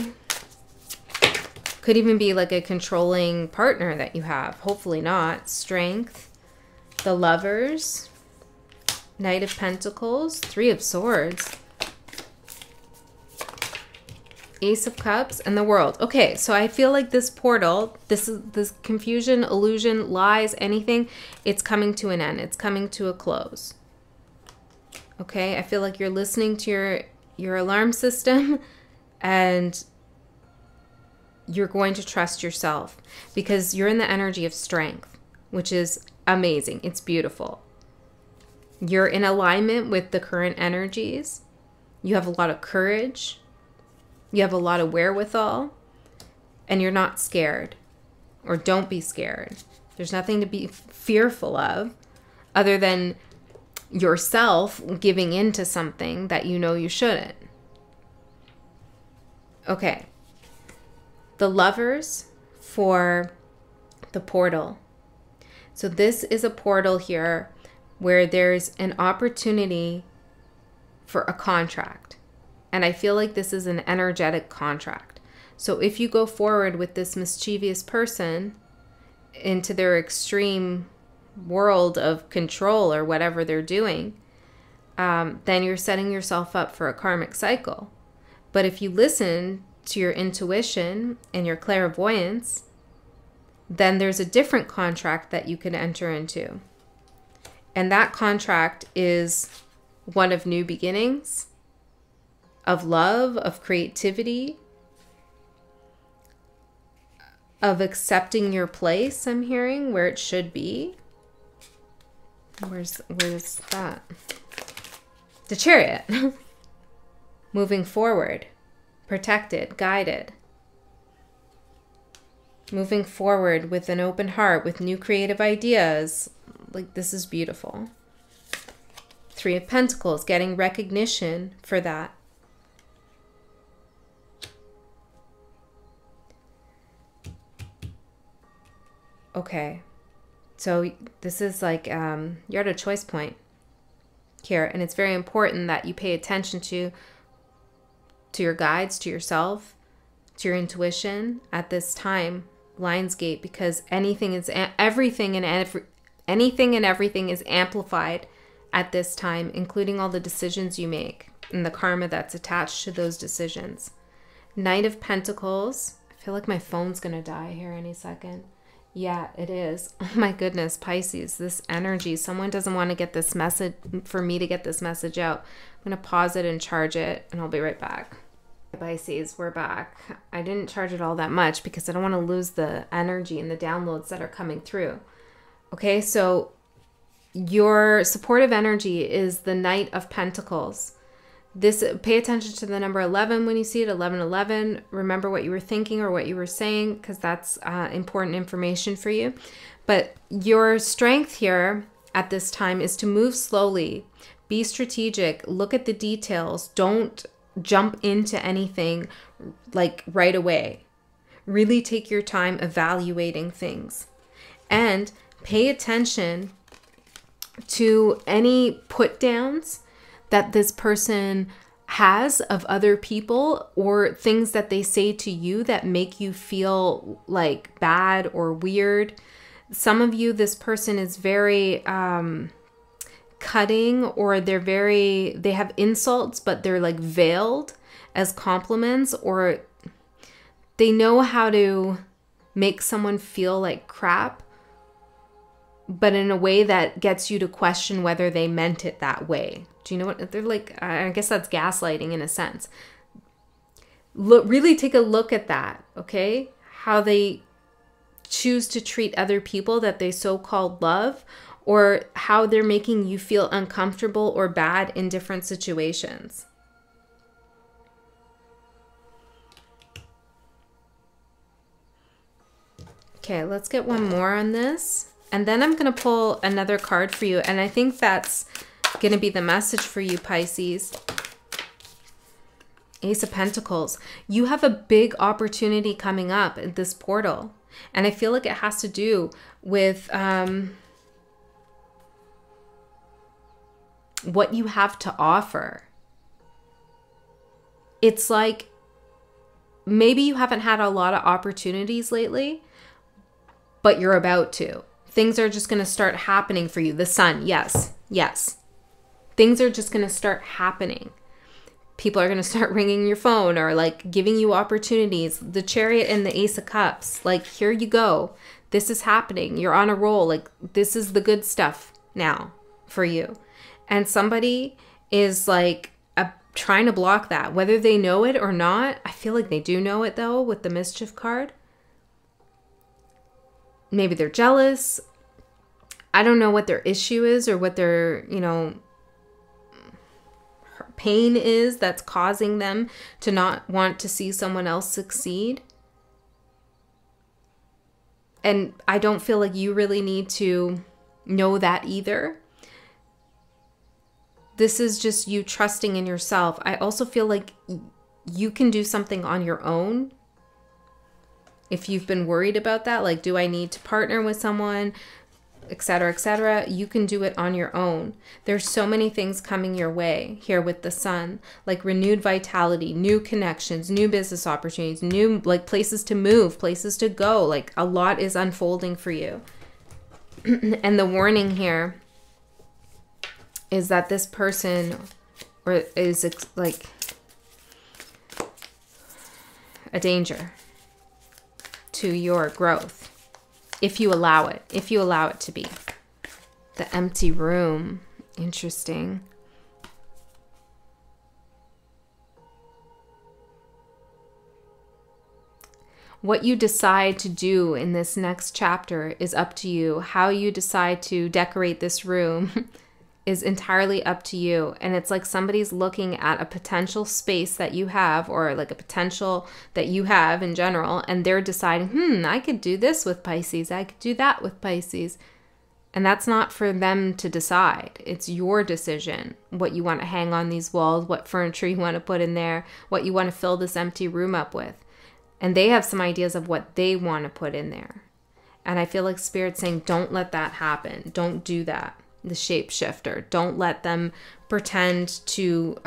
Could even be like a controlling partner that you have. Hopefully not. Strength, the Lovers, Knight of Pentacles, Three of Swords, Ace of Cups, and the World. Okay, so I feel like this portal, this confusion, illusion, lies, anything, it's coming to an end. It's coming to a close. Okay, I feel like you're listening to your alarm system and you're going to trust yourself because you're in the energy of strength, which is amazing. It's beautiful. You're in alignment with the current energies. You have a lot of courage. You have a lot of wherewithal, and you're not scared, or don't be scared. There's nothing to be fearful of other than yourself giving in to something that you know you shouldn't. Okay. The Lovers for the portal. So this is a portal here where there's an opportunity for a contract. And I feel like this is an energetic contract. So if you go forward with this mischievous person into their extreme world of control or whatever they're doing, then you're setting yourself up for a karmic cycle. But if you listen to your intuition and your clairvoyance, then there's a different contract that you can enter into. And that contract is one of new beginnings, of love, of creativity, of accepting your place, I'm hearing, where it should be. Where's that? The Chariot. Moving forward, protected, guided. Moving forward with an open heart, with new creative ideas. Like, this is beautiful. Three of Pentacles, getting recognition for that. Okay, so this is like you're at a choice point here, and it's very important that you pay attention to your guides, to yourself, to your intuition at this time, Lionsgate, because everything and everything is amplified at this time, including all the decisions you make and the karma that's attached to those decisions. Knight of Pentacles. I feel like my phone's gonna die here any second. Yeah, it is. Oh my goodness, Pisces, this energy. Someone doesn't want to get this message, for me to get this message out. I'm going to pause it and charge it, and I'll be right back. Pisces, we're back. I didn't charge it all that much because I don't want to lose the energy and the downloads that are coming through. Okay, so your supportive energy is the Knight of Pentacles. Pay attention to the number 11 when you see it, 1111. Remember what you were thinking or what you were saying, because that's important information for you. But your strength here at this time is to move slowly, be strategic, look at the details. Don't jump into anything like right away. Really take your time evaluating things, and pay attention to any put downs that this person has of other people, or things that they say to you that make you feel like bad or weird. Some of you, this person is very cutting, or they have insults, but they're like veiled as compliments, or they know how to make someone feel like crap, but in a way that gets you to question whether they meant it that way. Do you know what they're like? I guess that's gaslighting in a sense. Really take a look at that, okay? How they choose to treat other people that they so-called love, or how they're making you feel uncomfortable or bad in different situations. Okay, let's get one more on this. And then I'm going to pull another card for you. And I think that's going to be the message for you, Pisces. Ace of Pentacles. You have a big opportunity coming up at this portal. And I feel like it has to do with what you have to offer. It's like maybe you haven't had a lot of opportunities lately, but you're about to. Things are just going to start happening for you. The sun, yes, yes. Things are just going to start happening. People are going to start ringing your phone, or like giving you opportunities. The Chariot and the Ace of Cups, like, here you go. This is happening. You're on a roll. Like, this is the good stuff now for you. And somebody is like trying to block that, whether they know it or not. I feel like they do know it though, with the Mischief card. Maybe they're jealous. I don't know what their issue is, or what their, pain is that's causing them to not want to see someone else succeed. And I don't feel like you really need to know that either. This is just you trusting in yourself. I also feel like you can do something on your own. If you've been worried about that, like, do I need to partner with someone, etc., you can do it on your own. There's so many things coming your way here with the sun, like renewed vitality, new connections, new business opportunities, new like places to move, places to go. Like, a lot is unfolding for you. And the warning here is that this person is like a danger to your growth, if you allow it to be. The empty room. Interesting. What you decide to do in this next chapter is up to you. How you decide to decorate this room is entirely up to you. And it's like somebody's looking at a potential space that you have, or like a potential that you have in general, and they're deciding, I could do this with Pisces, I could do that with Pisces. And that's not for them to decide. It's your decision, what you want to hang on these walls, what furniture you want to put in there, what you want to fill this empty room up with. And they have some ideas of what they want to put in there. And I feel like Spirit's saying, don't let that happen. Don't do that. The shapeshifter. Don't let them pretend to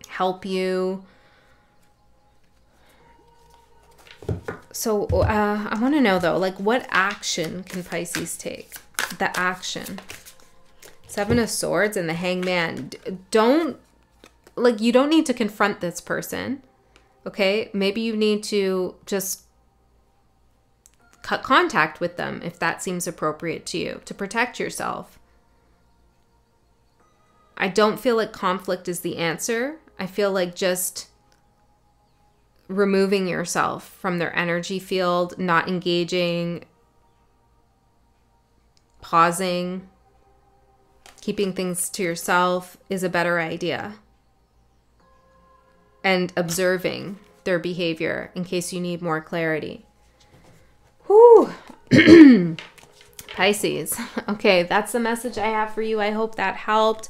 help you. So I want to know though, like, what action can Pisces take? The action. Seven of Swords and the Hangman. You don't need to confront this person. Okay? Maybe you need to just cut contact with them if that seems appropriate to you, to protect yourself. I don't feel like conflict is the answer. I feel like just removing yourself from their energy field, not engaging, pausing, keeping things to yourself is a better idea. and observing their behavior in case you need more clarity. Whew. Pisces. Okay, that's the message I have for you. I hope that helped.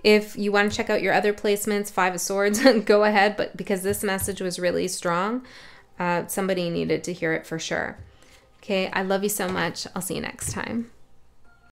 If you want to check out your other placements, Five of Swords, go ahead. But because this message was really strong, somebody needed to hear it for sure. Okay, I love you so much. I'll see you next time.